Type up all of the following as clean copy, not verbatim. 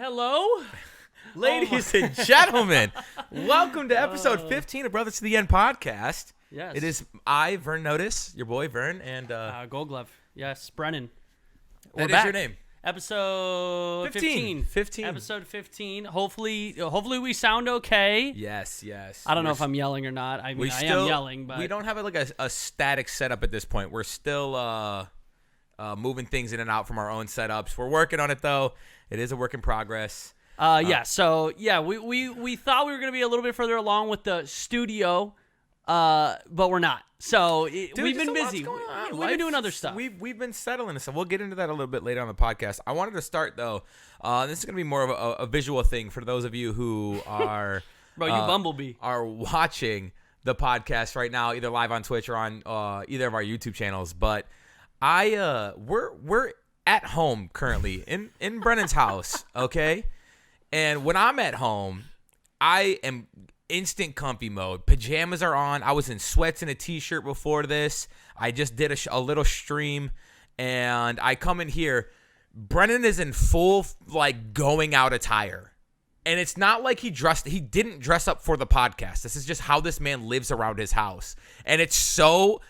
Hello? Ladies and gentlemen, welcome to episode 15 of Brothers to the End podcast. Yes. It is I, Vern Notice, your boy Vern, and Gold Glove. Yes, Brennan. That is your name. Episode 15. 15. Episode 15. Hopefully we sound okay. Yes. I don't know if I'm yelling or not. I mean, I am yelling, but we don't have a static setup at this point. We're still moving things in and out from our own setups. We're working on it though. It is a work in progress. we thought we were going to be a little bit further along with the studio, but we're not. So we've been busy. We've been doing other stuff. We've been settling this. We'll get into that a little bit later on the podcast. I wanted to start though. This is going to be more of a visual thing for those of you who are Bro, you bumblebee. Are watching the podcast right now, either live on Twitch or on either of our YouTube channels. But we're at home currently in Brennan's house, okay? And when I'm at home, I am instant comfy mode. Pajamas are on. I was in sweats and a t-shirt before this. I just did a little stream, and I come in here. Brennan is in full going out attire. And it's not like he didn't dress up for the podcast. This is just how this man lives around his house. And it's so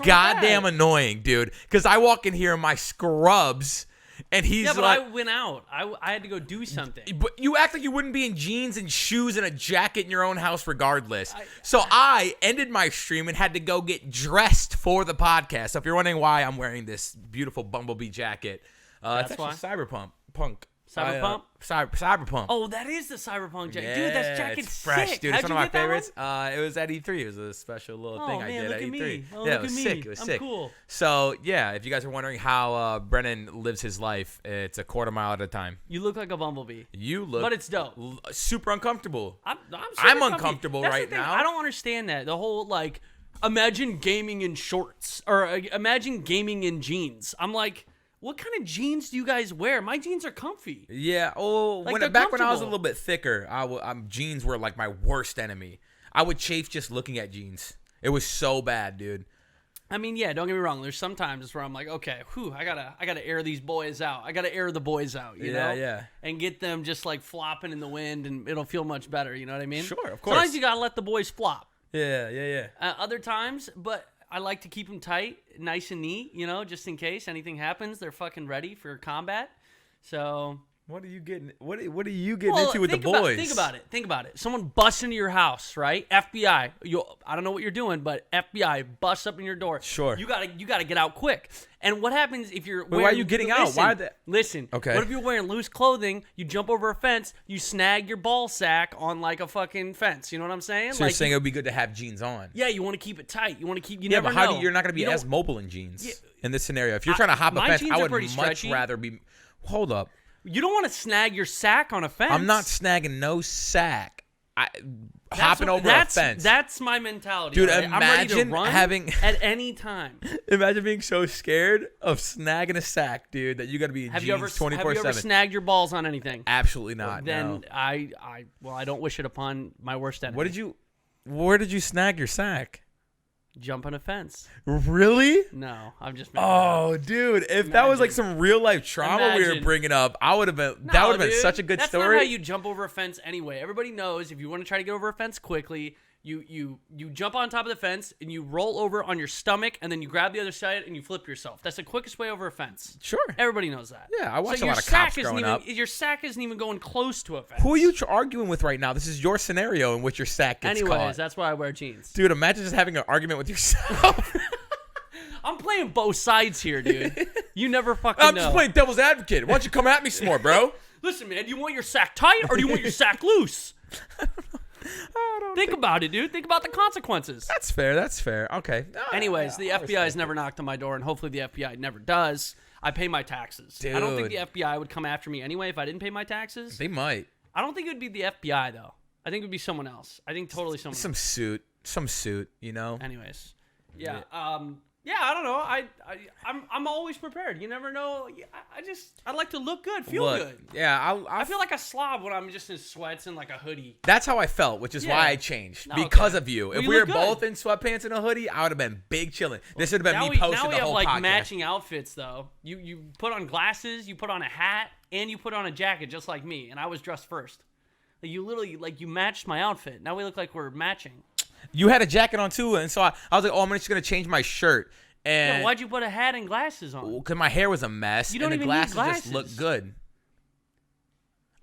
goddamn annoying, dude. Because I walk in here in my scrubs, and he's but I went out. I had to go do something. But you act like you wouldn't be in jeans and shoes and a jacket in your own house regardless. So I ended my stream and had to go get dressed for the podcast. So if you're wondering why I'm wearing this beautiful Bumblebee jacket, it's actually Cyberpunk. Cyberpunk. Oh, that is the Cyberpunk jacket. Dude, that jacket's it's fresh, sick. dude. How'd it's you one of my get favorites. It was at E3. It was a special little thing I did at E3. Me. Oh, yeah, look it was at sick. Me. It was I'm sick. Cool. So, yeah, if you guys are wondering how Brennan lives his life, it's a quarter mile at a time. You look like a bumblebee. You look. But it's dope. Super uncomfortable. I'm uncomfortable right now. I don't understand that. The whole, imagine gaming in shorts or imagine gaming in jeans. I'm like, what kind of jeans do you guys wear? My jeans are comfy. Yeah. Oh, back when I was a little bit thicker, jeans were like my worst enemy. I would chafe just looking at jeans. It was so bad, dude. I mean, yeah, don't get me wrong. There's some times where I'm like, okay, I gotta air these boys out. I gotta air the boys out, you know? Yeah. And get them just flopping in the wind, and it'll feel much better. You know what I mean? Sure, of course. Sometimes you gotta let the boys flop. Yeah. Other times, but I like to keep them tight, nice and neat, just in case anything happens, they're fucking ready for combat. So what are you getting? What are you getting into with the boys? Think about it. Someone busts into your house, right? FBI. I don't know what you're doing, but FBI busts up in your door. Sure. You gotta get out quick. And what happens if you're why are you getting out? Listen. Okay. What if you're wearing loose clothing? You jump over a fence. You snag your ball sack on a fucking fence. You know what I'm saying? So you're saying it would be good to have jeans on? Yeah. You want to keep it tight. You want to keep. You never never know. know. You're not going to be as mobile in jeans in this scenario. If you're trying to hop a fence, I would much rather be. Hold up. You don't want to snag your sack on a fence. I'm not snagging no sack. Hopping over a fence. That's my mentality. Dude, right? I'm ready to run at any time. Imagine being so scared of snagging a sack, dude, that you got to be in jeans 24/7. Have you ever snagged your balls on anything? Absolutely not. Then no. I don't wish it upon my worst enemy. Where did you snag your sack? Jump on a fence. Really? No, I'm just. Dude! If that was some real life trauma we were bringing up, I would have been. That would have been such a good story. That's not how you jump over a fence anyway. Everybody knows if you want to try to get over a fence quickly, you jump on top of the fence and you roll over on your stomach and then you grab the other side and you flip yourself. That's the quickest way over a fence. Sure. Everybody knows that. Yeah, I watched a lot of cops growing up. Your sack isn't even going close to a fence. Who are you arguing with right now? This is your scenario in which your sack gets caught. Anyways, that's why I wear jeans. Dude, imagine just having an argument with yourself. I'm playing both sides here, dude. You never fucking I'm just playing devil's advocate. Why don't you come at me some more, bro? Listen, man, do you want your sack tight or do you want your sack loose? Think about it, dude. Think about the consequences. That's fair. Okay. Anyways, the FBI's never knocked on my door, and hopefully the FBI never does. I pay my taxes. Dude. I don't think the FBI would come after me anyway if I didn't pay my taxes. They might. I don't think it would be the FBI, though. I think it would be someone else. I think totally someone else. Some suit, you know? Anyways. Yeah. Yeah, I don't know. I'm always prepared. You never know. I like to look good, feel good. Yeah, I feel like a slob when I'm just in sweats and a hoodie. That's how I felt, which is why I changed because of you. If we were both in sweatpants and a hoodie, I would have been big chilling. This would have been me posting the whole podcast. Now we have matching outfits though. You put on glasses, you put on a hat. and you put on a jacket just like me, and I was dressed first. Like, you literally, like, you matched my outfit. Now we look like we're matching. You had a jacket on too, and so I was like, oh, I'm just gonna change my shirt. And Yeah, why'd you put a hat and glasses on? Because my hair was a mess, You don't and the even need glasses just look good.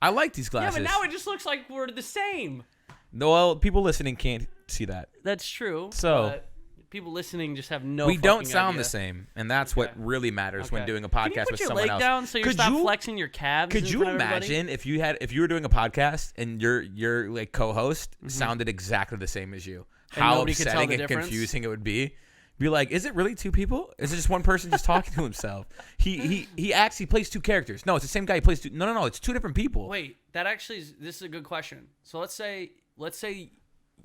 I like these glasses. Yeah, but now it just looks like we're the same. No, well, people listening can't see that. That's true. So but people listening just have no. We don't fucking sound idea. the same, and that's what really matters when doing a podcast with someone else. Can you put your leg down so you stop flexing your calves? Could you imagine if you were doing a podcast and your like co-host sounded exactly the same as you? How upsetting and confusing it would be. Be like, is it really two people? Is it just one person just talking to himself? He actually plays two characters. No, it's the same guy. He plays two. No, it's two different people. Wait, this is a good question. So let's say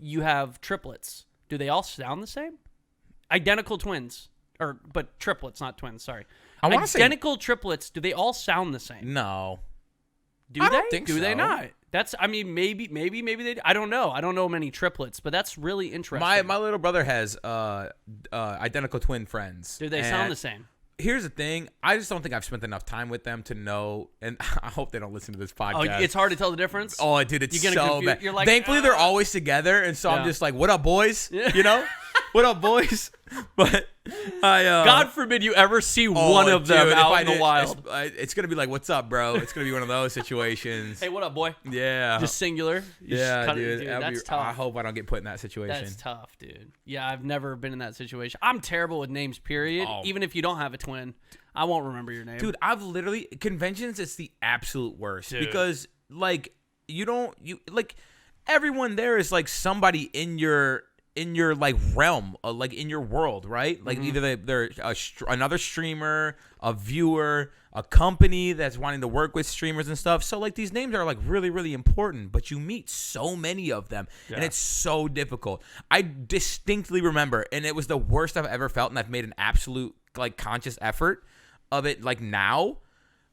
you have triplets. Do they all sound the same? Identical twins, but triplets, not twins. Sorry. I want to say identical triplets. Do they all sound the same? No. Do they not? That's. I mean, maybe they. I don't know. I don't know many triplets, but that's really interesting. My little brother has identical twin friends. Do they sound the same? Here's the thing. I just don't think I've spent enough time with them to know, and I hope they don't listen to this podcast. Oh, it's hard to tell the difference? Oh, dude, it's so bad. You're like, thankfully, they're always together, and so I'm just like, what up, boys? You know? What up, boys? But God forbid you ever see one of them out in the wild. It's going to be like, what's up, bro? It's going to be one of those situations. Hey, what up, boy? Yeah. Just singular. Dude. That's tough. I hope I don't get put in that situation. That's tough, dude. Yeah, I've never been in that situation. I'm terrible with names, period. Even if you don't have a twin, I won't remember your name. Dude, I've literally, conventions, it's the absolute worst. Dude. Because, like, everyone there is, like, somebody in your like realm, like in your world, right? Like either they're another streamer, a viewer, a company that's wanting to work with streamers and stuff. So like these names are like really, really important, but you meet so many of them and it's so difficult. I distinctly remember, and it was the worst I've ever felt, and I've made an absolute like conscious effort of it like now.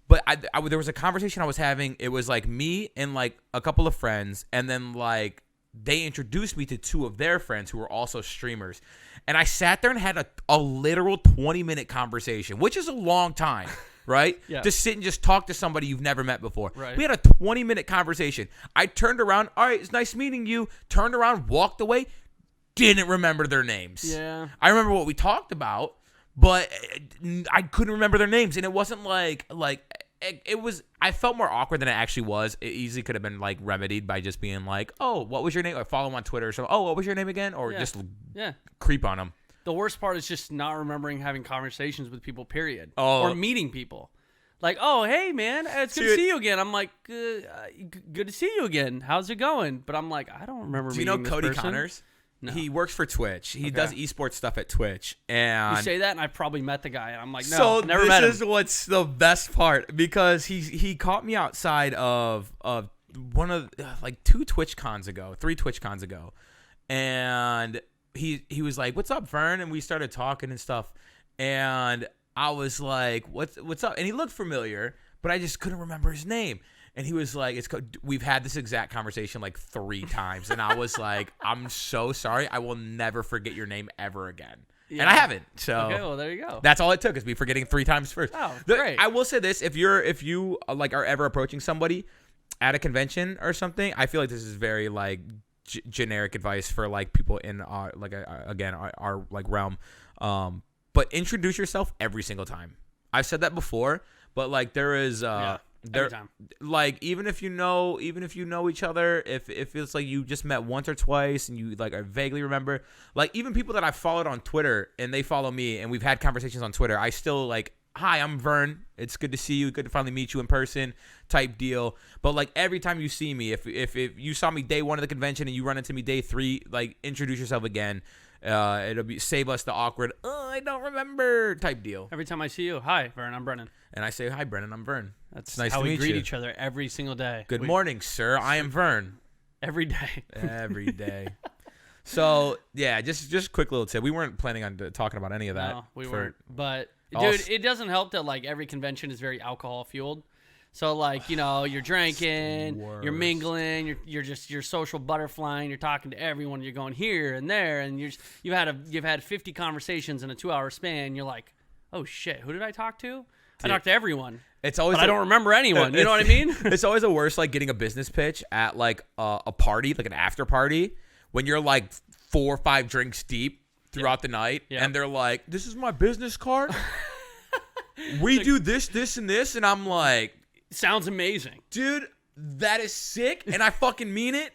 But there was a conversation I was having. It was like me and like a couple of friends, and then like they introduced me to two of their friends who were also streamers. And I sat there and had a literal 20-minute conversation, which is a long time, right? Yeah. To sit and just talk to somebody you've never met before. Right. We had a 20-minute conversation. I turned around. All right, it's nice meeting you. Turned around, walked away. Didn't remember their names. Yeah. I remember what we talked about, but I couldn't remember their names. And it wasn't like it was, I felt more awkward than it actually was. It easily could have been like remedied by just being like, oh, what was your name? Or follow him on Twitter or something. Oh, what was your name again? Or just creep on him. The worst part is just not remembering having conversations with people, period. Oh. Or meeting people. Like, oh, hey, man, it's good to see you again. I'm like, good to see you again. How's it going? But I'm like, I don't remember meeting this person. Do you know Cody Connors? No. He works for Twitch. He does esports stuff at Twitch. And you say that, and I probably met the guy. And I'm like, no, never met him. So this is what's the best part, because he caught me outside of one of like 3 Twitch cons ago, and he was like, "What's up, Vern?" And we started talking and stuff, and I was like, "What's up?" And he looked familiar, but I just couldn't remember his name. And he was like, we've had this exact conversation like 3 times. And I was like, I'm so sorry. I will never forget your name ever again. Yeah. And I haven't. So okay, well, there you go. That's all it took, is me forgetting 3 times first. Oh, great. I will say this. If you like are ever approaching somebody at a convention or something, I feel like this is very like generic advice for like people in our, like, again, our like realm. But introduce yourself every single time. I've said that before, but like there is, every time. Like even if you know each other, if it's like you just met once or twice and you like are vaguely remember, like even people that I followed on Twitter and they follow me and we've had conversations on Twitter, I still like, hi, I'm Vern. It's good to see you. Good to finally meet you in person, type deal. But like every time you see me, if you saw me day 1 of the convention and you run into me day 3, like introduce yourself again. It'll be save us the awkward, I don't remember type deal. Every time I see you, hi, Vern, I'm Brennan. And I say, hi, Brennan, I'm Vern. That's nice how to we meet greet you. each other every single day. Good morning, sir. I am Vern. Every day. Every day. So, yeah, just quick little tip. We weren't planning on talking about any of that. No, we weren't. But, dude, it doesn't help that, like, every convention is very alcohol-fueled. So, like, you know, you're drinking, you're mingling, you're social butterflying, you're talking to everyone, you're going here and there, and you've had 50 conversations in a 2-hour span. You're like, oh shit, who did I talk to? I talked to everyone. It's always but I don't remember anyone. You know what I mean? It's always the worst, like getting a business pitch at like a party, like an after party, when you're like 4 or 5 drinks deep throughout the night, and they're like, "This is my business card. We do this, this, and this," and I'm like, "Sounds amazing, dude. That is sick, and I fucking mean it.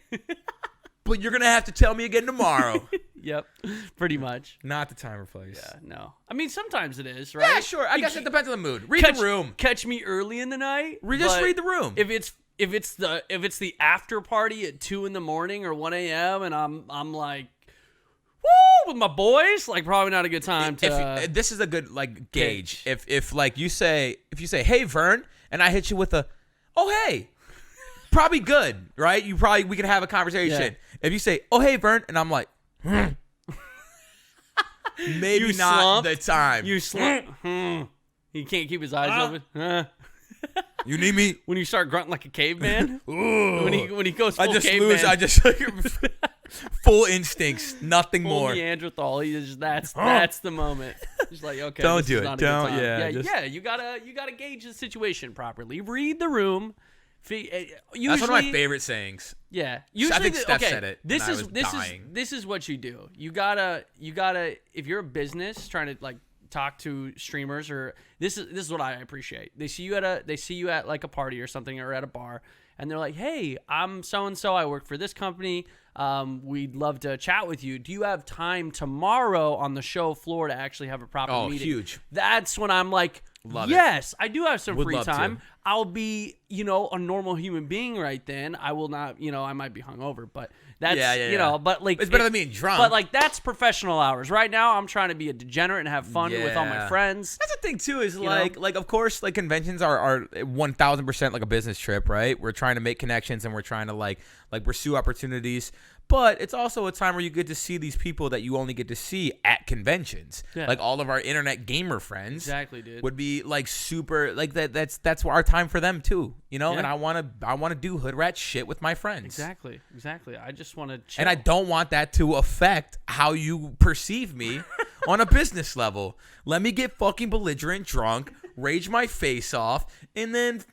But you're gonna have to tell me again tomorrow." Yep, pretty much. Not the time or place. Yeah, no. I mean, sometimes it is, right? Yeah, sure. I guess it depends on the mood. Read the room. Catch me early in the night. Just read the room. If it's the after party at 2 a.m. or 1 a.m. and I'm like, woo, with my boys, like probably not a good time to. If this is a good like gauge. If you say, "Hey Vern," and I hit you with a, "Oh hey," probably good, right? We can have a conversation. Yeah. If you say, "Oh hey Vern," and I'm like, maybe you not slumped. The time. You slump. He can't keep his eyes open. You need me when you start grunting like a caveman. when he goes full caveman. I just like full instincts, nothing full more. Neanderthal. That's the moment. Just like, okay, don't this do is it. Not a good Don't. time. Yeah. You gotta gauge the situation properly. Read the room. Usually, that's one of my favorite sayings. Yeah, usually I think Steph said it. This is what you do. You gotta if you're a business trying to like talk to streamers, or this is what I appreciate. They see you at like a party or something, or at a bar, and they're like, "Hey, I'm so and so. I work for this company. We'd love to chat with you. Do you have time tomorrow on the show floor to actually have a proper meeting?" Huge. That's when I'm like, yes, I do have some free time. I'll be, a normal human being right then. I will not, I might be hungover, but that's, but like. It's better than being drunk. But like, that's professional hours. Right now, I'm trying to be a degenerate and have fun with all my friends. That's the thing, too, is like, of course, like conventions are 1,000% like a business trip, right? We're trying to make connections and we're trying to like pursue opportunities. But it's also a time where you get to see these people that you only get to see at conventions. Yeah. Like all of our internet gamer friends, exactly, dude, would be like super like that. That's our time for them too, Yeah. And I want to do hood rat shit with my friends. Exactly. I just want to chill. And I don't want that to affect how you perceive me on a business level. Let me get fucking belligerent drunk, rage my face off, and then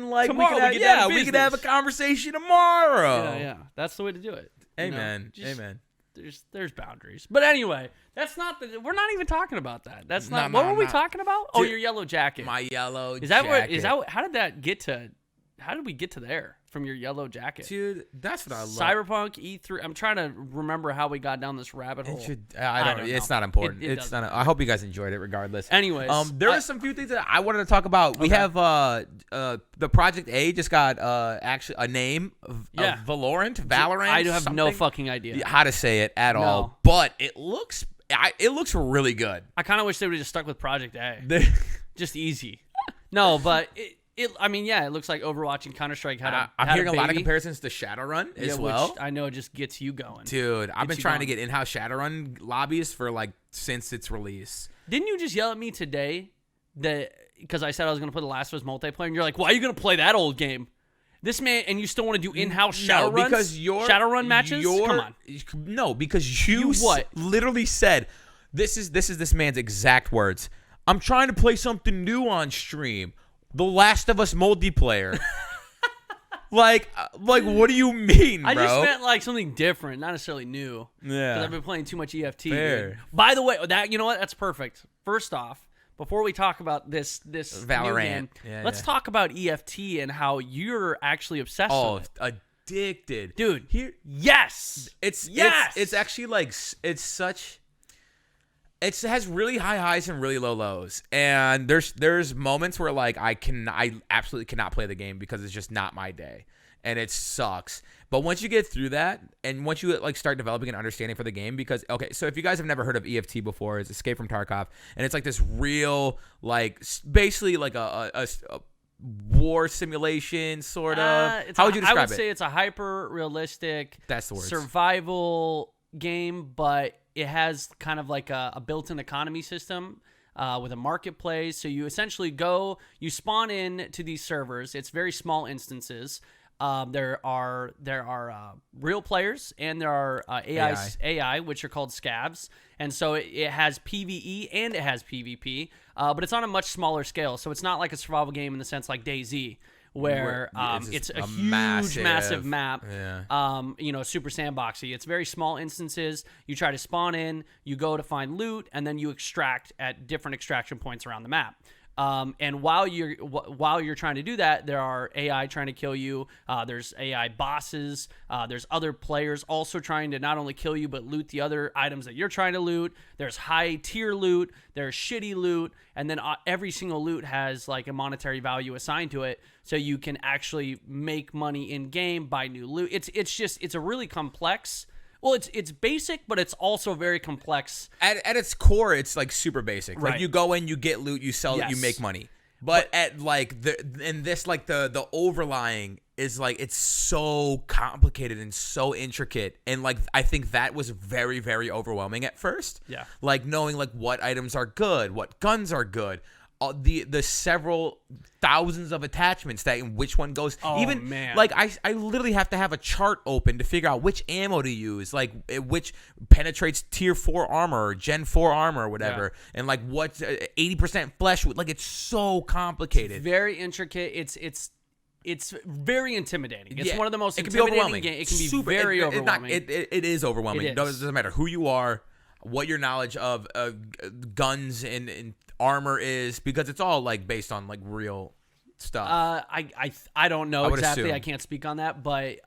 like tomorrow we could have a conversation tomorrow. Yeah. That's the way to do it. Amen. Amen. There's boundaries. But anyway, that's not we're not even talking about that. That's not what were we talking about? Dude, your yellow jacket. My yellow jacket. How did we get to there from your yellow jacket? Dude, that's what I love. Cyberpunk E3. I'm trying to remember how we got down this rabbit hole. I don't know. It's not important. It's not. I hope you guys enjoyed it regardless. Anyways, there are some few things that I wanted to talk about. We have the Project A just got actually a name of Valorant. I have no fucking idea how to say it at all, but it looks really good. I kind of wish they would have just stuck with Project A. Just easy. No, but it looks like Overwatch and Counter-Strike I'm hearing a lot of comparisons to Shadowrun as well. Which I know it just gets you going. Dude, I've been trying to get in-house Shadowrun lobbies for since its release. Didn't you just yell at me today because I said I was going to play The Last of Us multiplayer, and you're like, why are you going to play that old game? This man, and you still want to do in-house Shadowruns? Because Shadowrun matches? Come on. No, because you literally said, this is this man's exact words. I'm trying to play something new on stream. The Last of Us multiplayer. like, what do you mean, bro? I just meant something different, not necessarily new. Yeah. Because I've been playing too much EFT. Fair. By the way, you know what? That's perfect. First off, before we talk about this Valorant, let's talk about EFT and how you're actually obsessed with it. Addicted, dude. Yes, it's actually it has really high highs and really low lows, and there's moments where I absolutely cannot play the game because it's just not my day, and it sucks. But once you get through that, and once you start developing an understanding for the game, because so if you guys have never heard of EFT before, it's Escape from Tarkov, and it's this real basically a war simulation sort of. How would you describe it? I would say it's a hyper realistic. That's the word. Survival game, but it has kind of a built-in economy system with a marketplace. So you essentially you spawn in to these servers. It's very small instances. There are real players, and there are AI, which are called scavs. And so it has PvE and it has PvP, but it's on a much smaller scale. So it's not like a survival game in the sense like DayZ, where it's a huge, massive map, super sandboxy. It's very small instances. You try to spawn in, you go to find loot, and then you extract at different extraction points around the map. And while you're trying to do that, there are AI trying to kill you. There's AI bosses. There's other players also trying to not only kill you, but loot the other items that you're trying to loot. There's high tier loot. There's shitty loot. And then every single loot has like a monetary value assigned to it. So you can actually make money in game, buy new loot. It's a really complex. Well, it's basic, but it's also very complex. At its core, it's like super basic. Right. Like you go in, you get loot, you sell it, you make money. But at like the overlying is like it's so complicated and so intricate, and like I think that was very, very overwhelming at first. Yeah. Like knowing like what items are good, what guns are good. The several thousands of attachments that in which one goes. Oh, even man. like I literally have to have a chart open to figure out which ammo to use, like which penetrates tier 4 armor or gen 4 armor or whatever, and like what 80% flesh. Like it's so complicated. It's very intricate. It's very intimidating. It's one of the most it intimidating games. It can be very overwhelming. It is overwhelming. It It doesn't matter who you are, what your knowledge of guns and armor is, because it's all like based on like real stuff. I don't know exactly. assume. I can't speak on that, but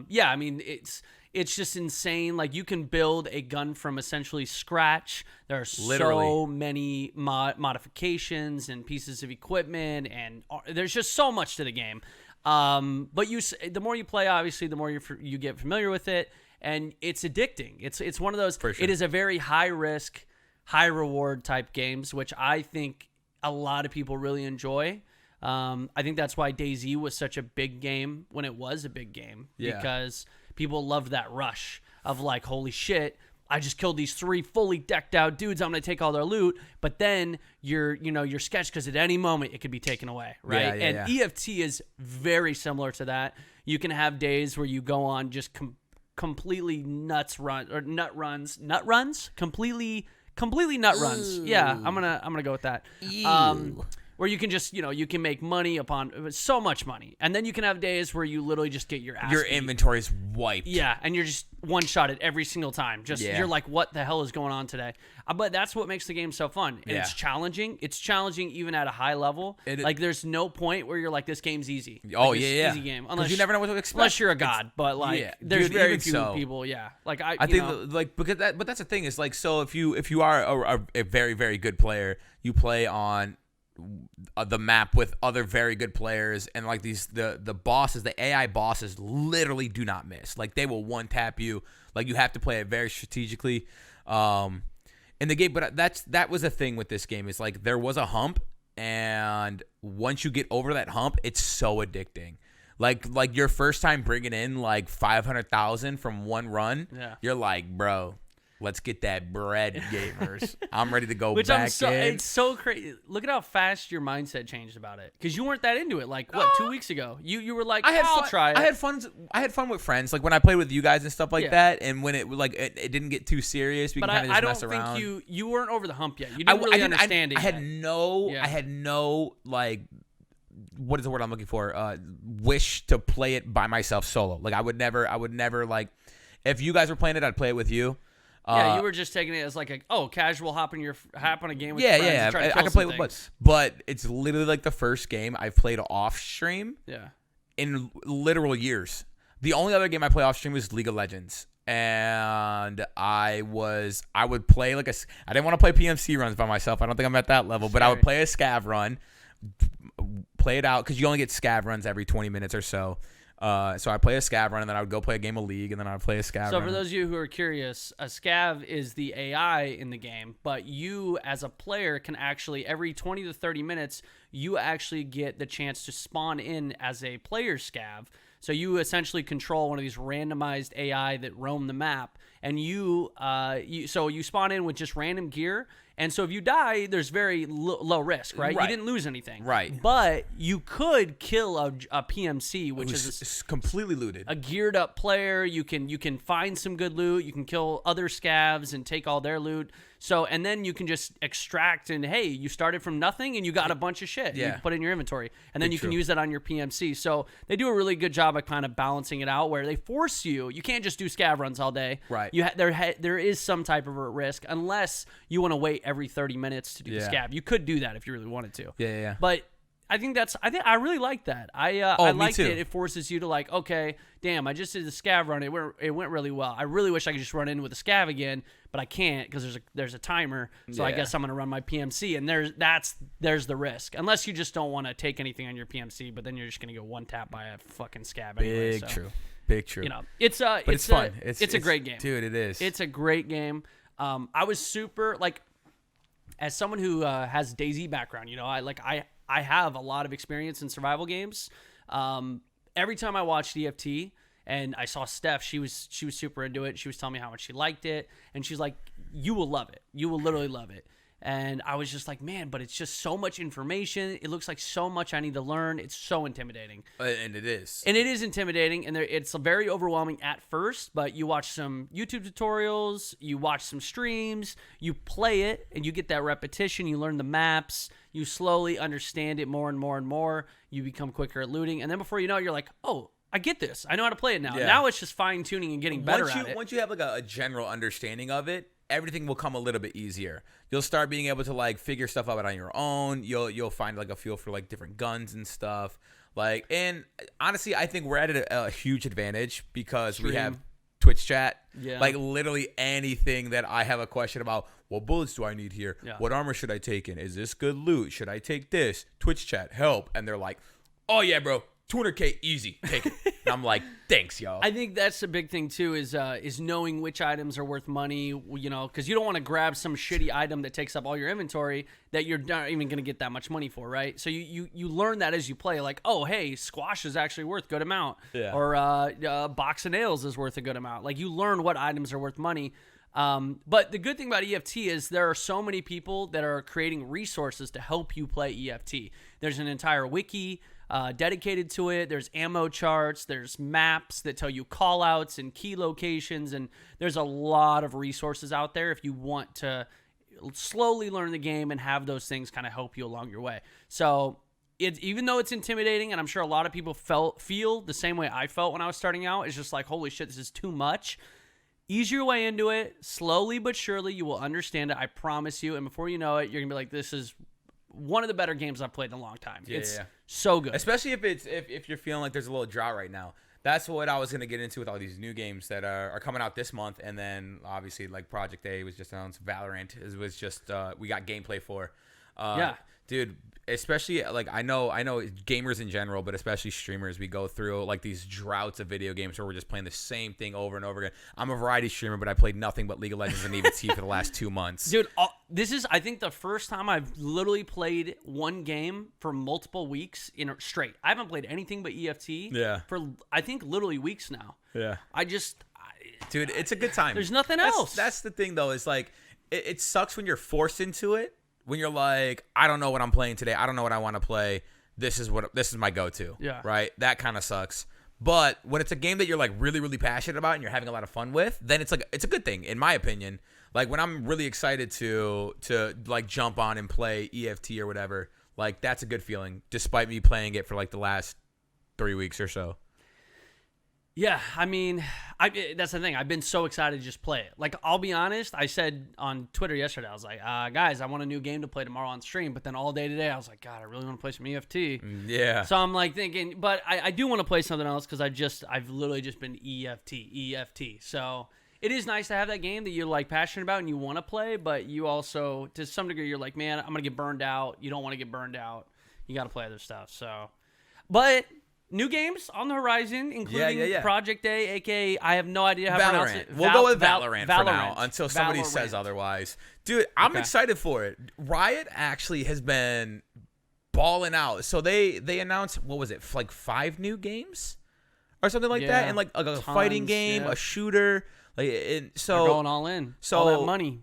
yeah, I mean it's just insane. Like you can build a gun from essentially scratch. There are so many modifications and pieces of equipment, and there's just so much to the game. But the more you play, obviously, the more you get familiar with it, and it's addicting. It's one of those. For sure. It is a very high risk, high reward type games, which I think a lot of people really enjoy. I think that's why DayZ was such a big game when it was a big game, because people loved that rush of like, holy shit, I just killed these 3 fully decked out dudes. I'm going to take all their loot. But then you're sketched because at any moment it could be taken away, right? EFT is very similar to that. You can have days where you go on just completely nut runs, completely nut runs. Yeah, I'm gonna go with that. Where you can just, you can make money upon so much money, and then you can have days where you literally just get your ass beat. Inventory is wiped. Yeah, and you're just one-shotted every single time. You're like, what the hell is going on today? But that's what makes the game so fun, and it's challenging. It's challenging even at a high level. Like there's no point where you're like, this game's easy. Easy game. Unless you never know what to expect. Unless you're a god, but like there's very few people. Yeah, like I think like because but that's the thing is like, so if you are a very, very good player, you play on the map with other very good players, and like the bosses, the AI bosses literally do not miss. Like they will one tap you. Like you have to play it very strategically in the game. But that was the thing with this game, is like there was a hump, and once you get over that hump, it's so addicting. Like your first time bringing in like 500,000 from one run, you're like, bro, let's get that bread, gamers. I'm ready to go back in. It's so crazy. Look at how fast your mindset changed about it. Because you weren't that into it. Like, 2 weeks ago? You were like, I'll try it. I had fun with friends. Like, when I played with you guys and stuff like that, and when it didn't get too serious, we can kind of just mess around. I don't think you weren't over the hump yet. You didn't really understand it yet. I had no, like, what is the word I'm looking for? Wish to play it by myself solo. Like, I would never, like, if you guys were playing it, I'd play it with you. You were just taking it as like casual hop on a game with your friends. Yeah. I can play with buds. But it's literally like the first game I've played off stream in literal years. The only other game I play off stream was League of Legends. And I would play like I didn't want to play PMC runs by myself. I don't think I'm at that level, but I would play a scav run, play it out, because you only get scav runs every 20 minutes or so. So I play a scav run, and then I would go play a game of League, and then I would play a scav run. So for those of you who are curious, a scav is the AI in the game, but you as a player can actually, every 20 to 30 minutes, you actually get the chance to spawn in as a player scav. So you essentially control one of these randomized AI that roam the map, and you spawn in with just random gear, And so if you die, there's very low risk, right? You Right. didn't lose anything. Right. But you could kill a PMC, which is completely looted. a geared up player. You can find some good loot. You can kill other scavs and take all their loot. So, and then you can just extract and, hey, you started from nothing and you got a bunch of shit. Yeah. You put in your inventory. And then you can True. use that on your PMC. So they do a really good job of kind of balancing it out where they force you. You can't just do scav runs all day. Right. There is some type of a risk unless you want to wait every 30 minutes to do the Yeah. scav. You could do that if you really wanted to. Yeah. But I think I really like that. I me like too. it. It forces you to like, okay, damn, I just did the scav run. It went really well. I really wish I could just run in with a scav again, but I can't because there's a timer. So I Yeah. guess I'm gonna run my PMC, and there's the risk. Unless you just don't want to take anything on your PMC, but then you're just gonna go one tap by a fucking scav anyway. Big So, true. Big true. You know, it's fun. It's a great game, dude. It is. It's a great game. I was super like, as someone who has DayZ background, you know, I have a lot of experience in survival games. Every time I watched EFT and I saw Steph, she was super into it. She was telling me how much she liked it, and she's like, "You will love it. You will literally love it." And I was just like, man, but it's just so much information. It looks like so much I need to learn. It's so intimidating. And it is. And it is intimidating, and it's very overwhelming at first, but you watch some YouTube tutorials, you watch some streams, you play it, and you get that repetition, you learn the maps, you slowly understand it more and more and more, you become quicker at looting, and then before you know it, you're like, oh, I get this. I know how to play it now. Yeah. Now it's just fine-tuning and getting better once at it. Once you have like a general understanding of it, everything will come a little bit easier. You'll start being able to like figure stuff out on your own. You'll find like a feel for like different guns and stuff. Like, and honestly, I think we're at a huge advantage because we have Twitch chat. Yeah. Like literally anything that I have a question about, what bullets do I need here? Yeah. What armor should I take in? Is this good loot? Should I take this? Twitch chat, help. And they're like, oh yeah, bro, 200K easy, take it. And I'm like, thanks, y'all. I think that's a big thing too, is knowing which items are worth money, you know, because you don't want to grab some shitty item that takes up all your inventory that you're not even going to get that much money for, right? So you learn that as you play, like, oh, hey, squash is actually worth a good amount, Yeah. or box of nails is worth a good amount. Like, you learn what items are worth money. But the good thing about EFT is there are so many people that are creating resources to help you play EFT. There's an entire wiki dedicated to it. There's ammo charts. There's maps that tell you callouts and key locations. And there's a lot of resources out there if you want to slowly learn the game and have those things kind of help you along your way. So even though it's intimidating, and I'm sure a lot of people feel the same way I felt when I was starting out, it's just like, holy shit, this is too much. Ease your way into it. Slowly but surely, you will understand it. I promise you. And before you know it, you're going to be like, this is one of the better games I've played in a long time. It's so good. Especially if you're feeling like there's a little drought right now. That's what I was going to get into with all these new games that are coming out this month. And then, obviously, like Project A was just announced. Valorant was just, we got gameplay for. Yeah. Dude, especially, like, I know gamers in general, but especially streamers, we go through, like, these droughts of video games where we're just playing the same thing over and over again. I'm a variety streamer, but I played nothing but League of Legends and EVT for the last 2 months. Dude, this is, I think, the first time I've literally played one game for multiple weeks straight. I haven't played anything but EFT for, I think, literally weeks now. Yeah. Dude, it's a good time. There's nothing else. That's the thing, though, is, like, it sucks when you're forced into it. When you're like, I don't know what I'm playing today. I don't know what I want to play. This is my go-to. Yeah. Right? That kind of sucks. But when it's a game that you're like really, really passionate about and you're having a lot of fun with, then it's a good thing, in my opinion. Like when I'm really excited to like jump on and play EFT or whatever, like that's a good feeling, despite me playing it for like the last 3 weeks or so. Yeah, I mean, that's the thing. I've been so excited to just play it. Like, I'll be honest, I said on Twitter yesterday, I was like, guys, I want a new game to play tomorrow on stream. But then all day today, I was like, God, I really want to play some EFT. Yeah. So I'm like thinking, but I do want to play something else because I've literally just been EFT. So it is nice to have that game that you're like passionate about and you want to play, but you also, to some degree, you're like, man, I'm going to get burned out. You don't want to get burned out. You got to play other stuff. So, but new games on the horizon, including Project A, a.k.a. I have no idea how to pronounce it. We'll go with Valorant for now until somebody says otherwise. Dude, I'm excited for it. Riot actually has been balling out. So they announced, what was it, like 5 new games? Or something like that? And like a fighting game, a shooter. Like, so they're going all in. So all that money.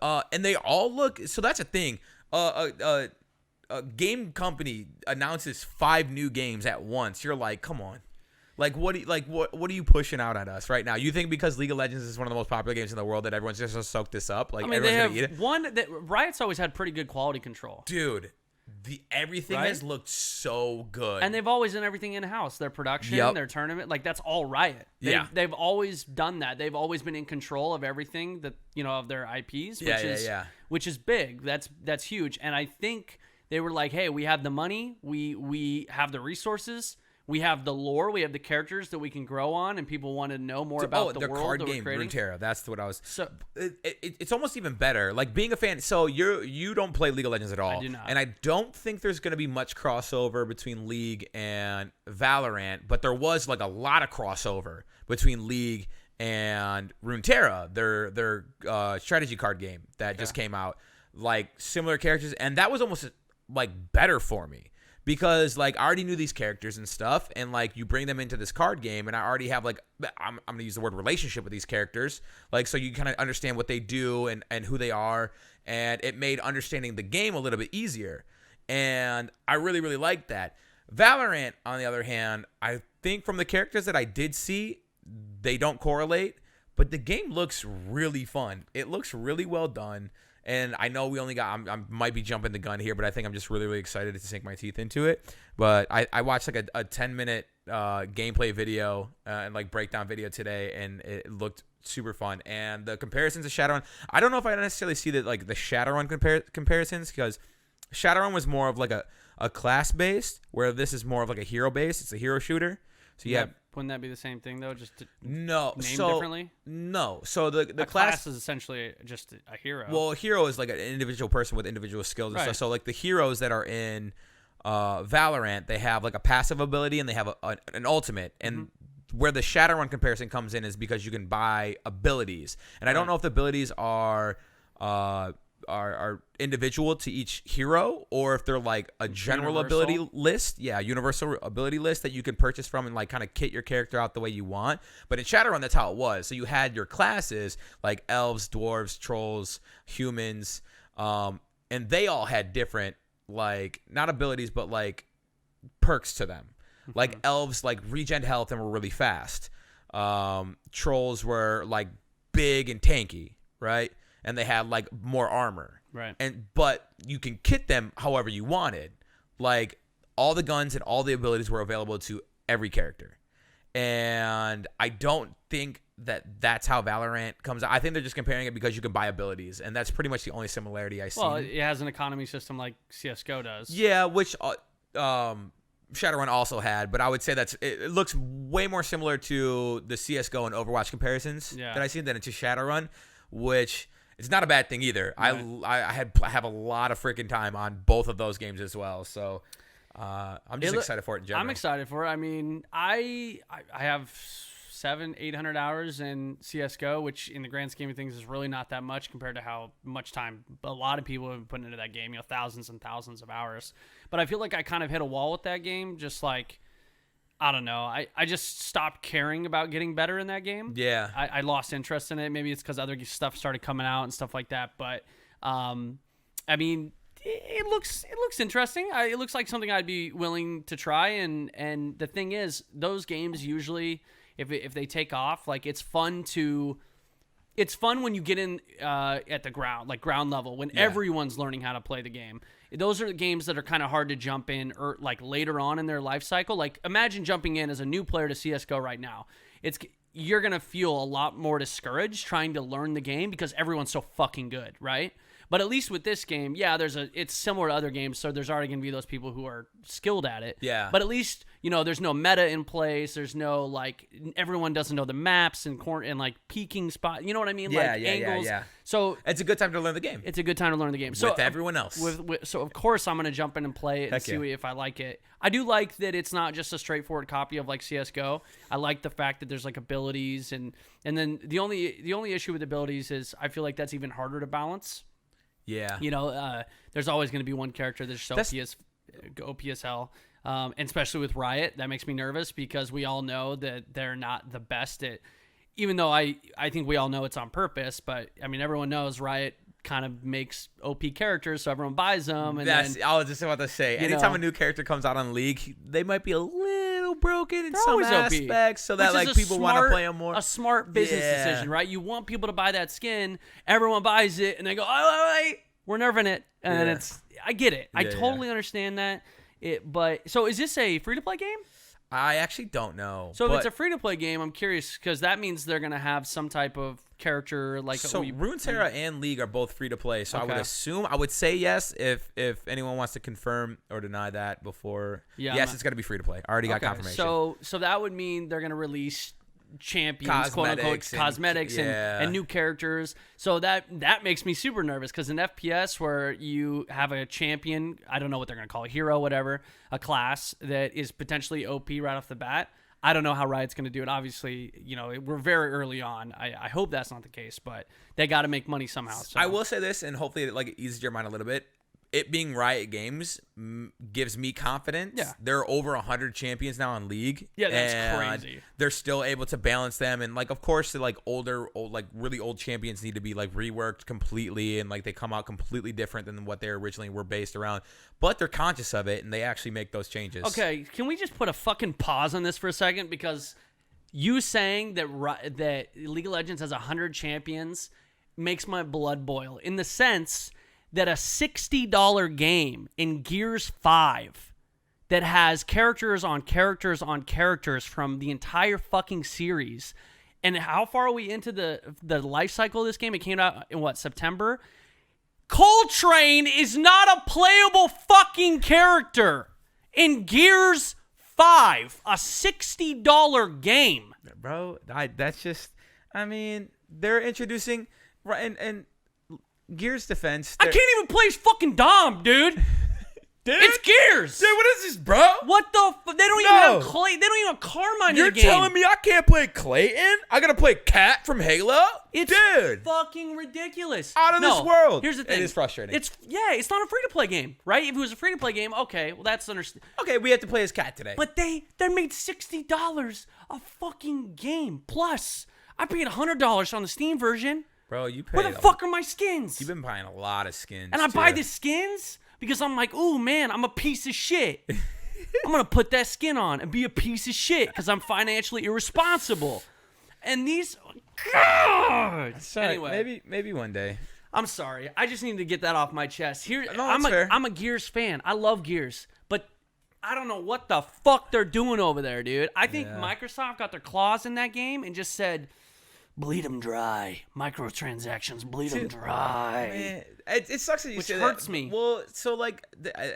And they all look. So that's a thing. A game company announces 5 new games at once. You're like, come on. Like what are you pushing out at us right now? You think because League of Legends is one of the most popular games in the world that everyone's just gonna soak this up? Like, I mean, everyone's they gonna eat have it? one that Riot's always had pretty good quality control. Dude, everything Right? has looked so good. And they've always done everything in house. Their production, Yep. their tournament, like that's all Riot. They've always done that. They've always been in control of everything that of their IPs, which is big. That's huge. And I think they were like, hey, we have the money, we have the resources. We have the lore, we have the characters that we can grow on, and people want to know more about the their world card that we're game, creating. Runeterra. That's what I was. So It's almost even better. Like being a fan. So you don't play League of Legends at all. I do not. And I don't think there's going to be much crossover between League and Valorant, but there was like a lot of crossover between League and Runeterra, their strategy card game that just came out. Like similar characters, and that was almost like better for me. Because like I already knew these characters and stuff, and like you bring them into this card game, and I already have like I'm gonna use the word relationship with these characters, like so you kind of understand what they do and who they are, and it made understanding the game a little bit easier, and I really liked that. Valorant, on the other hand, I think from the characters that I did see, they don't correlate, but the game looks really fun. It looks really well done. And I know we only got, I might be jumping the gun here, but I think I'm just really excited to sink my teeth into it. But I watched like a 10-minute gameplay video and like breakdown video today, and it looked super fun. And the comparisons to Shadowrun, I don't know if I necessarily see that like the Shadowrun comparisons, because Shadowrun was more of like a class-based, where this is more of like a hero-based. It's a hero shooter. So you have. Wouldn't that be the same thing though? Just to named differently? No. So the class is essentially just a hero. Well, a hero is like an individual person with individual skills and stuff. So like the heroes that are in Valorant, they have like a passive ability and they have an ultimate. And where the Shadowrun comparison comes in is because you can buy abilities. And I don't know if the abilities are individual to each hero, or if they're like a general ability list. Yeah, universal ability list that you can purchase from and like kind of kit your character out the way you want. But in Shadowrun, that's how it was. So you had your classes like elves, dwarves, trolls, humans, and they all had different like not abilities but like perks to them. Like elves like regen health and were really fast. Trolls were like big and tanky, right? And they had like more armor, right? But you can kit them however you wanted. Like all the guns and all the abilities were available to every character, and I don't think that's how Valorant comes out. I think they're just comparing it because you can buy abilities, and that's pretty much the only similarity I see. Well, it has an economy system like CS:GO does. Yeah, which Shadowrun also had, but I would say it looks way more similar to the CS:GO and Overwatch comparisons that I see than to Shadowrun, which. It's not a bad thing either. Right. I have a lot of freaking time on both of those games as well. So I'm just excited for it in general. I'm excited for it. I mean, I have 700-800 hours in CS:GO, which in the grand scheme of things is really not that much compared to how much time a lot of people have been putting into that game. Thousands and thousands of hours. But I feel like I kind of hit a wall with that game. Just like I don't know. I just stopped caring about getting better in that game. Yeah. I lost interest in it. Maybe it's because other stuff started coming out and stuff like that. But, I mean, it looks interesting. It looks like something I'd be willing to try. And the thing is, those games usually, if they take off, like it's fun when you get in at the ground level, when everyone's learning how to play the game. Those are the games that are kind of hard to jump in or like later on in their life cycle. Like imagine jumping in as a new player to CS:GO right now. You're going to feel a lot more discouraged trying to learn the game because everyone's so fucking good, right? But at least with this game, it's similar to other games, so there's already going to be those people who are skilled at it. Yeah. But at least, there's no meta in place. There's no, like, everyone doesn't know the maps and like peaking spot. You know what I mean? Angles. Yeah. So it's a good time to learn the game. It's a good time to learn the game. With everyone else. So, of course, I'm going to jump in and play it and see if I like it. I do like that it's not just a straightforward copy of, like, CS:GO. I like the fact that there's, like, abilities. And then the only issue with abilities is I feel like that's even harder to balance. Yeah. There's always going to be one character that's OP as hell. And especially with Riot, that makes me nervous because we all know that they're not the best at, even though I think we all know it's on purpose, but I mean, everyone knows Riot kind of makes OP characters, so everyone buys them. And I was just about to say, anytime know, a new character comes out on League, they might be a little broken in they're some always OP, aspects, so that which like is people want to play them more. A smart business decision, right? You want people to buy that skin, everyone buys it, and they go, oh, wait, we're nerfing it, and then I get it. I totally understand that. But so is this a free-to-play game? I actually don't know. So if it's a free-to-play game, I'm curious because that means they're going to have some type of character like. So Runeterra and League are both free-to-play. So I would say yes if anyone wants to confirm or deny that before. Yeah, yes, it's going to be free-to-play. I already got confirmation. So that would mean they're going to release champions, quote-unquote, cosmetics and new characters. So that makes me super nervous because in FPS where you have a champion, I don't know what they're going to call it, hero, whatever, a class that is potentially OP right off the bat. I don't know how Riot's going to do it. Obviously, we're very early on. I hope that's not the case, but they got to make money somehow. So. I will say this, and hopefully it eases your mind a little bit. It being Riot Games gives me confidence. Yeah. There are over 100 champions now in League. Yeah, that's crazy. They're still able to balance them. And, of course, the, really old champions need to be, reworked completely. And, they come out completely different than what they originally were based around. But they're conscious of it, and they actually make those changes. Okay, can we just put a fucking pause on this for a second? Because you saying that League of Legends has 100 champions makes my blood boil. In the sense that a $60 game in Gears 5 that has characters on characters on characters from the entire fucking series, and how far are we into the life cycle of this game? It came out in September? Coltrane is not a playable fucking character in Gears 5, a $60 game. Bro, that's just, they're introducing, and Gears defense. I can't even play as fucking Dom, dude. It's Gears. Dude, what is this, bro? What the? They don't even have Clay. They don't even have Carmine in the game. You're telling me I can't play Clayton? I gotta play Cat from Halo? It's fucking ridiculous. Out of this world. Here's the thing. It is frustrating. It's not a free-to-play game, right? If it was a free-to-play game, okay, well that's understandable. Okay, we have to play as Cat today. But they made $60 a fucking game. Plus, I paid $100 on the Steam version. Bro, you paid. Where the fuck are my skins? You've been buying a lot of skins. And I buy the skins because I'm like, ooh, man, I'm a piece of shit. I'm going to put that skin on and be a piece of shit because I'm financially irresponsible. And these... God! Anyway. Maybe one day. I'm sorry. I just need to get that off my chest. Fair. I'm a Gears fan. I love Gears. But I don't know what the fuck they're doing over there, dude. I think Microsoft got their claws in that game and just said... Bleed them dry. Microtransactions, bleed them dry. Man, it sucks that you say that. Which hurts me. Well, so I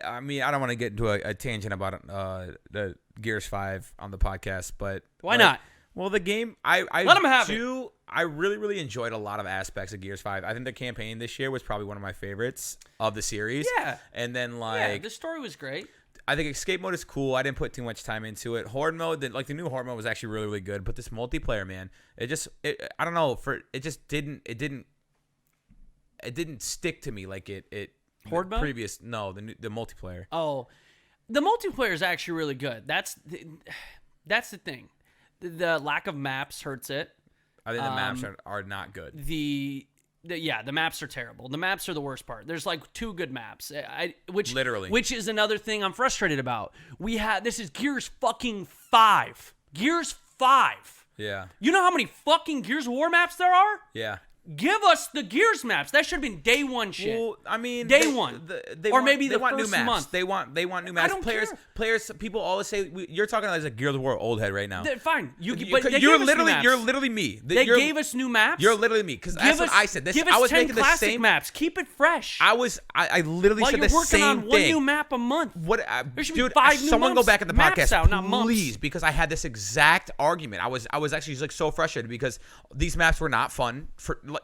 don't want to get into a tangent about the Gears 5 on the podcast, but why not? Well, the game, I let them have it. I really, really enjoyed a lot of aspects of Gears 5. I think the campaign this year was probably one of my favorites of the series. Yeah. And then the story was great. I think escape mode is cool. I didn't put too much time into it. Horde mode, the new Horde mode was actually really, really good. But this multiplayer, man, I don't know, it didn't stick to me like it. Horde mode? The multiplayer. Oh, the multiplayer is actually really good. That's the thing. The lack of maps hurts it. I think the maps are not good. The maps are terrible. The maps are the worst part. There's 2 good maps, which is another thing I'm frustrated about. This is Gears fucking 5. Gears 5. Yeah. You know how many fucking Gears of War maps there are? Yeah. Give us the Gears maps. That should have been day one shit. Well, day one. They or want, maybe they the want first new maps. month. They want new maps. I don't care. Players. People always say you're talking as a Gears of War old head right now. Fine. You're literally me. They gave us new maps. You're literally me because that's what I said. Give us 10 classic maps. Keep it fresh. I literally said the same thing. While you're working on one new map a month. There should be 5 new someone go back in the podcast, out, not months. Please, because I had this exact argument. I was actually so frustrated because these maps were not fun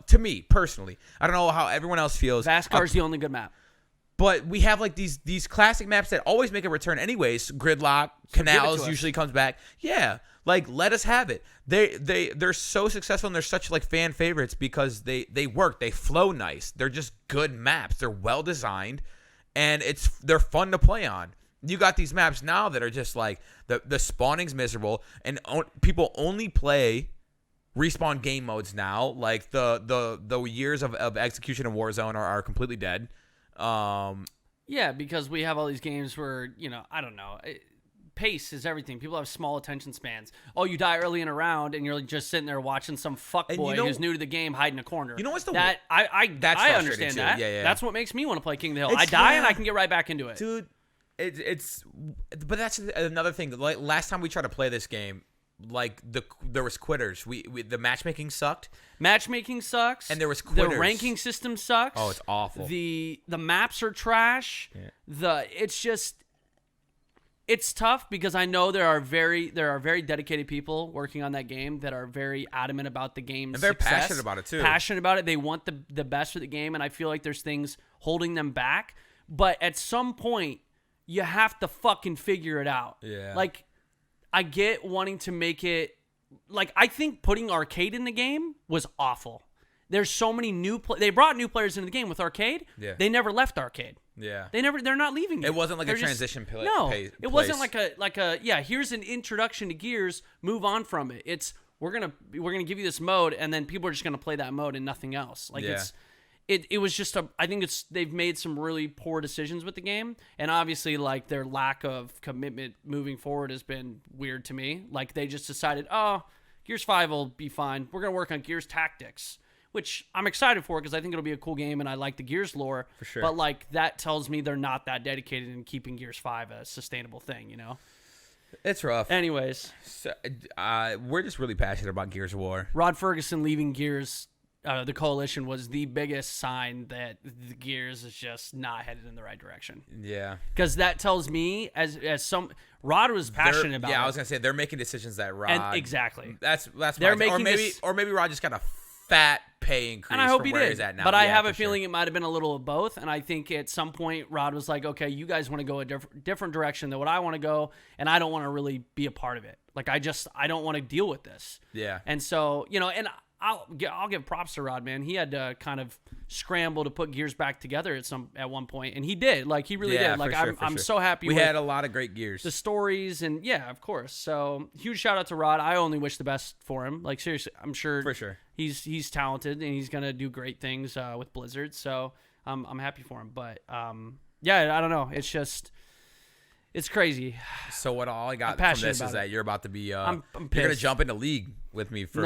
to me personally. I don't know how everyone else feels. Vascar's the only good map. But we have these classic maps that always make a return anyways. Gridlock, Canals usually comes back. Yeah, let us have it. They're so successful and they're such fan favorites because they work. They flow nice. They're just good maps. They're well designed, and they're fun to play on. You got these maps now that are just the spawning's miserable and people only play Respawn game modes now. Like the years of execution in Warzone are completely dead. Yeah, because we have all these games where, I don't know. Pace is everything. People have small attention spans. Oh, you die early in a round, and you're just sitting there watching some fuckboy who's new to the game hide in a corner. You know what's the that I understand too. that. Yeah. That's what makes me want to play King of the Hill. I die and I can get right back into it, dude. But that's another thing. Like last time we tried to play this game, like there was quitters. The matchmaking sucked. Matchmaking sucks, and there was quitters. The ranking system sucks. Oh, it's awful. The maps are trash. Yeah. It's tough because I know there are very dedicated people working on that game that are very adamant about the game's and they're success. passionate about it too. Passionate about it. They want the best for the game, and I feel like there's things holding them back. But at some point, you have to fucking figure it out. Yeah. Like, I get wanting to make it. Like, I think putting arcade in the game was awful. There's so many they brought new players into the game with arcade. Yeah. They never left arcade. Yeah. they're not leaving it. It wasn't like a transition place. No. It wasn't like a here's an introduction to Gears, move on from it. It's we're going to give you this mode and then people are just going to play that mode and nothing else. Like it was just I think they've made some really poor decisions with the game, and obviously like their lack of commitment moving forward has been weird to me. Like they just decided, "Oh, Gears 5 will be fine. We're going to work on Gears Tactics." Which I'm excited for because I think it'll be a cool game and I like the Gears lore. For sure. But like that tells me they're not that dedicated in keeping Gears 5 a sustainable thing, It's rough. Anyways. So, we're just really passionate about Gears of War. Rod Ferguson leaving Gears, the Coalition, was the biggest sign that the Gears is just not headed in the right direction. Yeah. Because that tells me, Rod was passionate about it. Yeah, I was going to say, they're making decisions that Rod... exactly. That's they're making or maybe Rod just got a fat pay increase, and I hope from he where did. he's at now. But I have a feeling it might have been a little of both. And I think at some point Rod was like, "Okay, you guys want to go a different direction than what I want to go, and I don't want to really be a part of it. Like I don't want to deal with this." Yeah. And so and I'll give props to Rod, man. He had to kind of scramble to put Gears back together at one point, and he did. Like he really did. Like I'm so happy. We had a lot of great Gears. The stories and of course. So huge shout out to Rod. I only wish the best for him. Like seriously, I'm sure for sure he's talented and he's gonna do great things with Blizzard. So I'm happy for him. But I don't know. It's just. It's crazy. So what all I got from this is that you're about to be you're gonna jump into League with me for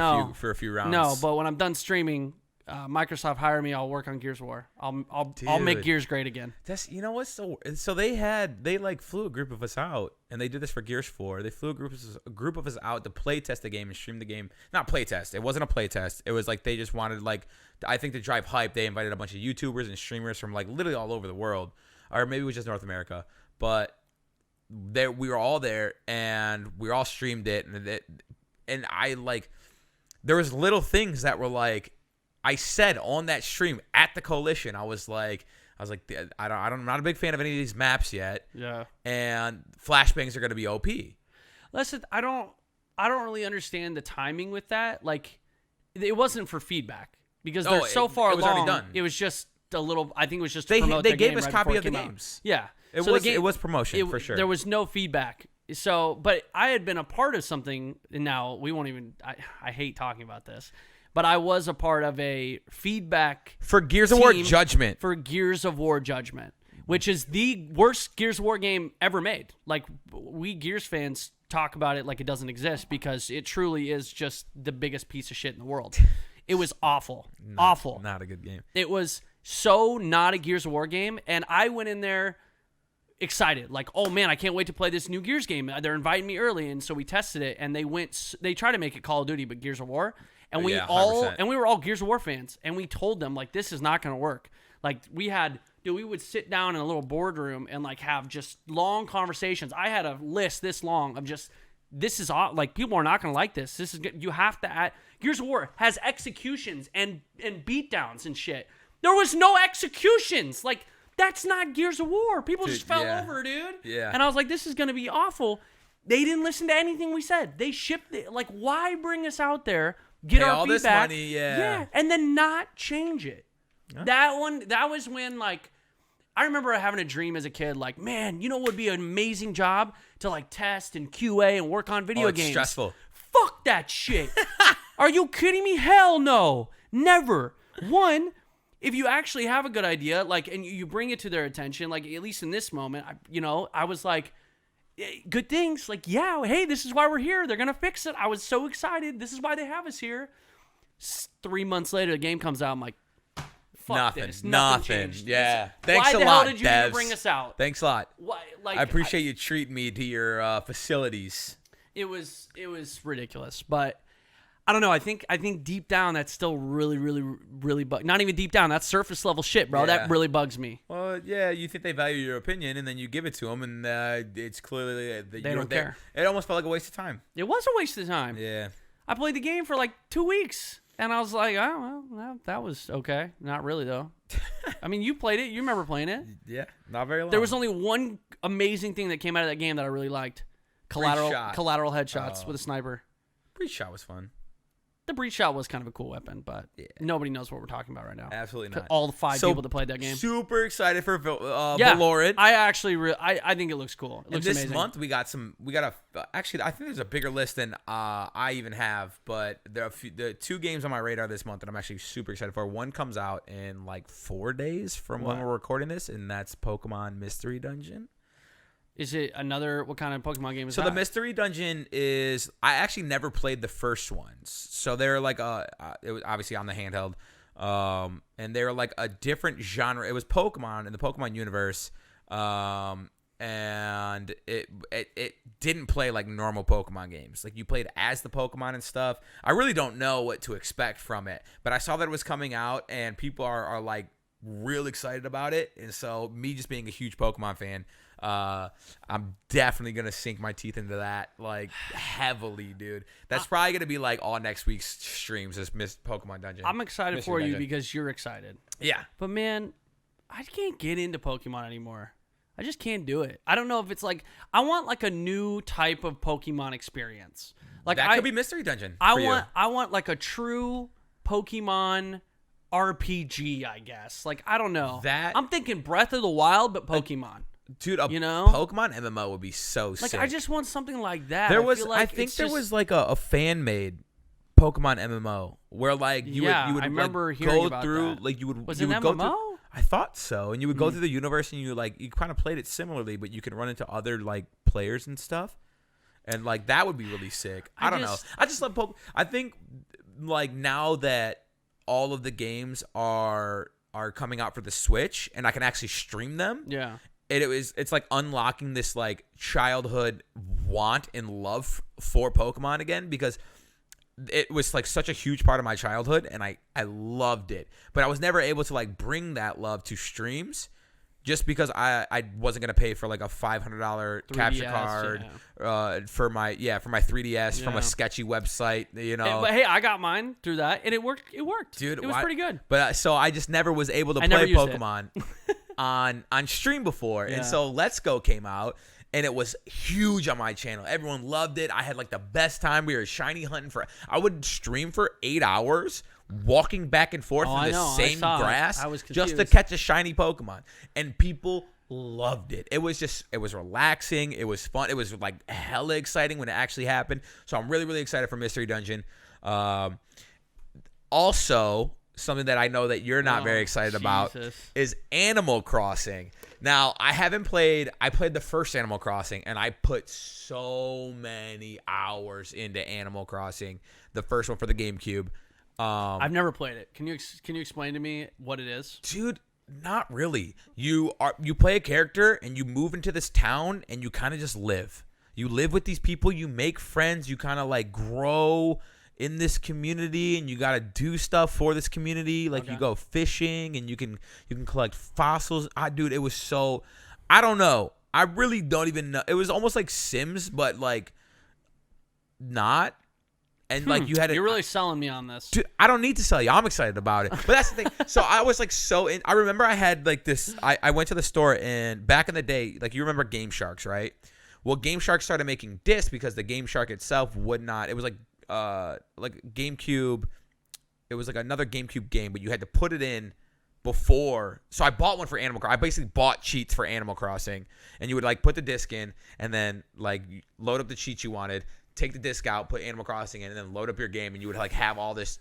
a few rounds. No, but when I'm done streaming, Microsoft hire me. I'll work on Gears of War. I'll make Gears great again. That's what's so they like flew a group of us out and they did this for Gears 4. They flew a group of us out to play test the game and stream the game. Not play test. It wasn't a play test. It was like they just wanted I think to drive hype. They invited a bunch of YouTubers and streamers from like literally all over the world, or maybe it was just North America, but. We were all there and we all streamed it and I like there was little things that were like I said on that stream at the Coalition. I was like I'm not a big fan of any of these maps yet. Yeah. And flashbangs are going to be OP. Listen, I don't really understand the timing with that. Like it wasn't for feedback because they're so far along. Already done. It was just a little. I think it was just they gave us right copy of the out. games. Yeah. It was promotion for sure. There was no feedback. So, but I had been a part of something, and now we won't even. I hate talking about this, but I was a part of a feedback for Gears of War Judgment. For Gears of War Judgment, which is the worst Gears of War game ever made. Like we Gears fans talk about it like it doesn't exist because it truly is just the biggest piece of shit in the world. It was awful. Awful. Not a good game. It was so not a Gears of War game, and I went in there excited, like, oh man, I can't wait to play this new Gears game. They're inviting me early, and so we tested it, and they tried to make it Call of Duty, but Gears of War, and we were all Gears of War fans, and we told them like this is not going to work. Like we would sit down in a little boardroom and like have just long conversations. I had a list this long of just this is like people are not going to like this. This is you have to add. Gears of War has executions and beatdowns and shit. There was no executions. Like. That's not Gears of War. People just fell over, dude. Yeah. And I was like, this is going to be awful. They didn't listen to anything we said. They shipped it. Like, why bring us out there, get our all feedback, this money, yeah, and then not change it? Huh? That was when, like, I remember having a dream as a kid, like, man, you know what would be an amazing job? To, like, test and QA and work on video games. Stressful. Fuck that shit. Are you kidding me? Hell no. Never. One, if you actually have a good idea, like, and you bring it to their attention, like, at least in this moment, I was like, good things. Like, yeah, hey, this is why we're here. They're going to fix it. I was so excited. This is why they have us here. 3 months later, the game comes out. I'm like, fuck this. Nothing. Changed. Yeah. Thanks a lot, Why the hell did you devs. even bring us out? Thanks a lot. Why, like, I appreciate you treating me to your facilities. It was ridiculous, but I don't know. I think deep down that's still really, really, really not even deep down. That's surface level shit, bro. Yeah. That really bugs me. Well, yeah, you think they value your opinion, and then you give it to them, and it's clearly that They don't care. It almost felt like a waste of time. It was a waste of time. Yeah. I played the game for like 2 weeks, and I was like, oh, well, that was okay. Not really, though. I mean, you played it. You remember playing it. Yeah, not very long. There was only one amazing thing that came out of that game that I really liked. Collateral headshots with a sniper. Breach shot was fun. The breach shot was kind of a cool weapon, but nobody knows what we're talking about right now. Absolutely not. All the 5 people that played that game. Super excited for Valorant. I actually, I think it looks cool. It looks this amazing. month actually, I think there's a bigger list than I even have, but there are the 2 games on my radar this month that I'm actually super excited for. One comes out in like 4 days from when we're recording this, and that's Pokemon Mystery Dungeon. Is it another, what kind of Pokemon game is that? So the Mystery Dungeon is, I actually never played the first ones. So they're like, it was obviously on the handheld. And they're like a different genre. It was Pokemon in the Pokemon universe. And it didn't play like normal Pokemon games. Like you played as the Pokemon and stuff. I really don't know what to expect from it. But I saw that it was coming out and people are like real excited about it. And so me just being a huge Pokemon fan, I'm definitely gonna sink my teeth into that like heavily, dude. That's probably gonna be like all next week's streams. This Pokemon Dungeon. I'm excited for you because you're excited. Yeah, but man, I can't get into Pokemon anymore. I just can't do it. I don't know if it's like I want like a new type of Pokemon experience. Like that could be Mystery Dungeon. I want like a true Pokemon RPG, I guess. Like I don't know. I'm thinking Breath of the Wild, but Pokemon. Dude, Pokemon MMO would be so sick. Like I just want something like that. I think there was like a fan made Pokemon MMO where like you would I remember like, hearing go about through that. like you would was you it would MMO? go through. I thought so, and you would go through the universe and you kind of played it similarly, but you could run into other like players and stuff, and like that would be really sick. I don't know. I just love Pokemon. I think like now that all of the games are coming out for the Switch and I can actually stream them. Yeah. It's like unlocking this like childhood want and love for Pokemon again, because it was like such a huge part of my childhood and I loved it, but I was never able to like bring that love to streams just because I wasn't gonna pay for like a $500 capture card for my 3DS from a sketchy website, you know. But hey, I got mine through that and it worked, dude. It was pretty good. But so I just never was able to play Pokemon on stream before. And so Let's Go came out and it was huge on my channel. Everyone loved it. I had like the best time. We were shiny hunting I would stream for 8 hours walking back and forth in the same grass just to catch a shiny Pokemon. And people loved it. It was relaxing. It was fun. It was like hella exciting when it actually happened. So I'm really, really excited for Mystery Dungeon. Also, something that I know that you're not very excited about is Animal Crossing. Now, I played the first Animal Crossing, and I put so many hours into Animal Crossing, the first one for the GameCube. I've never played it. Can you explain to me what it is? Dude, not really. You play a character, and you move into this town, and you kind of just live. You live with these people, you make friends, you kind of like grow in this community, and you got to do stuff for this community. Like you go fishing and you can collect fossils. Dude, it was so, I don't know. I really don't even know. It was almost like Sims, but like not. And like you had You're really selling me on this. Dude, I don't need to sell you. I'm excited about it. But that's the thing. So I was like I remember I had like this, I went to the store and back in the day, like you remember Game Sharks, right? Well, Game Shark started making discs because the Game Shark itself would not, it was like GameCube. It was like another GameCube game, but you had to put it in before. So I bought one for Animal Crossing. I basically bought cheats for Animal Crossing, and you would like put the disc in and then like load up the cheats you wanted, take the disc out, put Animal Crossing in, and then load up your game, and you would like have all these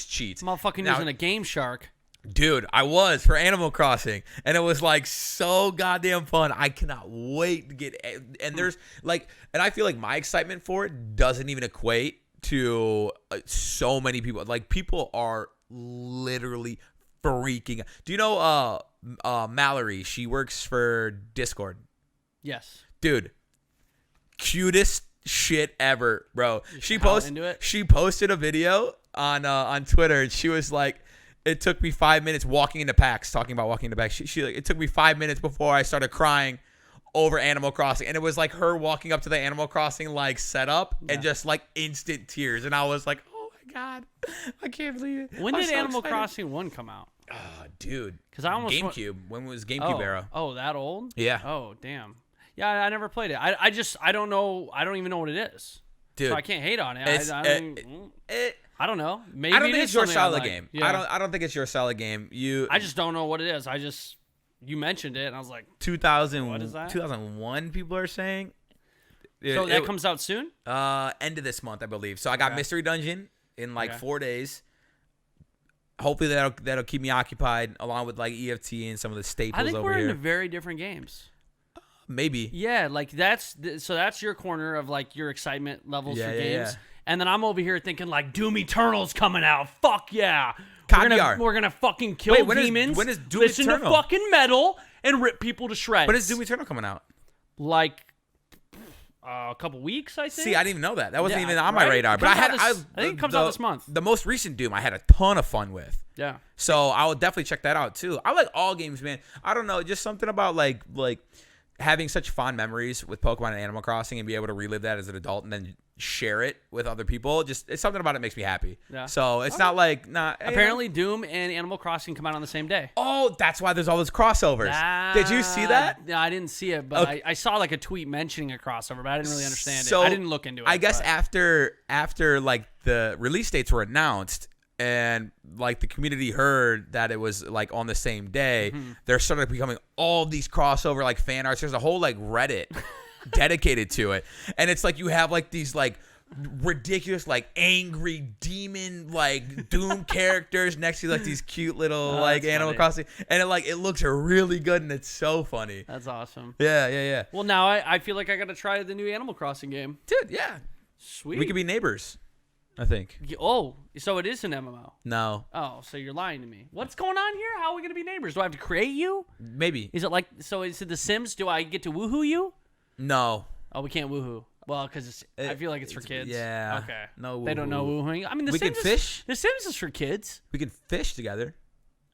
cheats. Motherfucking using a Game Shark. Dude, I was for Animal Crossing, and it was like so goddamn fun. I cannot wait to get. And there's like, and I feel like my excitement for it doesn't even equate to so many people. Like, people are literally freaking. Do you know Mallory? She works for Discord. Yes. Dude, cutest shit ever, bro. She into posted a video on Twitter, and she was like, it took me 5 minutes walking into PAX, talking about walking into PAX. She like, it took me 5 minutes before I started crying over Animal Crossing, and it was like her walking up to the Animal Crossing like setup and just like instant tears, and I was like, oh my god, I can't believe it. When did Animal Crossing 1 come out? Dude, because I almost GameCube. When was GameCube era? Oh, that old? Yeah. Oh, damn. Yeah, I never played it. I don't know. I don't even know what it is. Dude, so I can't hate on it. I don't know. Maybe I don't think it's your style of game. Yeah. I don't think it's your style of game. I just don't know what it is. You mentioned it, and I was like, 2000. What is that? 2001. People are saying. So that comes out soon. End of this month, I believe. So I got Mystery Dungeon in like 4 days. Hopefully that'll keep me occupied, along with like EFT and some of the staples over here. I think we're into very different games. Maybe. Yeah, like that's your corner of like your excitement levels for games. Yeah. And then I'm over here thinking like Doom Eternal's coming out. Fuck yeah. We're gonna fucking kill demons. When is Doom listen Eternal? to fucking metal and rip people to shreds. When is Doom Eternal coming out? Like a couple weeks, I think. See, I didn't even know that. That wasn't even on my radar. But I think it comes out this month. The most recent Doom I had a ton of fun with. Yeah. So I will definitely check that out too. I like all games, man. I don't know, just something about like having such fond memories with Pokemon and Animal Crossing and be able to relive that as an adult and then share it with other people. Just it's something about it makes me happy. Yeah. So it's not like apparently Doom and Animal Crossing come out on the same day. Oh, that's why there's all those crossovers. Did you see that? No, I didn't see it, but okay. I saw like a tweet mentioning a crossover, but I didn't really understand it. I didn't look into it. I guess after like the release dates were announced and like the community heard that it was like on the same day, there started becoming all these crossover like fan arts. There's a whole like Reddit dedicated to it, and it's like you have like these like ridiculous like angry demon like Doom characters next to like these cute little like Animal Crossing, and it looks really good and it's so funny. That's awesome. Yeah. Well, now I feel like I gotta try the new Animal Crossing game, dude. Yeah, sweet. We could be neighbors, I think. Oh, so it is an MMO? No. Oh, so you're lying to me. What's going on here? How are we gonna be neighbors? Do I have to create you? Maybe. Is it like so? Is it The Sims? Do I get to woohoo you? No. Oh, we can't woohoo. Well, because I feel like it's for kids. Yeah. Okay. No woohoo. They don't know woohooing. I mean, we can fish. The Sims is for kids. We can fish together.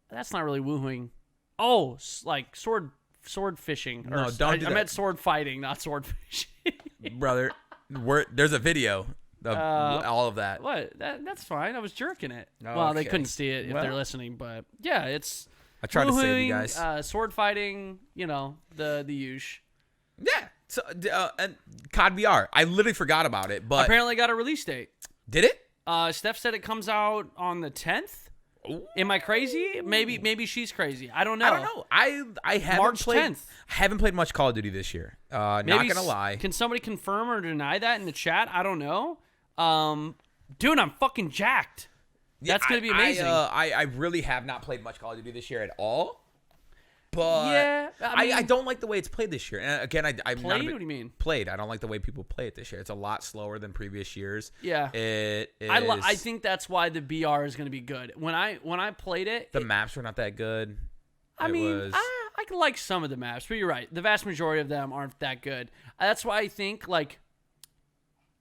That's not really woohooing. Oh, like sword fishing. No, don't do that. I meant sword fighting, not sword fishing. Brother, there's a video of all of that. What? That's fine. I was jerking it. Okay. Well, they couldn't see it if they're listening, but yeah, it's. I tried to save you guys. Sword fighting, the usual. Yeah. So and COD VR, I literally forgot about it, but apparently got a release date. Did it? Steph said it comes out on the 10th. Ooh. Am I crazy? Maybe she's crazy. I don't know. I haven't March 10th. Haven't played much Call of Duty this year. Not gonna lie. Can somebody confirm or deny that in the chat? I don't know. Dude, I'm fucking jacked. That's gonna be amazing. I really have not played much Call of Duty this year at all. But yeah, I don't like the way it's played this year. And again, I'm played? not What do you mean? Played. I don't like the way people play it this year. It's a lot slower than previous years. Yeah, it is. I think that's why the BR is going to be good. When I played it, the maps were not that good. I like some of the maps, but you're right. The vast majority of them aren't that good. That's why I think like.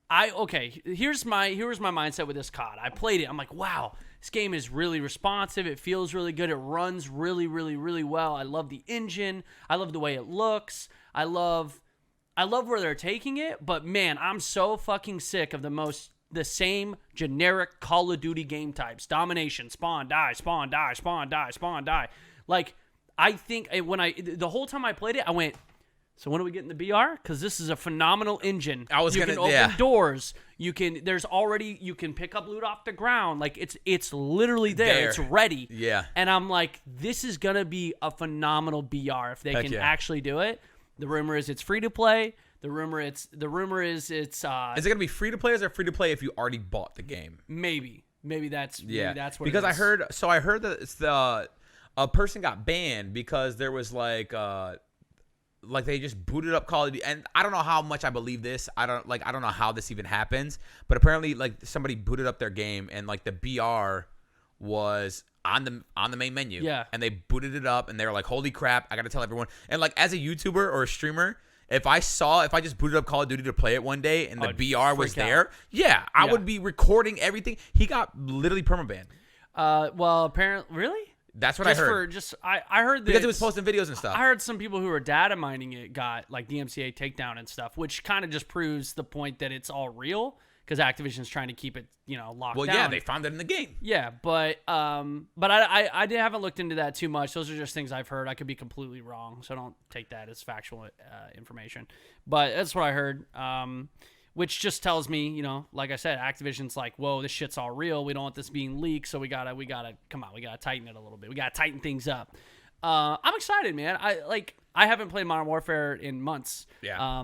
Here's my mindset with this COD. I played it. I'm like, wow, this game is really responsive. It feels really good. It runs really, really, really well. I love the engine. I love the way it looks. I love where they're taking it. But man, I'm so fucking sick of the same generic Call of Duty game types. Domination, spawn, die, spawn, die, spawn, die, spawn, die. Like, I think the whole time I played it, I went, so when are we getting the BR? Because this is a phenomenal engine. You can open doors. You can pick up loot off the ground. Like it's literally there. It's ready. Yeah. And I'm like, this is gonna be a phenomenal BR if they can actually do it. The rumor is it's free to play. The rumor is it's Is it gonna be free to play, or is it free to play if you already bought the game? maybe that's Yeah, that's what because it I is. heard that it's a person got banned because there was like they just booted up Call of Duty, and I don't know how much I believe this. I don't know how this even happens, but apparently like somebody booted up their game and like the BR was on the main menu. Yeah. And they booted it up and they were like, holy crap, I gotta tell everyone. And like as a YouTuber or a streamer, if I just booted up Call of Duty to play it one day and the BR was there, I would be recording everything. He got literally permabanned. Well, apparently, really? That's what I heard. I heard that Because it was posting videos and stuff. I heard some people who were data mining it got like DMCA takedown and stuff, which kind of just proves the point that it's all real because Activision's trying to keep it, locked down. Well, yeah, they found it in the game. Yeah, but haven't looked into that too much. Those are just things I've heard. I could be completely wrong, so don't take that as factual information. But that's what I heard. Which just tells me, like I said, Activision's like, whoa, this shit's all real. We don't want this being leaked, so we gotta come on, we gotta tighten it a little bit. We gotta tighten things up. I'm excited, man. I haven't played Modern Warfare in months. Yeah.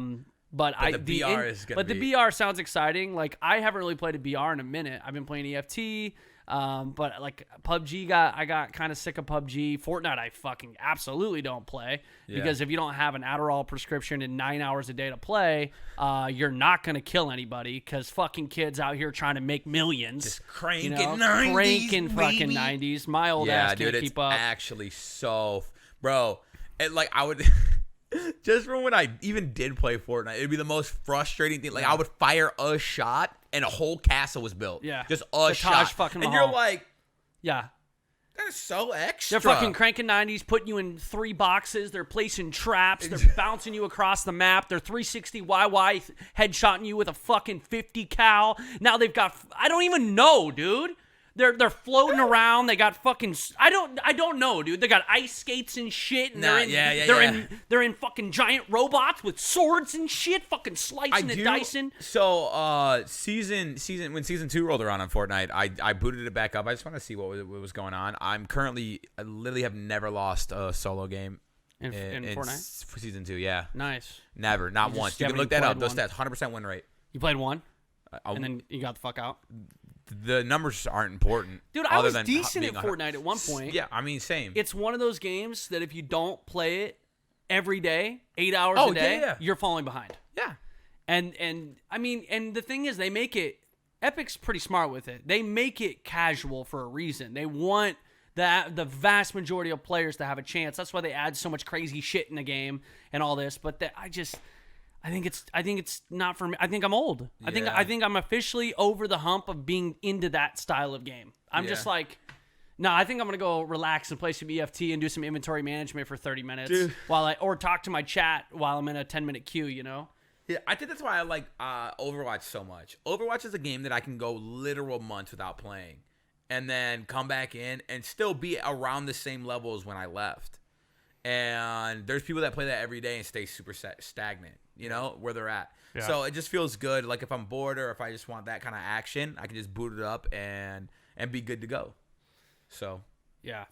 But the BR sounds exciting. Like I haven't really played a BR in a minute. I've been playing EFT. But like PUBG I got kind of sick of PUBG. Fortnite I fucking absolutely don't play because if you don't have an Adderall prescription and 9 hours a day to play, you're not gonna kill anybody because fucking kids out here trying to make millions. Just cranking 90s, fucking 90s. My old ass can't keep up. Actually, so bro, I would. Just from when I even did play Fortnite, it'd be the most frustrating thing. Like I would fire a shot and a whole castle was built. Yeah, just a shot. Fucking and Mahal. You're like, yeah, that is so extra. They're fucking cranking 90s, putting you in 3 boxes. They're placing traps. They're bouncing you across the map. They're 360 YY headshotting you with a fucking 50 cal. Now they've got, I don't even know, dude. They're floating around. They got fucking, I don't know, dude. They got ice skates and shit. And they're in fucking giant robots with swords and shit, fucking slicing and dicing. So when season 2 rolled around on Fortnite, I booted it back up. I just want to see what was going on. I literally have never lost a solo game in Fortnite for season 2. Yeah, nice. Never, not once. You can look that up. Those stats, 100% win rate. You played one, and then you got the fuck out. The numbers aren't important. Dude, I was decent at Fortnite at one point. Yeah, I mean, same. It's one of those games that if you don't play it every day, 8 hours a day, you're falling behind. Yeah. And I mean, and the thing is, they make it, Epic's pretty smart with it. They make it casual for a reason. They want the vast majority of players to have a chance. That's why they add so much crazy shit in the game and all this. But I think it's not for me. I think I'm old. Yeah. I think I'm officially over the hump of being into that style of game. I'm just like, no, I think I'm gonna go relax and play some EFT and do some inventory management for 30 minutes or talk to my chat while I'm in a 10-minute queue. Yeah, I think that's why I like Overwatch so much. Overwatch is a game that I can go literal months without playing, and then come back in and still be around the same level as when I left. And there's people that play that every day and stay super stagnant, where they're at. Yeah. So it just feels good. Like if I'm bored or if I just want that kind of action, I can just boot it up and be good to go. So yeah,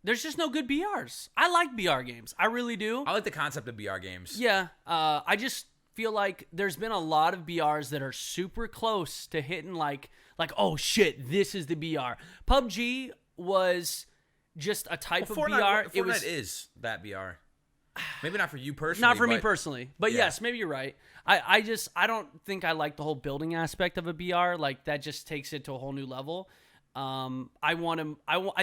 there's just no good BRs. I like BR games. I really do. I like the concept of BR games. Yeah. I just feel like there's been a lot of BRs that are super close to hitting like oh shit, this is the BR. PUBG was just a type of BR. Fortnite is that BR. Maybe not for you personally. Not for me personally. But yes, maybe you're right. I don't think I like the whole building aspect of a BR. Like that just takes it to a whole new level. I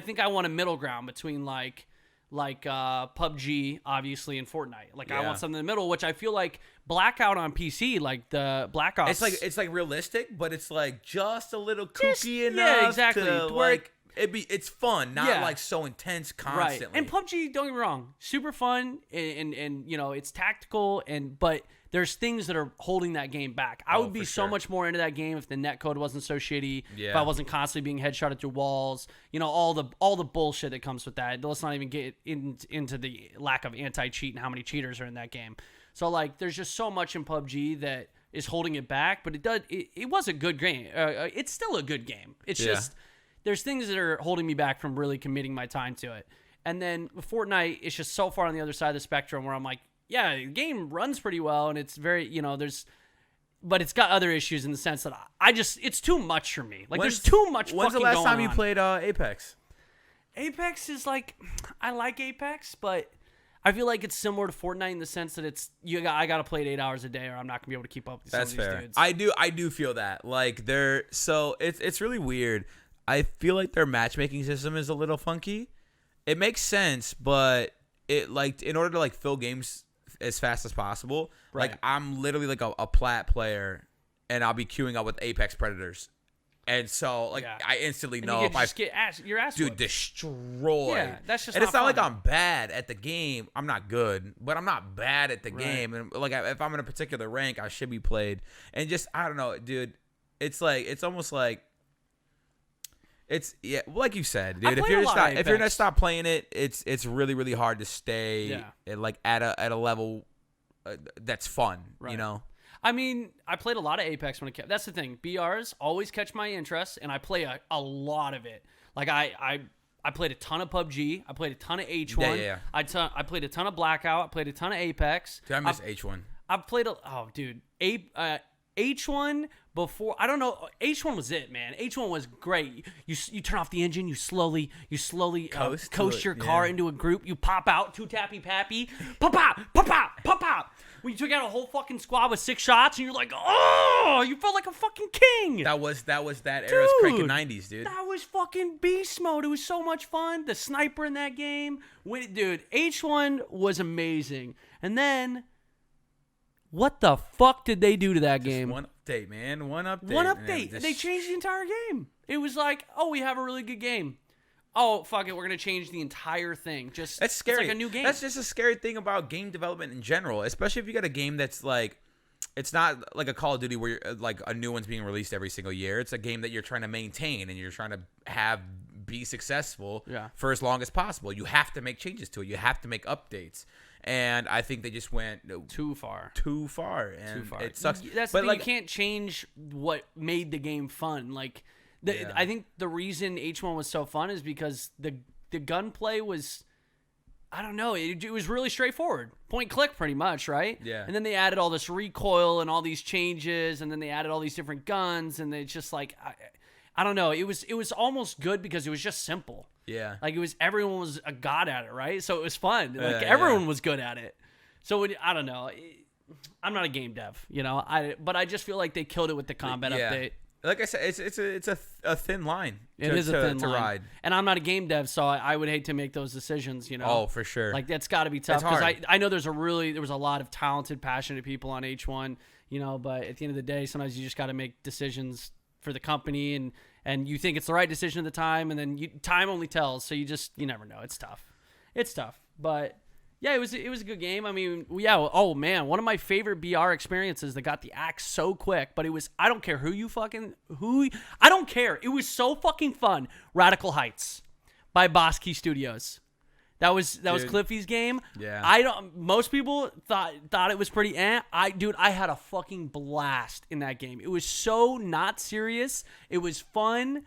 think I want a middle ground between like PUBG obviously and Fortnite. Like I want something in the middle, which I feel like Blackout on PC, like the Black Ops. It's like realistic, but it's like just a little kooky enough. Yeah, exactly. To, like it's fun, not like so intense constantly. Right. And PUBG, don't get me wrong, super fun and it's tactical but there's things that are holding that game back. I would be so much more into that game if the netcode wasn't so shitty, if I wasn't constantly being headshotted through walls, all the bullshit that comes with that. Let's not even get into the lack of anti-cheat and how many cheaters are in that game. So like there's just so much in PUBG that is holding it back, but it was a good game. It's still a good game. It's just there's things that are holding me back from really committing my time to it. And then with Fortnite, it's just so far on the other side of the spectrum where I'm like, yeah, the game runs pretty well, and it's very, but it's got other issues in the sense that it's too much for me. Like, there's too much fucking going on. When's the last time you played Apex? Apex is like, I like Apex, but I feel like it's similar to Fortnite in the sense that I got to play it 8 hours a day, or I'm not gonna be able to keep up with some of these dudes. I do feel that. Like, it's really weird. I feel like their matchmaking system is a little funky. It makes sense, but it, like, in order to, like, fill games as fast as possible, right. Like, I'm literally like a plat player, and I'll be queuing up with Apex Predators, and so, like, yeah. I instantly know if I get your ass dude whipped. destroyed. Yeah, that's just. And not it's not fun. like I'm bad at the game. I'm not good, but I'm not bad at the game. And like, if I'm in a particular rank, I should be played. And just, I don't know, dude. It's like, it's almost like. It's like you said, dude. If you're gonna stop playing it, it's really, really hard to stay like at a level that's fun, you know. I mean, I played a lot of Apex when it kept. That's the thing. BRs always catch my interest, and I play a lot of it. Like I played a ton of PUBG. I played a ton of H1. Yeah. I played a ton of Blackout. I played a ton of Apex. Dude, I miss H1. I played H1 before. I don't know. H1 was it, man. H1 was great. You turn off the engine. You slowly coast your car into a group. You pop out, two tappy pappy, pop out. When you took out a whole fucking squad with 6 shots, and you're like, oh, you felt like a fucking king. That was that era's cranking 90s, dude. That was fucking beast mode. It was so much fun. The sniper in that game, dude. H1 was amazing. And then, what the fuck did they do to that game? One update, man. One update. One update. They changed the entire game. It was like, oh, we have a really good game. Oh, fuck it. We're going to change the entire thing. That's scary. It's like a new game. That's just a scary thing about game development in general, especially if you got a game that's like, it's not like a Call of Duty where you're, like, a new one's being released every single year. It's a game that you're trying to maintain and you're trying to be successful for as long as possible. You have to make changes to it. You have to make updates. And I think they just went too far. And it sucks. That's the thing. You can't change what made the game fun. Like, I think the reason H1 was so fun is because the gunplay was, I don't know, it was really straightforward. Point click pretty much, right? Yeah. And then they added all this recoil and all these changes, and then they added all these different guns, and it's just like, I don't know. It was almost good because it was just simple. Yeah. Like, everyone was a god at it, right? So it was fun. Like, everyone was good at it. So I don't know. I'm not a game dev, but I just feel like they killed it with the combat update. Like I said, it's a thin line. It is a thin line. Ride. And I'm not a game dev, so I would hate to make those decisions, Oh, for sure. Like, that's got to be tough because I know there was a lot of talented, passionate people on H1, but at the end of the day, sometimes you just got to make decisions for the company, and you think it's the right decision at the time, and then time only tells, so you never know. It's tough. But yeah, it was a good game. I mean, oh man, one of my favorite BR experiences that got the axe so quick, but I don't care I don't care. It was so fucking fun. Radical Heights by Boss Key Studios. That was Cliffy's game. Yeah. Most people thought it was pretty I had a fucking blast in that game. It was so not serious. It was fun.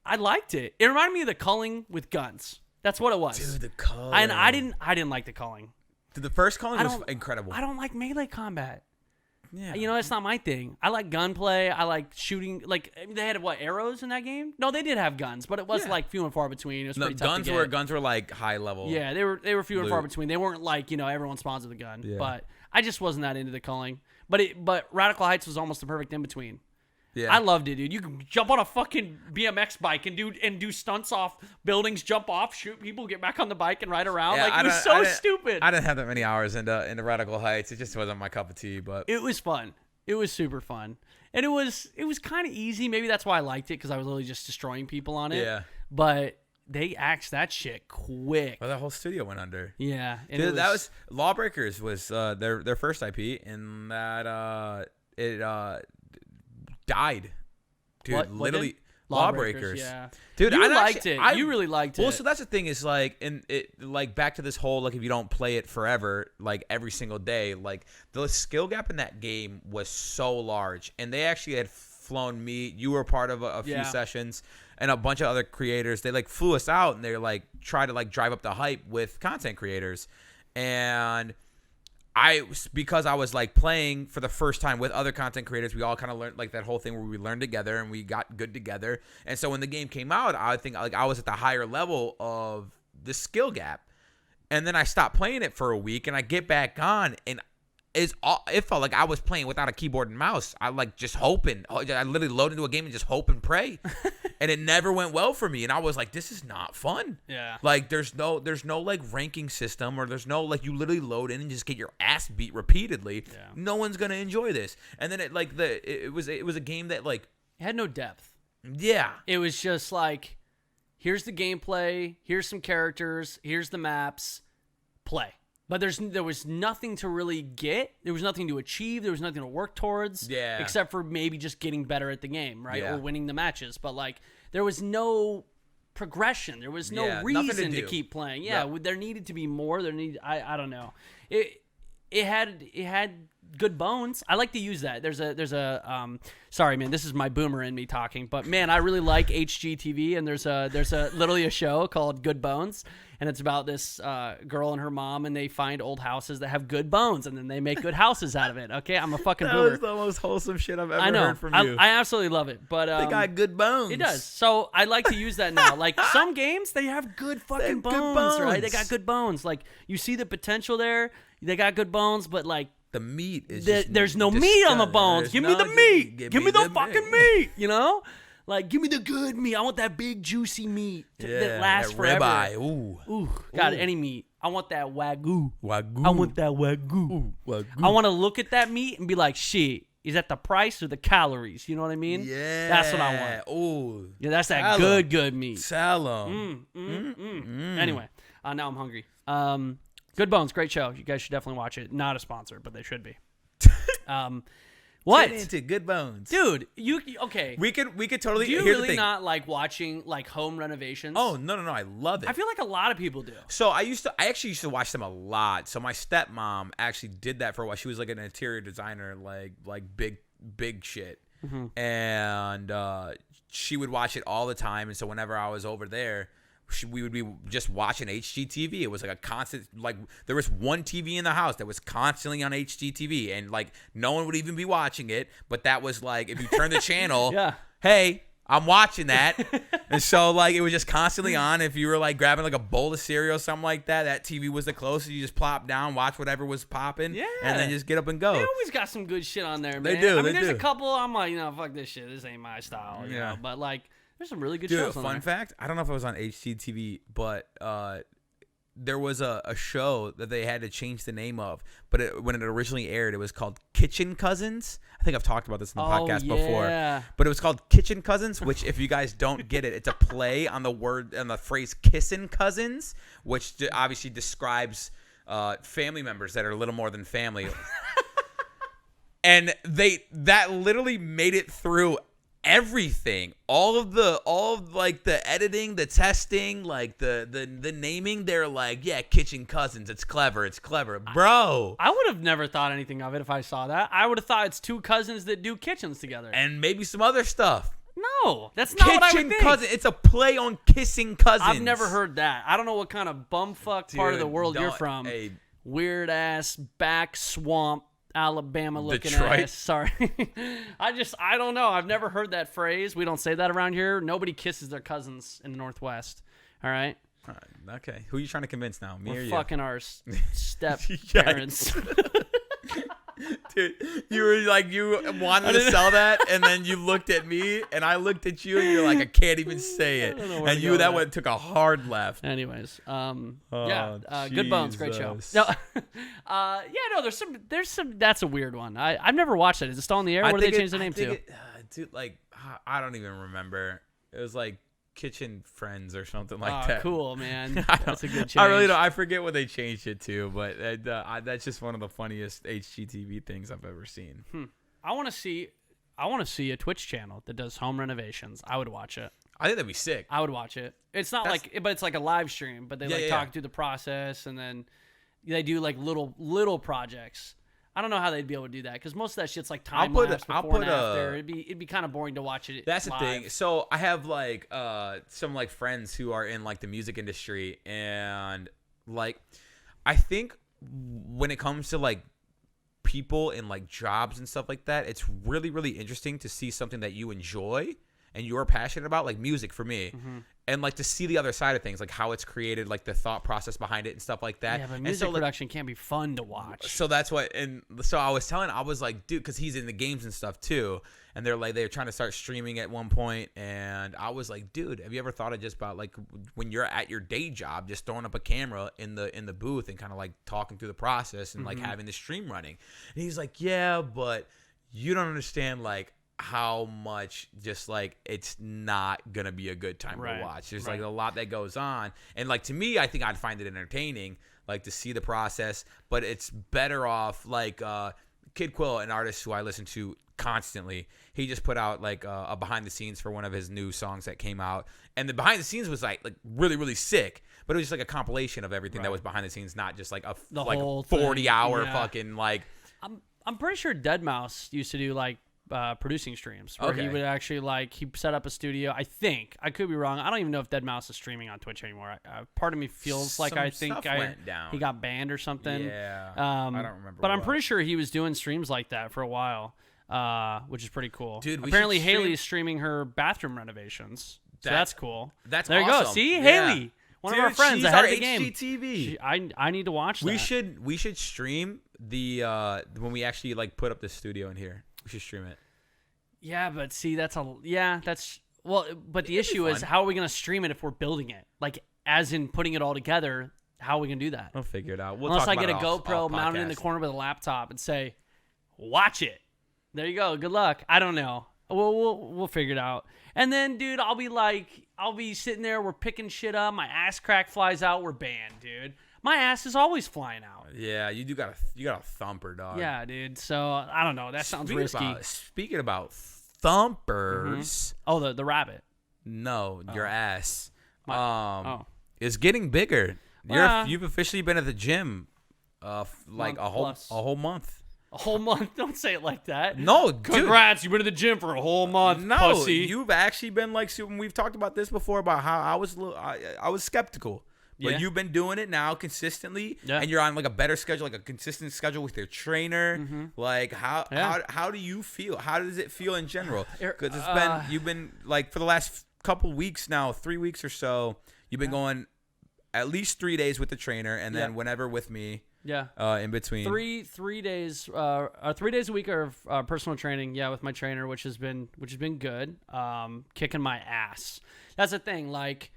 I liked it. It reminded me of the culling with guns. That's what it was. Dude, the culling. And I didn't like the culling. Dude, the first culling was incredible. I don't like melee combat. Yeah. It's not my thing. I like gunplay. I like shooting. Like, they had, arrows in that game? No, they did have guns, but it was, few and far between. It was pretty tough to get. Guns were, like, high level. Yeah, they were few and far between. They weren't like, everyone spawns with a gun. Yeah. But I just wasn't that into the culling. But Radical Heights was almost the perfect in-between. Yeah. I loved it, dude. You can jump on a fucking BMX bike and do stunts off buildings, jump off, shoot people, get back on the bike and ride around. It was so stupid. I didn't have that many hours into Radical Heights. It just wasn't my cup of tea, but it was fun. It was super fun. And it was kind of easy. Maybe that's why I liked it, because I was literally just destroying people on it. Yeah. But they axed that shit quick. Well, that whole studio went under. Yeah. Dude, that was Lawbreakers was their first IP, and that it died. Dude, what literally Lawbreakers. Yeah. Dude, you liked it. You really liked it. Well, so that's the thing is, like, and it, like, back to this whole, like, if you don't play it forever, like, every single day, like, the skill gap in that game was so large, and they actually had flown me. You were part of a few sessions, and a bunch of other creators. They, like, flew us out, and they, like, try to, like, drive up the hype with content creators, and because I was like playing for the first time with other content creators, we all kind of learned like that whole thing where we learned together and we got good together. And so when the game came out, I think like I was at the higher level of the skill gap. And then I stopped playing it for a week and I get back on and it felt like I was playing without a keyboard and mouse. I like just hoping. I literally load into a game and just hope and pray. And it never went well for me. And I was like, this is not fun. Yeah. Like there's no like ranking system or there's no like you literally load in and just get your ass beat repeatedly. Yeah. No one's gonna enjoy this. And then it was a game that like it had no depth. Yeah. It was just like, here's the gameplay, here's some characters, here's the maps, play. But there was nothing to really get. There was nothing to achieve. There was nothing to work towards. Yeah. Except for maybe just getting better at the game, right? Yeah. Or winning the matches. But like, there was no progression. There was no reason to keep playing. Yeah, there needed to be more. I don't know. It had good bones. I like to use that. There's a sorry man, this is my boomer in me talking, but man, I really like HGTV, and there's literally a show called Good Bones, and it's about this girl and her mom, and they find old houses that have good bones, and then they make good houses out of it. Okay, I'm a fucking boomer. That was the most wholesome shit I've ever heard from you. I absolutely love it, but they got good bones. It does. So I like to use that now. Like some games, they have good fucking bones, right? They got good bones. Like you see the potential there. They got good bones, but like the meat is there's no meat on the bones. Give me the meat. Give me the fucking meat. You know, like give me the good meat. I want that big juicy meat that lasts forever. Ribeye. Ooh, God, any meat. I want that wagyu. I want that wagyu. I want to look at that meat and be like, shit. Is that the price or the calories? You know what I mean? Yeah. That's what I want. Ooh. Yeah, that's that good meat. Salem. Anyway, now I'm hungry. Good Bones, great show. You guys should definitely watch it. Not a sponsor, but they should be. What? Get into Good Bones, dude? Okay? We could totally. Do you here's the really thing. not like watching like home renovations? Oh no! I love it. I feel like a lot of people do. So I actually used to watch them a lot. So my stepmom actually did that for a while. She was like an interior designer, like big shit, and she would watch it all the time. And so whenever I was over there, we would be just watching HGTV. It was like a constant, like there was one TV in the house that was constantly on HGTV, and like no one would even be watching it. But that was like if you turn the channel, yeah. Hey, I'm watching that. And so like it was just constantly on. If you were like grabbing like a bowl of cereal or something like that, that TV was the closest. You just plop down, watch whatever was popping, and then just get up and go. They always got some good shit on there, man. They do. I mean, there's a couple. I'm like, fuck this shit. This ain't my style. You know? But like. There's some really good shows on there. Fun fact, I don't know if it was on HGTV, but there was a show that they had to change the name of. But when it originally aired, it was called Kitchen Cousins. I think I've talked about this in the podcast before. But it was called Kitchen Cousins, which if you guys don't get it, it's a play on the phrase kissin' cousins, which obviously describes family members that are a little more than family. And that literally made it through everything, all of like the editing, the testing, like the naming. They're like, yeah, Kitchen Cousins. It's clever, bro. I would have never thought anything of it if I saw that. I would have thought it's two cousins that do kitchens together, and maybe some other stuff. No, that's not what I would think. Cousin. It's a play on kissing cousins. I've never heard that. I don't know what kind of bumfuck part of the world you're from. Weird ass back swamp. Alabama looking ass. Sorry. I don't know. I've never heard that phrase. We don't say that around here. Nobody kisses their cousins in the Northwest. All right. Okay. Who are you trying to convince now? Me or you? Fucking our step parents. Dude, you were like, you wanted to sell that, and then you looked at me, and I looked at you, and you're like, I can't even say it. And that one took a hard left. Anyways, Good Bones, great show. No, there's some. That's a weird one. I've never watched it. Is it still on the air? What did they change the name to? Dude, like I don't even remember. It was like Kitchen Friends or something like that. Cool, man. That's a good change. I really don't. I forget what they changed it to, but that's just one of the funniest HGTV things I've ever seen. I want to see a Twitch channel that does home renovations. I would watch it. I think that'd be sick. I would watch it. It's not but it's like a live stream, but they talk through the process, and then they do like little projects. I don't know how they'd be able to do that because most of that shit's like time lapse before and after. It'd be kind of boring to watch it. That's live. the thing. So I have like some like friends who are in like the music industry, and like I think when it comes to like people and like jobs and stuff like that, it's really, really interesting to see something that you enjoy and you're passionate about, like music for me, and like to see the other side of things, like how it's created, like the thought process behind it and stuff like that. Yeah, but music production can't be fun to watch. So that's what, and so I was like, dude, because he's in the games and stuff too, and they're trying to start streaming at one point, and I was like, dude, have you ever thought of just about like when you're at your day job, just throwing up a camera in the booth and kind of like talking through the process and like having the stream running? And he's like, yeah, but you don't understand like how much just like it's not gonna be a good time to watch. There's like a lot that goes on, and like to me, I think I'd find it entertaining, like to see the process, but it's better off like Kid Quill, an artist who I listen to constantly. He just put out like a behind the scenes for one of his new songs that came out, and the behind the scenes was like really, really sick, but it was just like a compilation of everything that was behind the scenes, not just like a 40-hour fucking like. I'm pretty sure Deadmau5 used to do like producing streams where he would actually like he set up a studio. I think I could be wrong. I don't even know if Deadmau5 is streaming on Twitch anymore. Part of me feels like I think he got banned or something. Yeah, I don't remember. But I'm pretty sure he was doing streams like that for a while, which is pretty cool. Dude, apparently Haley's streaming her bathroom renovations. So that's cool. That's there. Awesome. You go. See, Haley, one of our friends she's ahead our of the game. HGTV. I need to watch that. We should stream the when we actually like put up the studio in here. We should stream it. Yeah, but see, but the issue is, how are we going to stream it if we're building it? Like, as in putting it all together, how are we going to do that? We'll figure it out. Unless I get a GoPro mounted in the corner with a laptop and say, watch it. There you go. Good luck. I don't know. We'll figure it out. And then, dude, I'll be sitting there, we're picking shit up, my ass crack flies out, we're banned, dude. My ass is always flying out. Yeah, you got a thumper, dog. Yeah, dude. So I don't know. That sounds risky. Speaking about thumpers, the rabbit. No, your ass. Is getting bigger. You've officially been at the gym, like a whole month. A whole month? Don't say it like that. No, congrats. You've been at the gym for a whole month. No, pussy. You've actually been like. We've talked about this before about how I was skeptical. But you've been doing it now consistently, and you're on like a better schedule, like a consistent schedule with your trainer. Like how do you feel? How does it feel in general? Because you've been like for the last couple weeks now, 3 weeks or so, you've been going at least 3 days with the trainer, and then whenever with me. Yeah. In between. 3 days. 3 days a week of personal training. Yeah, with my trainer, which has been good. Kicking my ass. That's the thing. Like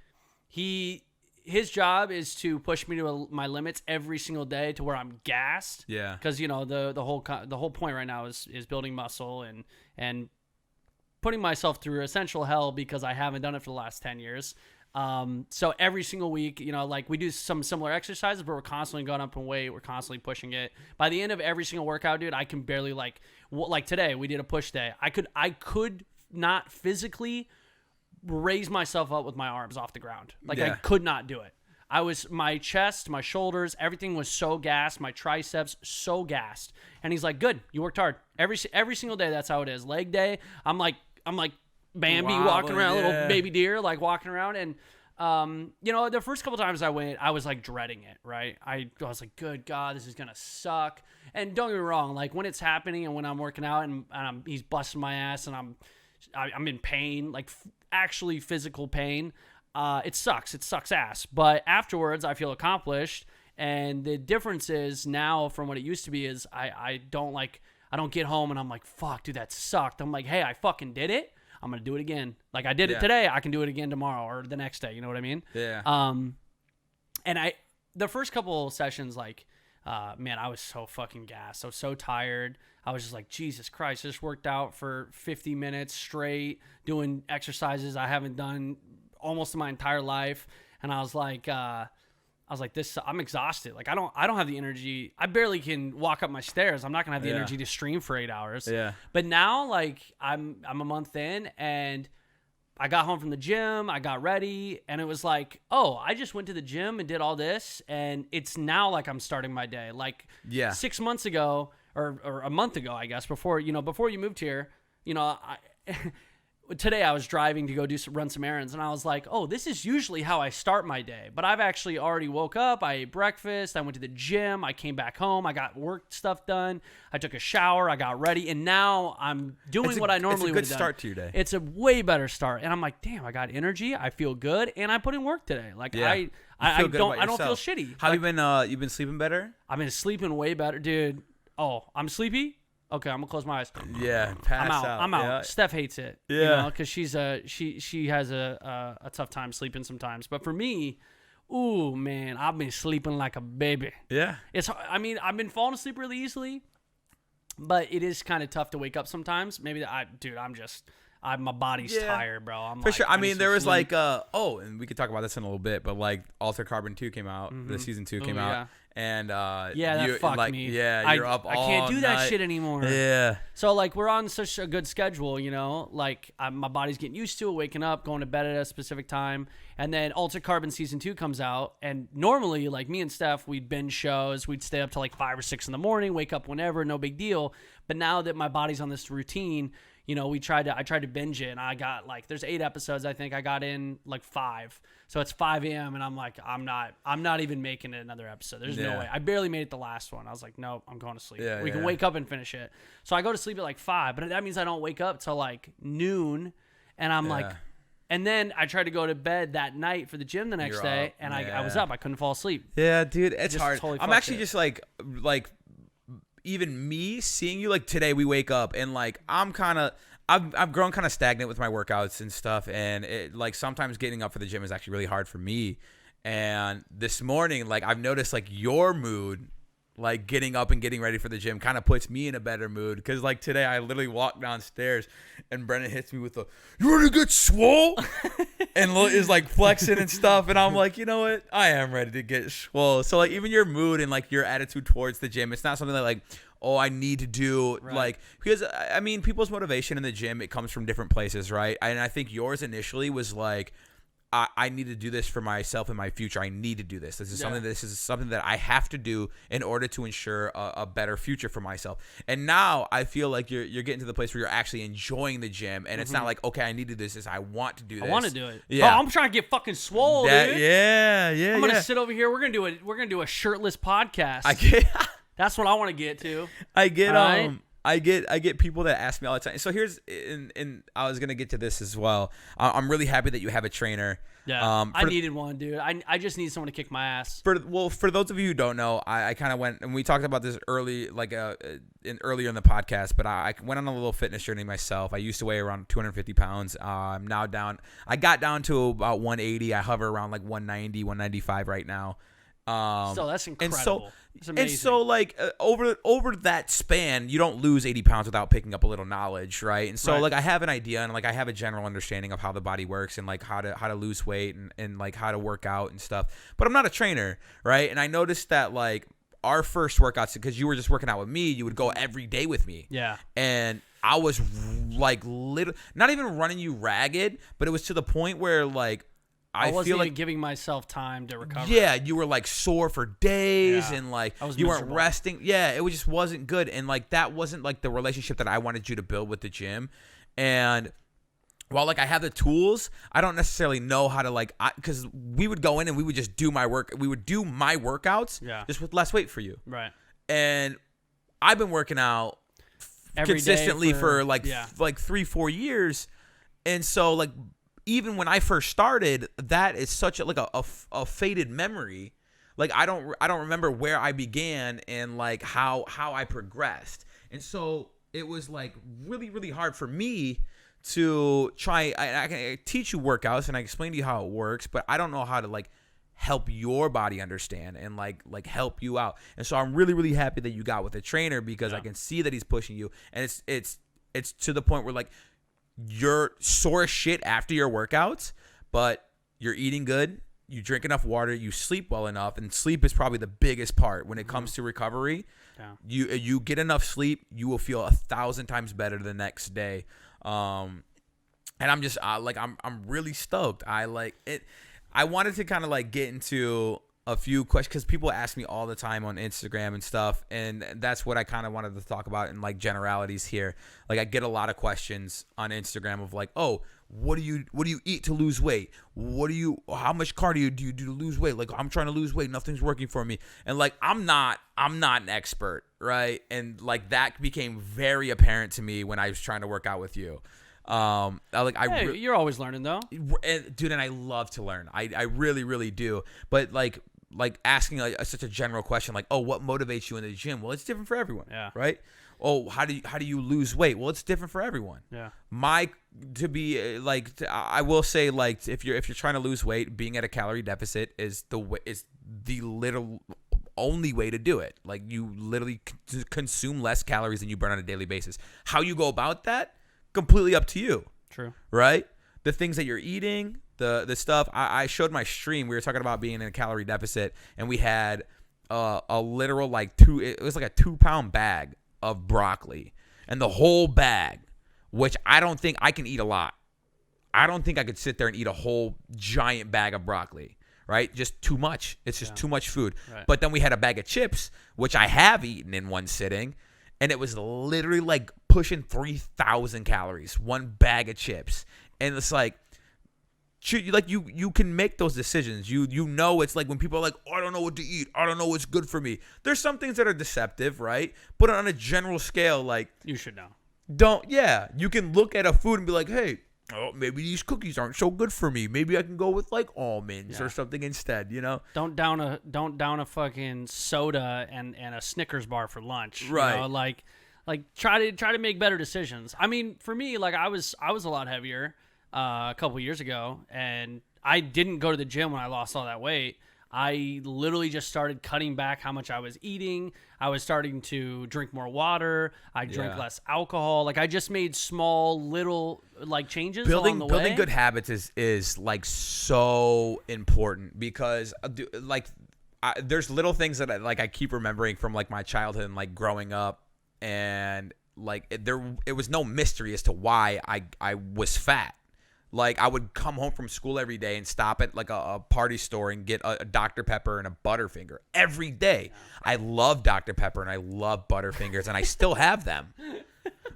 his job is to push me to my limits every single day to where I'm gassed. Yeah. Because the whole point right now is building muscle and putting myself through essential hell because I haven't done it for the last 10 years. So every single week, like we do some similar exercises, but we're constantly going up in weight. We're constantly pushing it. By the end of every single workout, dude, I can barely like today we did a push day. I could not physically raise myself up with my arms off the ground. Like I could not do it. My chest, my shoulders, everything was so gassed. My triceps so gassed. And he's like, good, you worked hard. Every single day, that's how it is. Leg day, I'm like Bambi walking around, little baby deer, like walking around. And, the first couple times I went, I was like dreading it, right? I was like, good God, this is going to suck. And don't get me wrong, like when it's happening and when I'm working out and he's busting my ass and I'm in pain, like actually physical pain, it sucks ass. But afterwards I feel accomplished. And the difference is now from what it used to be is I don't get home and I'm like, fuck, dude, that sucked. I'm like, hey, I fucking did it. I'm going to do it again. Like I did it today. I can do it again tomorrow or the next day. You know what I mean? Yeah. And the first couple sessions, like, man, I was so fucking gassed. I was so tired. I was just like, Jesus Christ, I just worked out for 50 minutes straight doing exercises I haven't done almost in my entire life. And I was like, this, I'm exhausted. Like I don't have the energy. I barely can walk up my stairs. I'm not gonna have the energy to stream for 8 hours. Yeah. But now, like I'm a month in, and I got home from the gym. I got ready, and it was like, oh, I just went to the gym and did all this, and it's now like I'm starting my day. Like 6 months ago, or a month ago, I guess, before you moved here, today I was driving to go run some errands, and I was like, oh, this is usually how I start my day. But I've actually already woke up. I ate breakfast. I went to the gym. I came back home. I got work stuff done. I took a shower. I got ready. And now I'm doing what I normally would have done. It's a good start to your day. It's a way better start. And I'm like, damn, I got energy. I feel good. And I put in work today. Like, I don't feel shitty. How have you been? You've been sleeping better? I've been sleeping way better, dude. Oh, I'm sleepy? Okay, I'm gonna close my eyes. Yeah, pass out. I'm out. Yeah. Steph hates it. Yeah, because she has a tough time sleeping sometimes. But for me, ooh man, I've been sleeping like a baby. Yeah, I've been falling asleep really easily, but it is kind of tough to wake up sometimes. Maybe my body's tired, bro. I'm for like, sure. I mean, there was sleep. and we could talk about this in a little bit, but like Alter Carbon 2 came out, the season 2 came out. And that fucked me. Yeah, you're up all night. I can't do that shit anymore. Yeah. So like we're on such a good schedule, you know. Like my body's getting used to it, waking up, going to bed at a specific time, and then Alter Carbon season 2 comes out. And normally, like me and Steph, we'd binge shows. We'd stay up till like 5 or 6 in the morning, wake up whenever, no big deal. But now that my body's on this routine, you know, I tried to binge it, and I got like, there's 8 episodes. I think I got in like 5. So it's 5 a.m. and I'm like, I'm not even making it another episode. There's no way. I barely made it the last one. I was like, nope, I'm going to sleep. We can wake up and finish it. So I go to sleep at like 5, but that means I don't wake up till like noon, and I'm like, and then I tried to go to bed that night for the gym the next day, and I was up. I couldn't fall asleep. Yeah, dude, it's hard. Totally I'm actually just like even me seeing you, like today we wake up and like I've grown kind of stagnant with my workouts and stuff, and it like sometimes getting up for the gym is actually really hard for me. And this morning, like I've noticed like your mood, like getting up and getting ready for the gym kind of puts me in a better mood, because like today I literally walked downstairs and Brennan hits me with "You ready to get swole?" and is like flexing and stuff, and I'm like, you know what, I am ready to get swole. So like even your mood and like your attitude towards the gym, it's not something that like, oh, I need to do, like, because I mean people's motivation in the gym, it comes from different places, right? And I think yours initially was like, I need to do this for myself and my future. I need to do this. This is something that I have to do in order to ensure a better future for myself. And now I feel like you're getting to the place where you're actually enjoying the gym, and it's not like, okay, I need to do this. I want to do this. I want to do it. Yeah, I'm trying to get fucking swole, dude. Yeah. I'm gonna sit over here. We're gonna do a shirtless podcast. That's what I want to get to. I get people that ask me all the time. So here's, and I was gonna get to this as well. I'm really happy that you have a trainer. Yeah, I needed one, dude. I just need someone to kick my ass. For those of you who don't know, I kind of went, and we talked about this earlier in the podcast, but I went on a little fitness journey myself. I used to weigh around 250 pounds. I'm now down. I got down to about 180. I hover around like 190, 195 right now. So that's incredible. And so like over that span, you don't lose 80 pounds without picking up a little knowledge, right? And so like I have an idea, and like I have a general understanding of how the body works, and like how to lose weight, and like how to work out and stuff. But I'm not a trainer, right? And I noticed that like our first workouts, because you were just working out with me, you would go every day with me. Yeah. And I was like not even running you ragged, but it was to the point where like I wasn't feel even like giving myself time to recover. Yeah, you were like sore for days, and like you weren't resting. Yeah, it just wasn't good, and like that wasn't like the relationship that I wanted you to build with the gym. And while like I have the tools, I don't necessarily know how to like, because we would go in and we would just do my work. We would do my workouts, just with less weight for you. Right. And I've been working out every consistently for like 3-4 years, and so like, even when I first started, that is such a faded memory. Like I don't remember where I began and like how I progressed. And so it was like really, really hard for me to try. I can teach you workouts and I explain to you how it works, but I don't know how to like help your body understand and like help you out. And so I'm really, really happy that you got with a trainer, because I can see that he's pushing you, and it's to the point where like, you're sore as shit after your workouts, but you're eating good, you drink enough water, you sleep well enough, and sleep is probably the biggest part when it comes to recovery. You get enough sleep, you will feel 1,000 times better the next day. And I'm just like I'm really stoked. I like it. I wanted to kind of like get into a few questions because people ask me all the time on Instagram and stuff, and that's what I kind of wanted to talk about in like generalities here. Like I get a lot of questions on Instagram of like, oh, what do you eat to lose weight? How much cardio do you do to lose weight? Like I'm trying to lose weight, nothing's working for me. And like I'm not an expert, right? And like that became very apparent to me when I was trying to work out with you. You're always learning though, dude, and I love to learn. I really, really do. But like asking such a general question like, oh, what motivates you in the gym? Well, it's different for everyone. Yeah. Right. Oh, how do you lose weight? Well, it's different for everyone. Yeah. I will say like if you're trying to lose weight, being at a calorie deficit is the little only way to do it. Like you literally consume less calories than you burn on a daily basis. How you go about that, completely up to you. True. Right? The things that you're eating, the stuff. I showed my stream. We were talking about being in a calorie deficit, and we had a literal it was like a 2-pound bag of broccoli, and the whole bag, which I don't think I can eat a lot. I don't think I could sit there and eat a whole giant bag of broccoli. Right? Just too much. It's just too much food. Right. But then we had a bag of chips, which I have eaten in one sitting, and it was literally like pushing 3,000 calories, one bag of chips. And it's like you can make those decisions. You know, it's like when people are like, oh, I don't know what to eat. I don't know what's good for me. There's some things that are deceptive, right? But on a general scale, like you should know. You can look at a food and be like, hey, oh, maybe these cookies aren't so good for me. Maybe I can go with like almonds or something instead, you know? Don't down a fucking soda and a Snickers bar for lunch. Right. You know, like try to make better decisions. I mean, for me, like I was a lot heavier a couple years ago, and I didn't go to the gym when I lost all that weight. I literally just started cutting back how much I was eating. I was starting to drink more water. I drank less alcohol. Like I just made small little like changes along the way. Building good habits is like so important because there's little things that I keep remembering from like my childhood and like growing up, and like it was no mystery as to why I was fat. Like I would come home from school every day and stop at like a party store and get a Dr. Pepper and a Butterfinger every day. I love Dr. Pepper and I love Butterfingers and I still have them.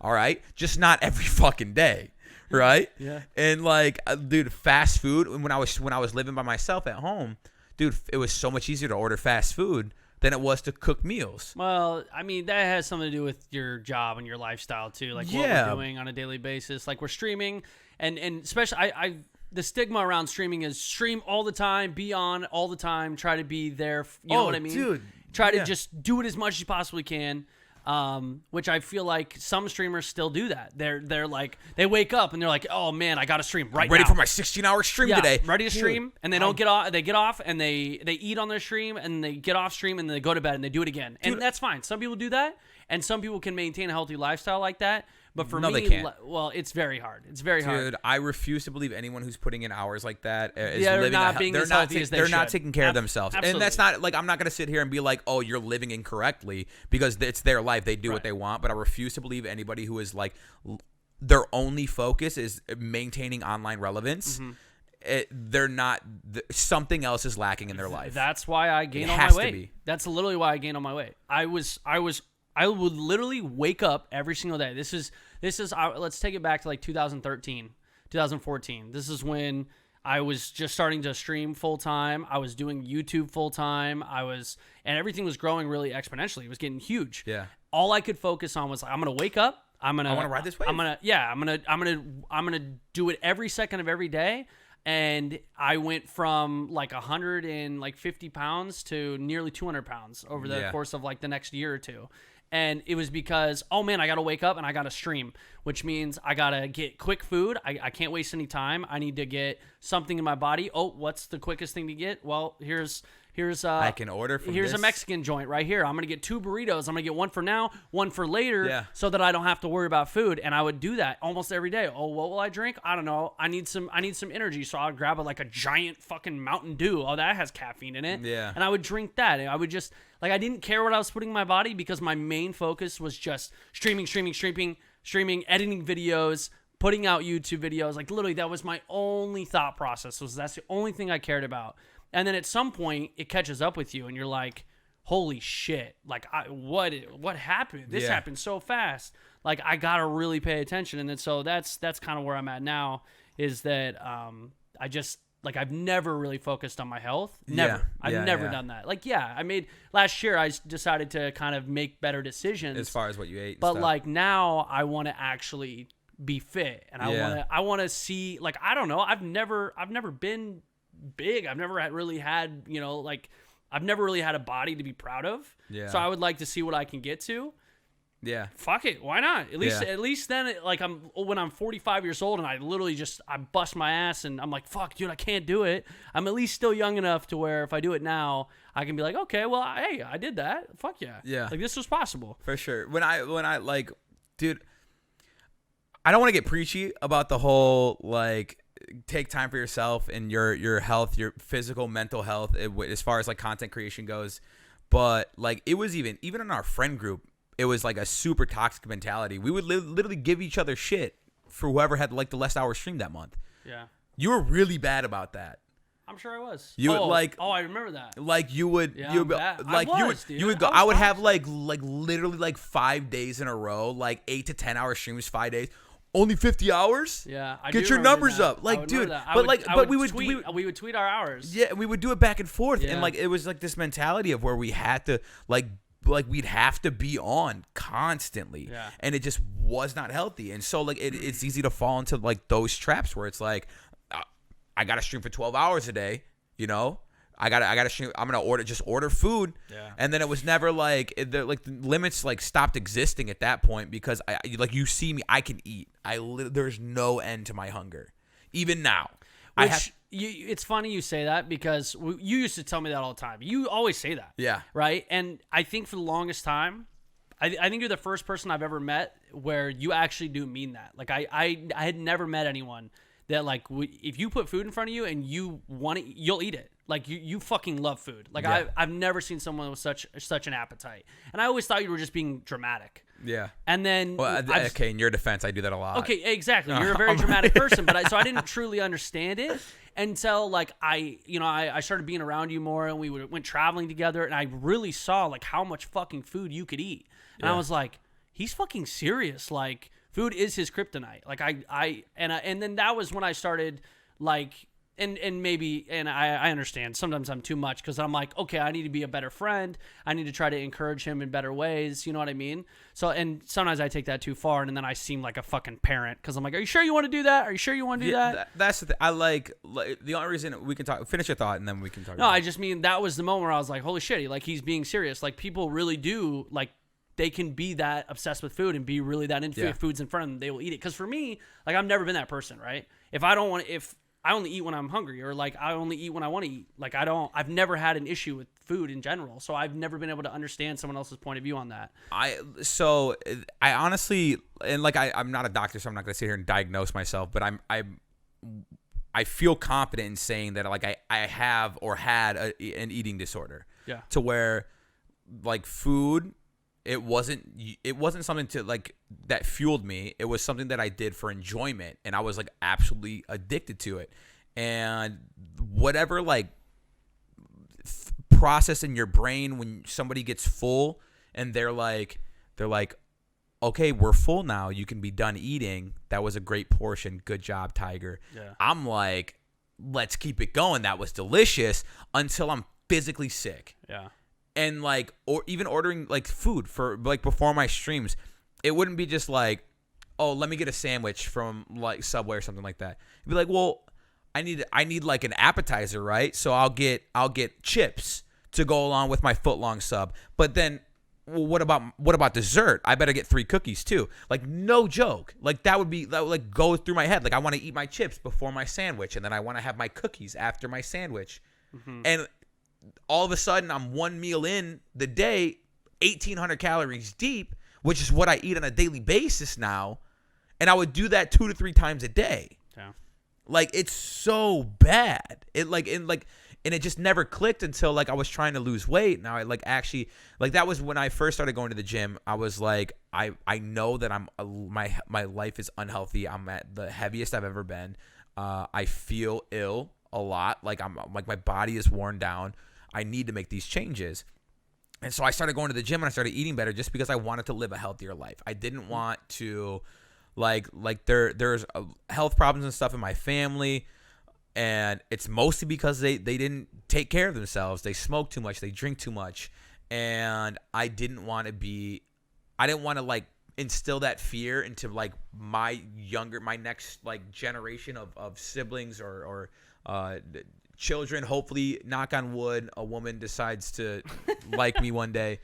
All right, just not every fucking day, right? Yeah. And like, dude, fast food. When I was living by myself at home, dude, it was so much easier to order fast food than it was to cook meals. Well, I mean, that has something to do with your job and your lifestyle too. Like what we're doing on a daily basis. Like we're streaming. And especially, the stigma around streaming is stream all the time, be on all the time, try to be there. You know what I mean? Dude, try to just do it as much as you possibly can. Which I feel like some streamers still do that. They're like they wake up and they're like, oh man, I got to stream right now. Ready for my 16-hour stream today. Ready to stream, and they don't get off. They get off and they eat on their stream and they get off stream and they go to bed and they do it again. And that's fine. Some people do that, and some people can maintain a healthy lifestyle like that. But for me, they can't. Well, it's very hard. It's very hard. Dude, I refuse to believe anyone who's putting in hours like that is they're living not being as healthy as they should. They're not taking care of themselves. Absolutely. And that's not like I'm not going to sit here and be like, "Oh, you're living incorrectly," because it's their life. They do what they want, but I refuse to believe anybody who is like their only focus is maintaining online relevance. They're not something else is lacking in their life. That's why I gained on my weight. That's literally why I gained on my weight. I would literally wake up every single day. This is let's take it back to like 2013, 2014. This is when I was just starting to stream full time. I was doing YouTube full time. And everything was growing really exponentially. It was getting huge. Yeah. All I could focus on was I'm gonna wake up. I want to ride this wave. I'm gonna do it every second of every day. And I went from like 150 pounds to nearly 200 pounds over the course of like the next year or two. And it was because, oh man, I got to wake up and I got to stream, which means I got to get quick food. I can't waste any time. I need to get something in my body. Oh, what's the quickest thing to get? Well, here's I can order from here's a Mexican joint right here. I'm going to get 2 burritos. I'm going to get one for now, one for later, so that I don't have to worry about food. And I would do that almost every day. Oh, what will I drink? I don't know. I need some energy, so I'll grab like a giant fucking Mountain Dew. Oh, that has caffeine in it. Yeah. And I would drink that. And I would just I didn't care what I was putting in my body because my main focus was just streaming, editing videos, putting out YouTube videos. Like literally that was my only thought process. That's the only thing I cared about. And then at some point it catches up with you and you're like, holy shit, like what happened? This happened so fast. Like I gotta really pay attention. And then so that's kind of where I'm at now, is that I just like I've never really focused on my health. Never. I've never done that. Like I made last year I decided to kind of make better decisions as far as what you ate. But stuff. like now I want to actually be fit, and I want to see, like, I don't know, I've never been big. I've never really had, you know, like I've never really had a body to be proud of. Yeah. So I would like to see what I can get to. Yeah. Fuck it. Why not? At least then, like, when I'm 45 years old and I literally I bust my ass and I'm like, fuck, dude, I can't do it. I'm at least still young enough to where if I do it now, I can be like, okay, well, hey, I did that. Fuck yeah. Yeah. Like, this was possible. For sure. When I like, dude, I don't want to get preachy about the whole, like, take time for yourself and your health, your physical, mental health, as far as like content creation goes. But like it was even in our friend group, it was like a super toxic mentality. We would literally give each other shit for whoever had like the less hours streamed that month. Yeah. You were really bad about that. I'm sure I was. You would like, I remember that. Like you would, you would go. I would have like literally like 5 days in a row, like 8 to 10 hour streams, 5 days. Only 50 hours? Yeah, get your numbers up, like, dude. But we would tweet our hours. Yeah, we would do it back and forth, and like it was like this mentality of where we had to like we'd have to be on constantly, and it just was not healthy. And so like it's easy to fall into like those traps where it's like I gotta stream for 12 hours a day, you know. I gotta stream. I'm gonna order food, and then it was never like the limits like stopped existing at that point because I like you see me, I can eat. There's no end to my hunger, even now. It's funny you say that because you used to tell me that all the time. You always say that, right? And I think for the longest time, I think you're the first person I've ever met where you actually do mean that. Like I had never met anyone that like if you put food in front of you and you want it, you'll eat it. Like you fucking love food. Like I've never seen someone with such an appetite. And I always thought you were just being dramatic. Yeah. And then okay, in your defense, I do that a lot. Okay, exactly. You're a very dramatic person, but so I didn't truly understand it until like I started being around you more and we went traveling together and I really saw like how much fucking food you could eat. And I was like, he's fucking serious. Like food is his kryptonite. Like and then that was when I started like And I understand sometimes I'm too much because I'm like, okay, I need to be a better friend. I need to try to encourage him in better ways. You know what I mean? So, and sometimes I take that too far and then I seem like a fucking parent because I'm like, are you sure you want to do that? Are you sure you want to do that? That's the thing. I like the only reason we can talk, finish your thought and then we can talk. No, I just mean that was the moment where I was like, holy shit, like he's being serious. Like people really do like, they can be that obsessed with food and be really that into if food's in front of them, they will eat it. Because for me, like I've never been that person, right? If I only eat when I'm hungry or like I only eat when I want to eat. Like I've never had an issue with food in general. So I've never been able to understand someone else's point of view on that. I honestly, and like I'm not a doctor, so I'm not going to sit here and diagnose myself, but I feel confident in saying that like I have or had an eating disorder. Yeah. To where like food, it wasn't something to like that fueled me. It was something that I did for enjoyment, and I was like absolutely addicted to it. And whatever like process in your brain when somebody gets full and they're like, okay, we're full now. You can be done eating. That was a great portion. Good job, Tiger. Yeah. I'm like, let's keep it going. That was delicious until I'm physically sick. Yeah. And like, or even ordering like food for like before my streams, it wouldn't be just like, oh, let me get a sandwich from like Subway or something like that. It'd be like, well, I need like an appetizer, right? So I'll get chips to go along with my foot-long sub. But then, well, what about dessert? I better get 3 cookies too. Like no joke. Like that would like go through my head. Like I want to eat my chips before my sandwich, and then I want to have my cookies after my sandwich, and all of a sudden I'm one meal in the day, 1,800 calories deep, which is what I eat on a daily basis now. And I would do that 2 to 3 times a day. Yeah. Like it's so bad. And it just never clicked until like I was trying to lose weight. Now I like actually like that was when I first started going to the gym. I was like, I know that my life is unhealthy. I'm at the heaviest I've ever been. I feel ill a lot. Like my body is worn down. I need to make these changes. And so I started going to the gym and I started eating better just because I wanted to live a healthier life. I didn't want to like there's health problems and stuff in my family. And it's mostly because they didn't take care of themselves. They smoke too much. They drink too much. And I didn't want to like instill that fear into like my next like generation of siblings or children. Hopefully, knock on wood, a woman decides to like me one day.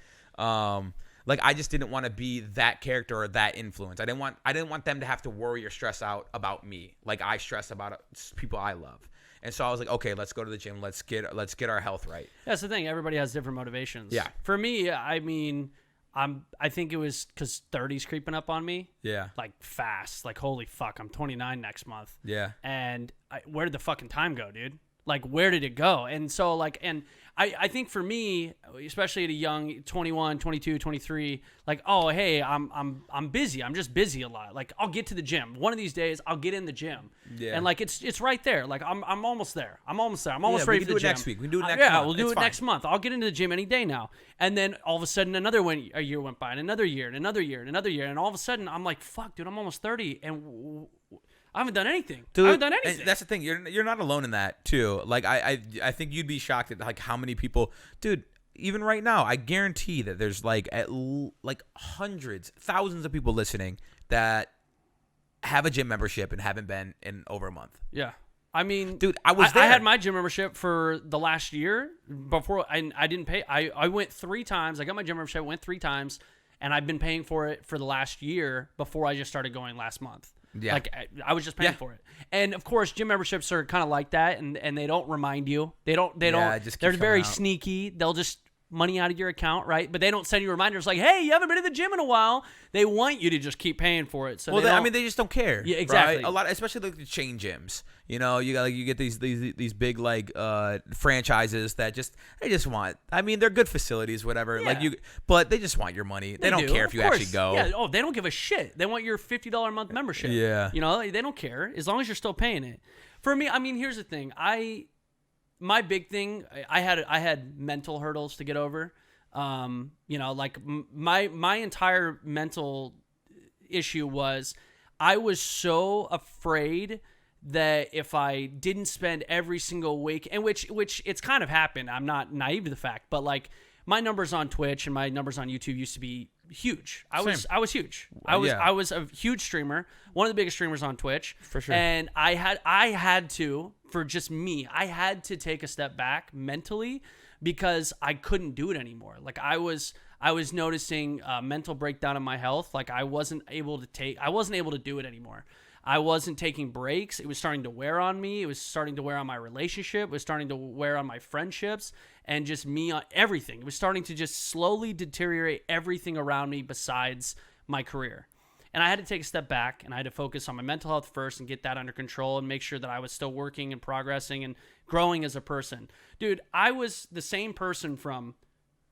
Like I just didn't want to be that character or that influence. I didn't want them to have to worry or stress out about me like I stress about people I love. And so I was like, okay, let's go to the gym. Let's get our health right. That's the thing. Everybody has different motivations. Yeah. For me, I mean, I think it was because 30's creeping up on me. Yeah. Like fast. Like holy fuck, I'm 29 next month. Yeah. And where did the fucking time go, dude? Like where did it go? And so like, and I think for me, especially at a young 21, 22, 23, like, oh, hey, I'm busy. I'm just busy a lot. Like I'll get to the gym. One of these days I'll get in the gym. Yeah. And like it's right there. Like I'm almost there. I'm almost ready for the gym. We can do it next week. We can do it next month. Yeah, we'll do It's it fine. next month. I'll get into the gym any day now. And then all of a sudden a year went by and another year and another year and another year. And all of a sudden I'm like, fuck, dude, I'm almost 30 and I haven't done anything. Dude, I haven't done anything. And that's the thing. You're not alone in that too. Like I think you'd be shocked at like how many people, dude. Even right now, I guarantee that there's like hundreds, thousands of people listening that have a gym membership and haven't been in over a month. Yeah. I mean, dude, I was there. I had my gym membership for the last year before I didn't pay. I went 3 times. I got my gym membership, went 3 times, and I've been paying for it for the last year before I just started going last month. Yeah. Like I was just paying for it. And of course gym memberships are kind of like that and they don't remind you. They don't just they're keep very coming out. sneaky. They'll just money out of your account, right? But they don't send you reminders like, "Hey, you haven't been to the gym in a while." They want you to just keep paying for it. So well, they just don't care. Yeah, exactly. Right? A lot, especially like the chain gyms. You know, you get these big like franchises that they just want. I mean, they're good facilities, whatever. Yeah. But they just want your money. They don't care if you actually go. Yeah. Oh, they don't give a shit. They want your $50 a month membership. Yeah. You know, they don't care as long as you're still paying it. For me, I mean, here's the thing. My big thing, I had mental hurdles to get over. You know, like my entire mental issue was I was so afraid that if I didn't spend every single week, and which it's kind of happened. I'm not naive to the fact, but like my numbers on Twitch and my numbers on YouTube used to be huge. I was huge. I was a huge streamer, one of the biggest streamers on Twitch. For sure. And I had to, for just me, I had to take a step back mentally because I couldn't do it anymore. Like I was noticing a mental breakdown in my health. Like I wasn't able to do it anymore. I wasn't taking breaks. It was starting to wear on me. It was starting to wear on my relationship. It was starting to wear on my friendships and just me on everything. It was starting to just slowly deteriorate everything around me besides my career. And I had to take a step back and I had to focus on my mental health first and get that under control and make sure that I was still working and progressing and growing as a person. Dude, I was the same person from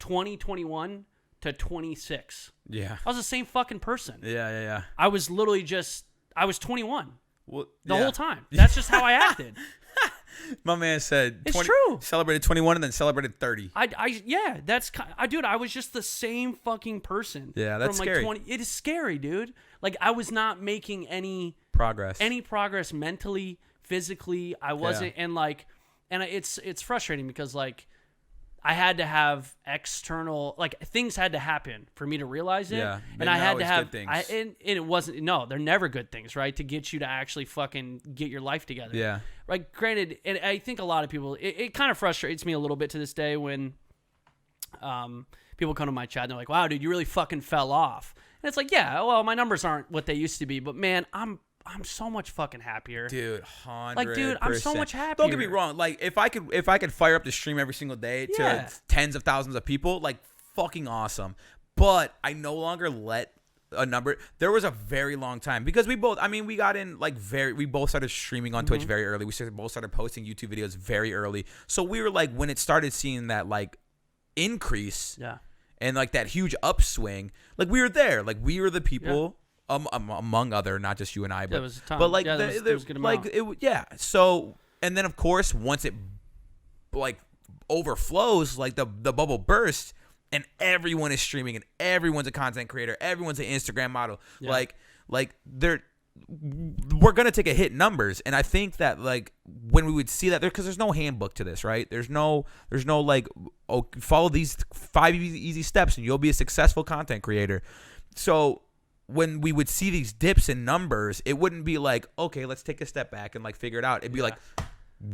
2021 to 26. Yeah. I was the same fucking person. Yeah. I was literally I was 21 the whole time. That's just how I acted. My man said it's true. Celebrated 21 and then celebrated 30. Yeah, that's dude, I was just the same fucking person. Yeah, that's from like scary. 20. It is scary, dude. Like I was not making any progress mentally, physically. I wasn't and it's frustrating because like I had to have external, like things had to happen for me to realize it. Yeah, and I had to have things. And it wasn't. No, they're never good things, right? To get you to actually fucking get your life together. Yeah. Right. Granted, and I think a lot of people, it kind of frustrates me a little bit to this day when people come to my chat and they're like, "Wow, dude, you really fucking fell off." And it's like, yeah, well, my numbers aren't what they used to be, but man, I'm so much fucking happier. Dude, 100%. Like, dude, I'm so much happier. Don't get me wrong. Like, if I could fire up the stream every single day to tens of thousands of people, like, fucking awesome. But I no longer let a number. There was a very long time because we both got in like we both started streaming on Twitch very early. We both started posting YouTube videos very early. So we were like, when it started seeing that like increase and like that huge upswing, like we were there. Like we were the people. Among other, not just you and I, but was a ton. but like there was a good amount. So And then of course, once it like overflows, like the bubble bursts, and everyone is streaming, and everyone's a content creator, everyone's an Instagram model. Yeah. Like we're gonna take a hit in numbers, and I think that like when we would see that because there's no handbook to this, right? There's no like, oh, follow these 5 easy steps and you'll be a successful content creator. So when we would see these dips in numbers, it wouldn't be like, okay, let's take a step back and like figure it out. It'd be like,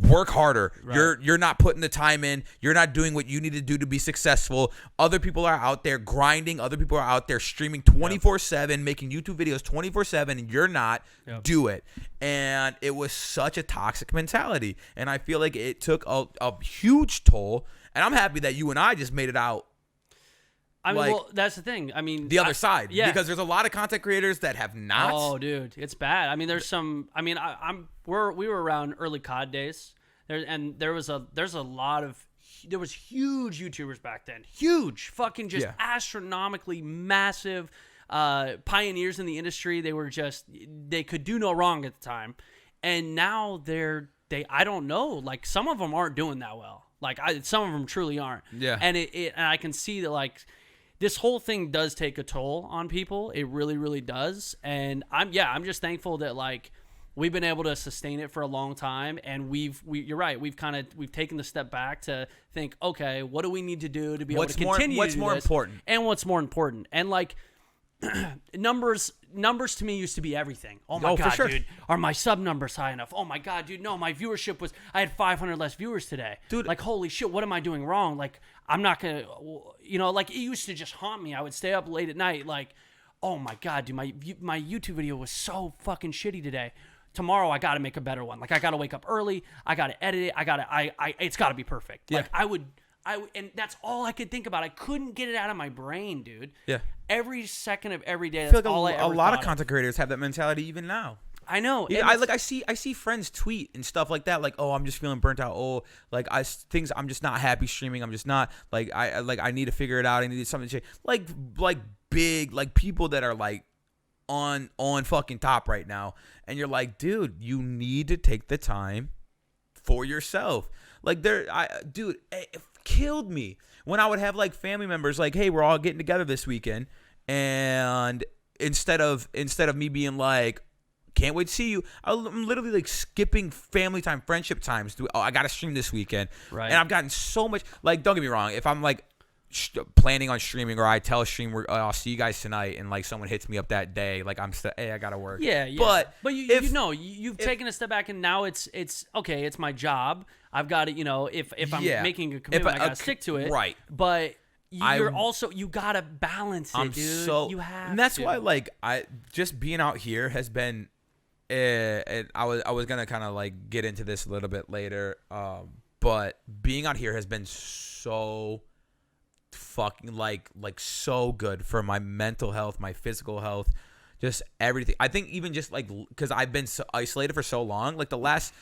work harder. Right. You're not putting the time in. You're not doing what you need to do to be successful. Other people are out there grinding. Other people are out there streaming 24/7, making YouTube videos 24/7, and you're not. Do it. And it was such a toxic mentality. And I feel like it took a huge toll. And I'm happy that you and I just made it out. I mean, well, that's the thing. I mean, the other side, because there's a lot of content creators that have not. Oh, dude, it's bad. I mean, there's some. I mean, we were around early COD days, there was huge YouTubers back then, huge, fucking just astronomically massive pioneers in the industry. They could do no wrong at the time, and now I don't know. Like some of them aren't doing that well. Like some of them truly aren't. Yeah, and and I can see that like. This whole thing does take a toll on people. It really, really does. And I'm just thankful that like we've been able to sustain it for a long time. And you're right. We've taken the step back to think, okay, what do we need to do to be able to continue? What's more important? And what's more important? And like numbers to me used to be everything. Oh my God, dude, are my sub numbers high enough? Oh my God, dude, no, my viewership I had 500 less viewers today. Dude, like holy shit, what am I doing wrong? Like I'm not gonna, like it used to just haunt me. I would stay up late at night, like, oh my God, dude, my YouTube video was so fucking shitty today. Tomorrow I gotta make a better one. Like I gotta wake up early. I gotta edit it. It's gotta be perfect. Yeah. Like and that's all I could think about. I couldn't get it out of my brain, dude. Yeah. Every second of every day. I feel like a lot of content creators have that mentality even now. I know. Yeah, I see friends tweet and stuff like that. Like, oh, I'm just feeling burnt out. Oh, like I'm just not happy streaming. I'm just not like I need to figure it out. I need something to change. Like big like people that are like on fucking top right now, and you're like, dude, you need to take the time for yourself. Like dude, it killed me when I would have like family members like, hey, we're all getting together this weekend, and instead of me being like, can't wait to see you, I'm literally like skipping family time, friendship times. I gotta stream this weekend, right? And I've gotten so much. Like, don't get me wrong, if I'm like planning on streaming, or I tell a streamer, I'll see you guys tonight, and like someone hits me up that day, like hey, I gotta work. Yeah. But you've taken a step back, and now it's okay. It's my job. I've got to, if I'm making a commitment, I gotta stick to it. Right. But you gotta balance it, dude. You have, and that's why like I just being out here has been. I was gonna kind of like get into this a little bit later, but being out here has been so fucking like so good for my mental health, my physical health, just everything. I think even just like because I've been so isolated for so long, like the last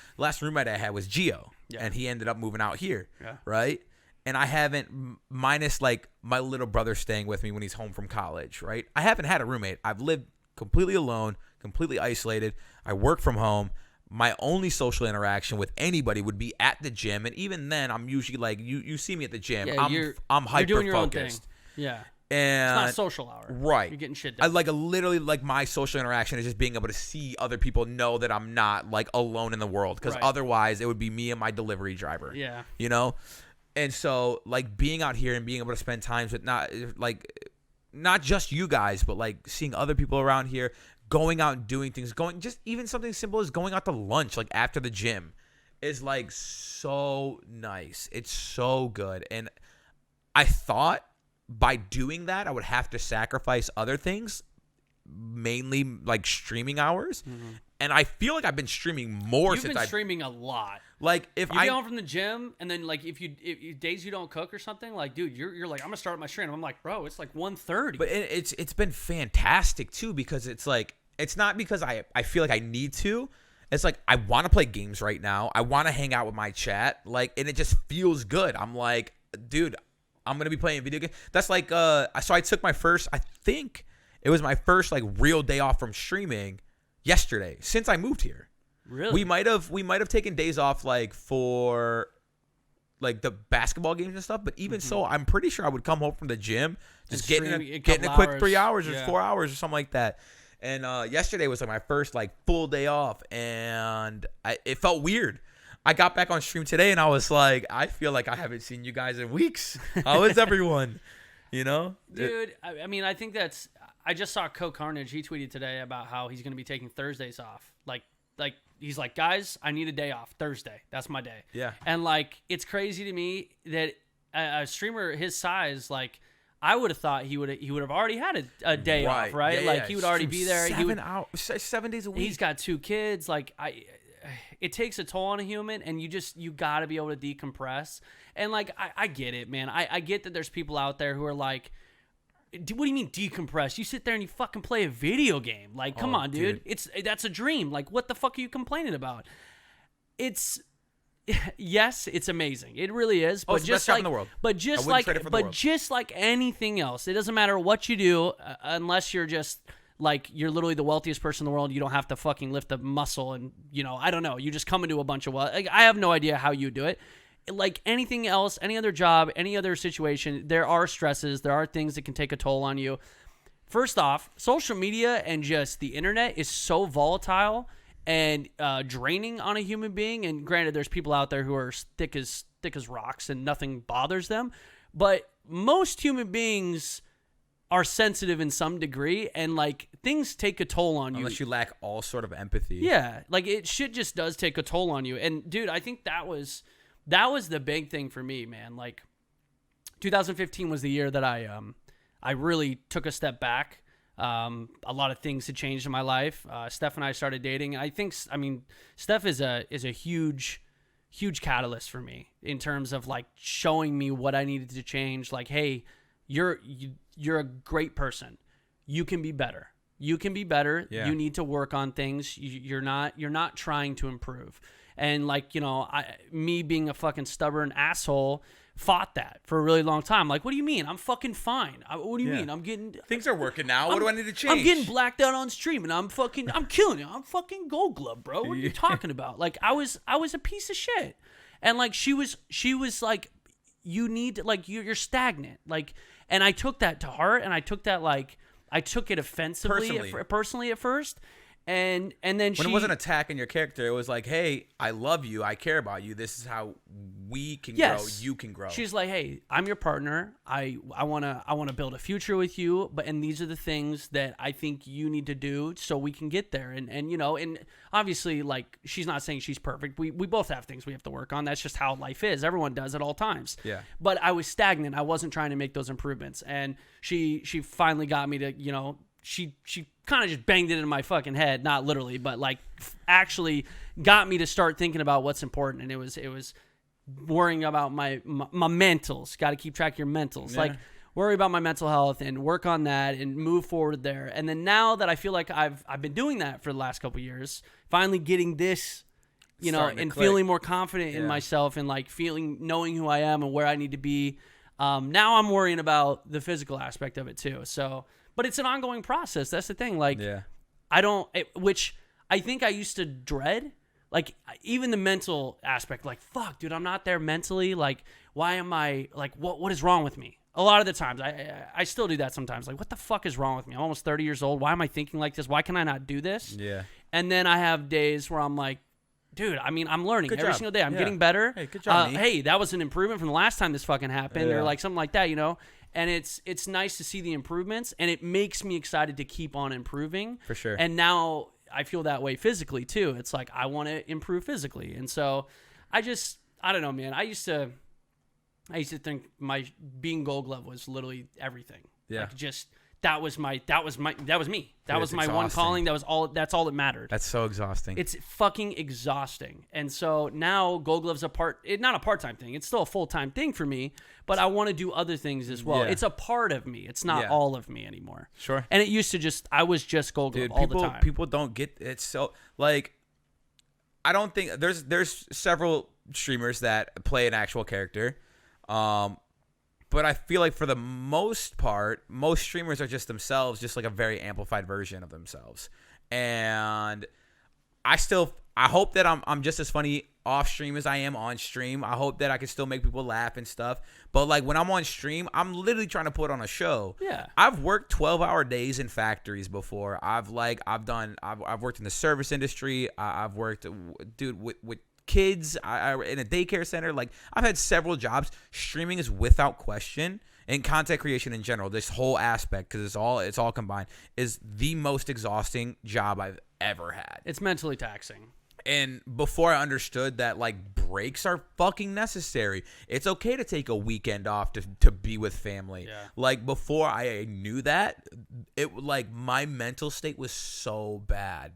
roommate I had was Gio, and he ended up moving out here, right? And I haven't, minus like my little brother staying with me when he's home from college, right? I haven't had a roommate. I've lived completely alone, completely isolated. I work from home. My only social interaction with anybody would be at the gym, and even then, I'm usually like, you see me at the gym. Yeah, I'm hyper you're doing your own focused. Thing. Yeah, and it's not social hour. Right, you're getting shit done. I like literally like my social interaction is just being able to see other people, know that I'm not like alone in the world, because otherwise it would be me and my delivery driver. Yeah, and so like being out here and being able to spend times with not just you guys, but like seeing other people around here. Going out and doing things, just even something simple as going out to lunch, like after the gym, is like so nice. It's so good. And I thought by doing that, I would have to sacrifice other things, mainly like streaming hours. Mm-hmm. And I feel like I've been streaming more You've been streaming a lot. Like if you get home from the gym, and then like if days you don't cook or something, like dude, you're like, I'm gonna start my stream. I'm like, bro, it's like 1:30. But it's been fantastic too, because it's like it's not because I feel like I need to. It's like I want to play games right now. I want to hang out with my chat, like, and it just feels good. I'm like, dude, I'm gonna be playing video games. That's like so I took my first, I think it was my first like real day off from streaming yesterday since I moved here. Really? We might have taken days off like for like the basketball games and stuff, but even so, I'm pretty sure I would come home from the gym, just getting a quick 3 hours or 4 hours or something like that. And yesterday was like my first like full day off, and it felt weird. I got back on stream today, and I was like, I feel like I haven't seen you guys in weeks. How is everyone? You know, dude. I mean, I think that's. I just saw Co Carnage. He tweeted today about how he's going to be taking Thursdays off. Like he's like, guys, I need a day off. Thursday, that's my day. Yeah. And like, it's crazy to me that a streamer his size, like, I would have thought he would have already had a day off, right? Yeah, like he would already be there. 7 days a week. He's got 2 kids. Like it takes a toll on a human, and you got to be able to decompress. And like I get it, man. I get that there's people out there who are like, what do you mean decompress? You sit there and you fucking play a video game. Like, come on, dude. That's a dream. Like, what the fuck are you complaining about? Yes, it's amazing. It really is. But it's the best job in the world. But just like anything else, it doesn't matter what you do unless you're just like you're literally the wealthiest person in the world. You don't have to fucking lift a muscle, and I don't know. You just come into a bunch of wealth. Like, I have no idea how you do it. Like anything else, any other job, any other situation, there are stresses. There are things that can take a toll on you. First off, social media and just the internet is so volatile and draining on a human being. And granted, there's people out there who are thick as rocks and nothing bothers them. But most human beings are sensitive in some degree, and like things take a toll on you. Unless you lack all sort of empathy. Yeah, like shit just does take a toll on you. And dude, I think that was the big thing for me, man. Like 2015 was the year that I really took a step back. A lot of things had changed in my life. Steph and I started dating. I mean, Steph is a huge catalyst for me in terms of like showing me what I needed to change. Like, hey, you're a great person. You can be better. You can be better. Yeah. You need to work on things. You're not trying to improve. And like, me being a fucking stubborn asshole fought that for a really long time. Like, what do you mean? I'm fucking fine. What do you mean? I'm getting... Things are working now. What do I need to change? I'm getting blacked out on stream, and I'm killing it. I'm fucking Gold Glove, bro. What are you talking about? Like, I was a piece of shit. And like, she was like, you need to, like, you're stagnant. Like, and I took that to heart, and I took that, like, I took it offensively personally at first. And then when it wasn't attacking your character, it was like, hey, I love you, I care about you. This is how we can grow. You can grow. She's like, hey, I'm your partner. I wanna build a future with you, and these are the things that I think you need to do so we can get there. And obviously, like, she's not saying she's perfect. We both have things we have to work on. That's just how life is. Everyone does at all times. Yeah. But I was stagnant. I wasn't trying to make those improvements, and she finally got me to She kind of just banged it in my fucking head, not literally, but like actually got me to start thinking about what's important. And it was worrying about my mentals. Got to keep track of your mentals. Yeah. Like, worry about my mental health and work on that and move forward there. And then now that I feel like I've been doing that for the last couple of years, finally getting this, and feeling more confident in myself and like knowing who I am and where I need to be. Now I'm worrying about the physical aspect of it too. So. But it's an ongoing process. That's the thing. Like, which I think I used to dread. Like, even the mental aspect. Like, fuck, dude, I'm not there mentally. Like, why am I, like, what is wrong with me? A lot of the times, I still do that sometimes. Like, what the fuck is wrong with me? I'm almost 30 years old. Why am I thinking like this? Why can I not do this? Yeah. And then I have days where I'm like, dude, I mean, I'm learning every single day. I'm getting better. Hey, good job, hey, that was an improvement from the last time this fucking happened, or like something like that, And it's nice to see the improvements, and it makes me excited to keep on improving. For sure. And now I feel that way physically too. It's like I want to improve physically, and so I don't know, man. I used to think my being Gold Glove was literally everything. Yeah. Like, just that was me. That was my exhausting. one calling. That's all that mattered. That's so exhausting. It's fucking exhausting. And so now Gold Glove's not a part-time thing. It's still a full-time thing for me, but I want to do other things as well. Yeah. It's a part of me. It's not all of me anymore. Sure. And it used to I was just Gold Glove all the time. People don't get it. So, like, I don't think there's several streamers that play an actual character. But I feel like for the most part, most streamers are just themselves, just like a very amplified version of themselves. And I still I hope that I'm just as funny off stream as I am on stream. I hope that I can still make people laugh and stuff. But like when I'm on stream, I'm literally trying to put on a show. Yeah. I've worked 12-hour days in factories before. I've worked in the service industry. I've worked, dude, with kids. In a daycare center. Like I've had several jobs. Streaming is without question, and content creation in general. This whole aspect, because it's all combined, is the most exhausting job I've ever had. It's mentally taxing. And before I understood that, like, breaks are fucking necessary. It's okay to take a weekend off to be with family. Yeah. Like, before I knew that, my mental state was so bad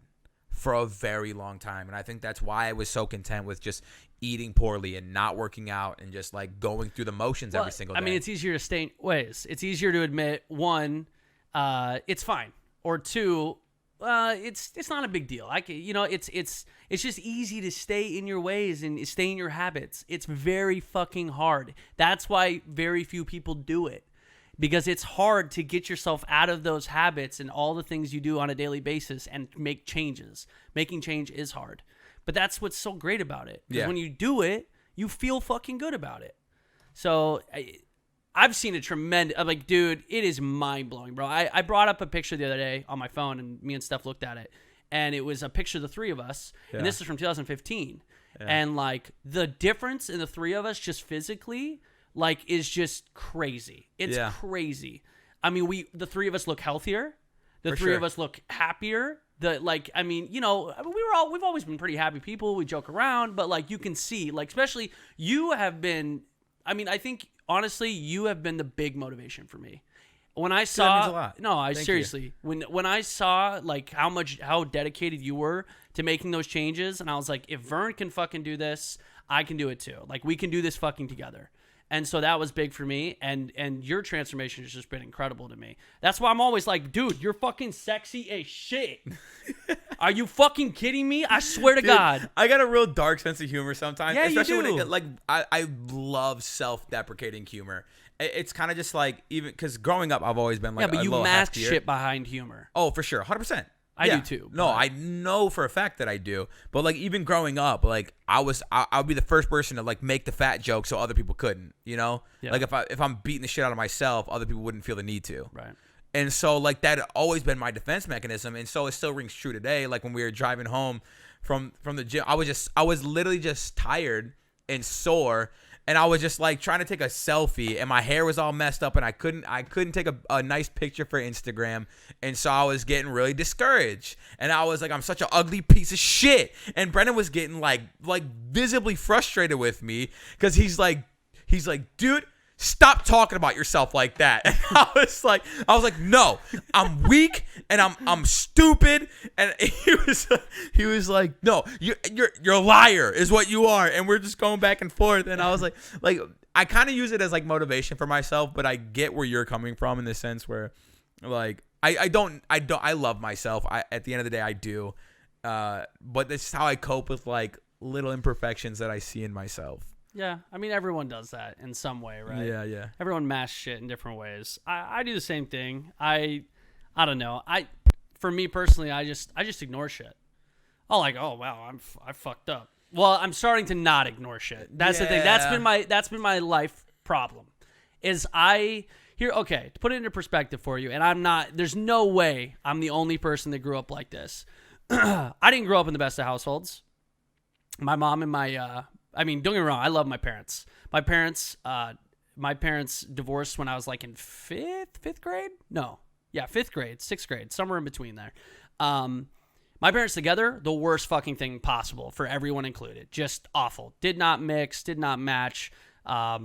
for a very long time. And I think that's why I was so content with just eating poorly and not working out and just, like, going through the motions every single day. I mean, it's easier to stay in ways. It's easier to admit, one, it's fine. Or two, it's not a big deal. It's just easy to stay in your ways and stay in your habits. It's very fucking hard. That's why very few people do it, because it's hard to get yourself out of those habits and all the things you do on a daily basis and make changes. Making change is hard, but that's what's so great about it. Because when you do it, you feel fucking good about it. So I've seen a tremendous, like, dude, it is mind-blowing, bro. I brought up a picture the other day on my phone, and me and Steph looked at it, and it was a picture of the three of us, and this is from 2015. Yeah. And, like, the difference in the three of us just physically, like, is just crazy. It's crazy. I mean, the three of us look healthier. The three of us look happier. We've always been pretty happy people. We joke around, but, like, you can see, like, especially you have been, I mean, I think, honestly, you have been the big motivation for me. When I saw, that means a lot. No, Thank seriously, you. when I saw like how dedicated you were to making those changes, and I was like, if Vern can fucking do this, I can do it too. Like, we can do this fucking together. And so that was big for me, and your transformation has just been incredible to me. That's why I'm always like, dude, you're fucking sexy as shit. Are you fucking kidding me? I swear to God. I got a real dark sense of humor sometimes. Yeah, especially you do. When I love self-deprecating humor. It's kind of just like, even because growing up, I've always been like, but you little mask heftier. shit behind humor. Oh, for sure, 100%. I do too. No, I know for a fact that I do. But like, even growing up, like I would be the first person to like make the fat joke so other people couldn't. You know, like if I'm beating the shit out of myself, other people wouldn't feel the need to. Right. And so like that had always been my defense mechanism, and so it still rings true today. Like when we were driving home from the gym, I was literally just tired and sore. And I was just like trying to take a selfie, and my hair was all messed up, and I couldn't take a nice picture for Instagram, and so I was getting really discouraged. And I was like, I'm such an ugly piece of shit. And Brendan was getting like visibly frustrated with me, because he's like, dude, stop talking about yourself like that. And I was like, no, I'm weak and I'm stupid. And he was like, no, you're a liar is what you are. And we're just going back and forth. And I was like I kind of use it as like motivation for myself, but I get where you're coming from in the sense where like I love myself. At the end of the day, I do. But this is how I cope with like little imperfections that I see in myself. Yeah, I mean, everyone does that in some way, right? Yeah. Everyone masks shit in different ways. I do the same thing. I don't know. For me personally, I just ignore shit. Oh, like, oh wow, I fucked up. Well, I'm starting to not ignore shit. That's the thing. That's been my life problem. Okay, to put it into perspective for you, and there's no way I'm the only person that grew up like this. I didn't grow up in the best of households. My mom and I mean, don't get me wrong, I love my parents. My parents divorced when I was like in fifth grade? No. Yeah, 5th grade, 6th grade, somewhere in between there. My parents together, the worst fucking thing possible for everyone included. Just awful. Did not mix, did not match. I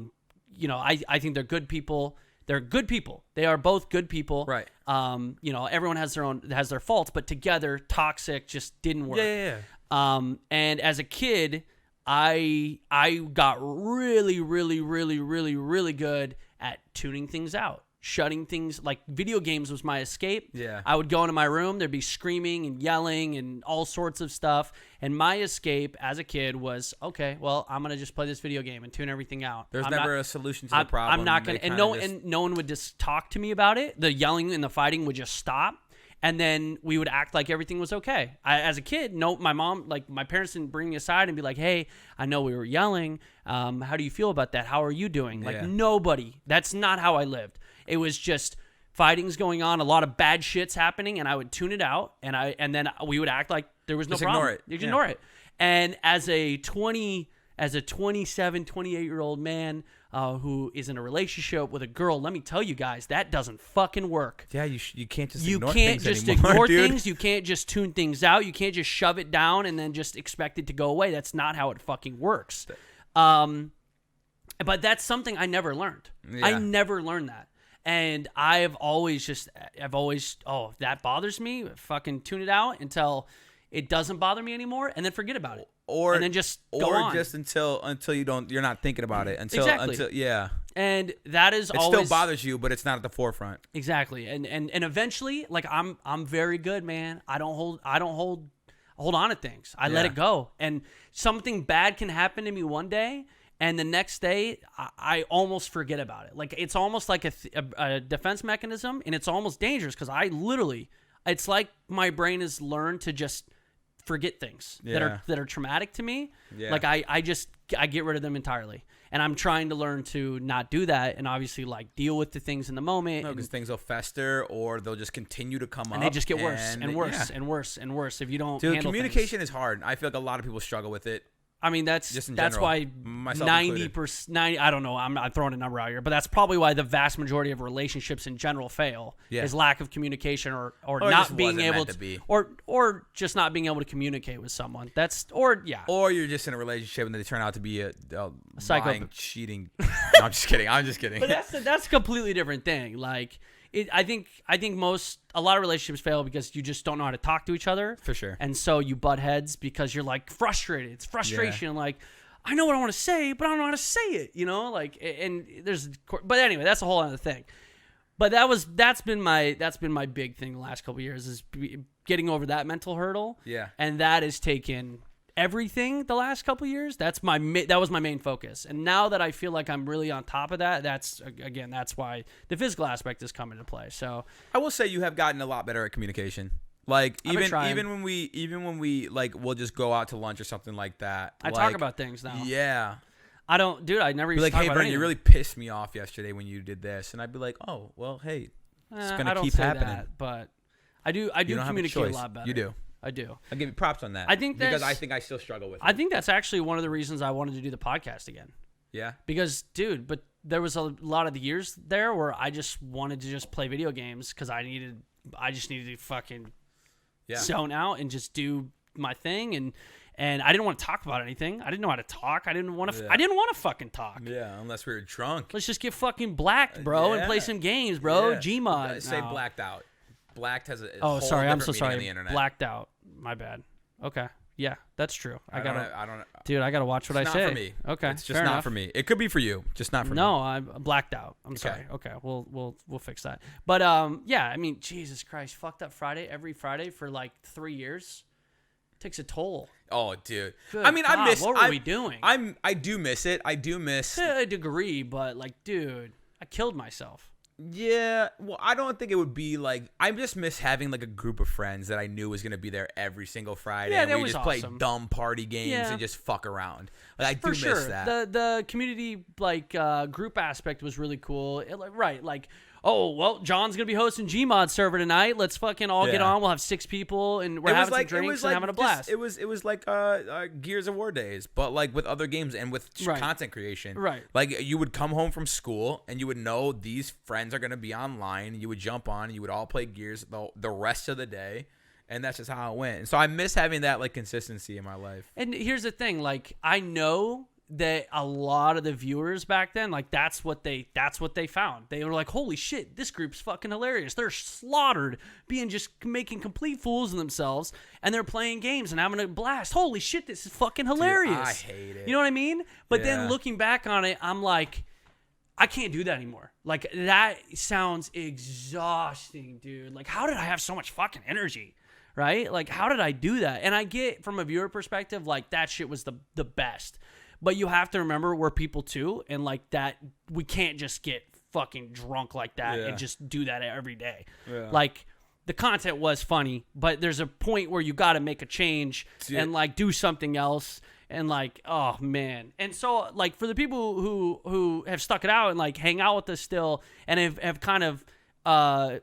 think they're good people. They're good people. They are both good people. Right. Everyone has their faults, but together, toxic, just didn't work. Yeah. And as a kid, I got really, really, really, really, really good at tuning things out, shutting things, like video games was my escape. Yeah. I would go into my room, there'd be screaming and yelling and all sorts of stuff. And my escape as a kid was, okay, well, I'm going to just play this video game and tune everything out. There's never a solution to the problem. I'm not going to, and no one would just talk to me about it. The yelling and the fighting would just stop. And then we would act like everything was okay. As a kid, no, my mom, like my parents didn't bring me aside and be like, hey, I know we were yelling. How do you feel about that? How are you doing? Like nobody. That's not how I lived. It was just fighting's going on, a lot of bad shit's happening, and I would tune it out, and then we would act like there was no problem. Ignore it. You just ignore it. And as a 27, 28-year-old man who is in a relationship with a girl, let me tell you guys, that doesn't fucking work. Yeah, you can't just you ignore can't things just anymore, ignore dude. things. You can't just tune things out. You can't just shove it down and then just expect it to go away. That's not how it fucking works. But that's something I never learned. Yeah. I never learned that. And I've always, that bothers me. Fucking tune it out until it doesn't bother me anymore, and then forget about it. And then just go on. Or just until you're not thinking about it. Until yeah. And that is it always still bothers you, but it's not at the forefront. Exactly. And eventually, like I'm very good, man. I don't hold on to things. I let it go. And something bad can happen to me one day, and the next day I almost forget about it. Like it's almost like a defense mechanism, and it's almost dangerous because it's like my brain has learned to just forget things that are traumatic to me. Yeah. Like I get rid of them entirely. And I'm trying to learn to not do that, and obviously like deal with the things in the moment. No, because things will fester, or they'll just continue to come up, and they just get worse and worse and worse and worse if you don't. Dude, handle communication things. is hard. I feel like a lot of people struggle with it. I mean, that's why 90%. I don't know. I'm not throwing a number out here, but that's probably why the vast majority of relationships in general fail. Yeah. Is lack of communication or not being able to or just not being able to communicate with someone. Or you're just in a relationship and they turn out to be a lying, cheating. No, I'm just kidding. But that's a completely different thing. Like. I think a lot of relationships fail because you just don't know how to talk to each other. For sure. And so you butt heads because you're like frustrated. It's frustration. Yeah. Like, I know what I want to say, but I don't know how to say it, you know? Like, but anyway, that's a whole other thing. But that's been my big thing the last couple of years is getting over that mental hurdle. Yeah. And that has taken everything the last couple of years. That was my main focus, and now that I feel like I'm really on top of that, that's why the physical aspect is coming into play. So I will say you have gotten a lot better at communication. Like even when we like we'll just go out to lunch or something like that. I talk about things now. Yeah. I don't, dude. I never used to talk about Brandon, you really pissed me off yesterday when you did this, and I'd be like, oh well, hey, it's gonna keep happening. That, but I do communicate a lot better. You do. I do. I'll give you props on that. I think because I think I still struggle with it. I think that's actually one of the reasons I wanted to do the podcast again. Yeah. Because, dude, but there was a lot of the years there where I just wanted to just play video games because I just needed to fucking zone out and just do my thing, and I didn't want to talk about anything. I didn't know how to talk. I didn't want to fucking talk. Yeah, unless we were drunk. Let's just get fucking blacked, bro, and play some games, bro. Yeah. Gmod. Say blacked out. Blacked has a whole I'm so sorry. On the internet. Blacked out. My bad. Okay. Yeah, that's true. I gotta watch what I say. It's not for me. Okay. It's just not for me. It could be for you, just not for me. No, I'm blacked out. I'm sorry. Okay. We'll fix that. But yeah, I mean, Jesus Christ, fucked up Friday every Friday for like 3 years. Takes a toll. Oh, dude. Good I mean, God, I miss. What were we doing? I do miss it. I do miss to a degree, but like, dude, I killed myself. Yeah, well, I don't think it would be like. I just miss having like a group of friends that I knew was gonna be there every single Friday. Yeah, and we just awesome. play dumb party games and just fuck around. Like, I do miss that. The community like group aspect was really cool. Like, oh well, John's gonna be hosting Gmod server tonight. Let's fucking all get on. We'll have 6 people and we're having some drinks and having a blast. It was like Gears of War days, but like with other games and with content creation. Right. Like you would come home from school and you would know these friends are gonna be online. You would jump on and you would all play Gears the rest of the day. And that's just how it went. And so I miss having that like consistency in my life. And here's the thing, like I know that a lot of the viewers back then, like that's what they found. They were like, holy shit, this group's fucking hilarious. They're slaughtered, just making complete fools of themselves, and they're playing games and having a blast. Holy shit, this is fucking hilarious. Dude, I hate it. You know what I mean? But then looking back on it, I'm like, I can't do that anymore. Like that sounds exhausting, dude. Like how did I have so much fucking energy? Right? Like how did I do that? And I get from a viewer perspective, like that shit was the best. But you have to remember we're people too, and like that we can't just get fucking drunk like that and just do that every day. Yeah. Like the content was funny, but there's a point where you got to make a change and like do something else. And like, oh man. And so like for the people who have stuck it out and like hang out with us still and have kind of, I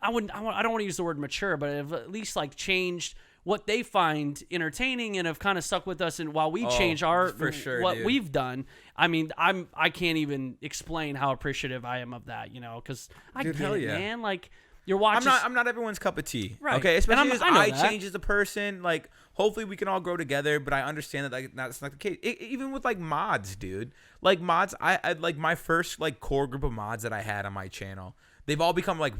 don't want to use the word mature, but have at least like changed what they find entertaining and have kind of stuck with us. And while we change we've done, I mean, I can't even explain how appreciative I am of that, you know, cause I get it, man. Like, you're watching. I'm not everyone's cup of tea. Right. Okay. Especially as I that. change as a person. Like, hopefully we can all grow together. But I understand that like that's not the case. Even with like mods, dude. Like mods, I like my first like core group of mods that I had on my channel. They've all become like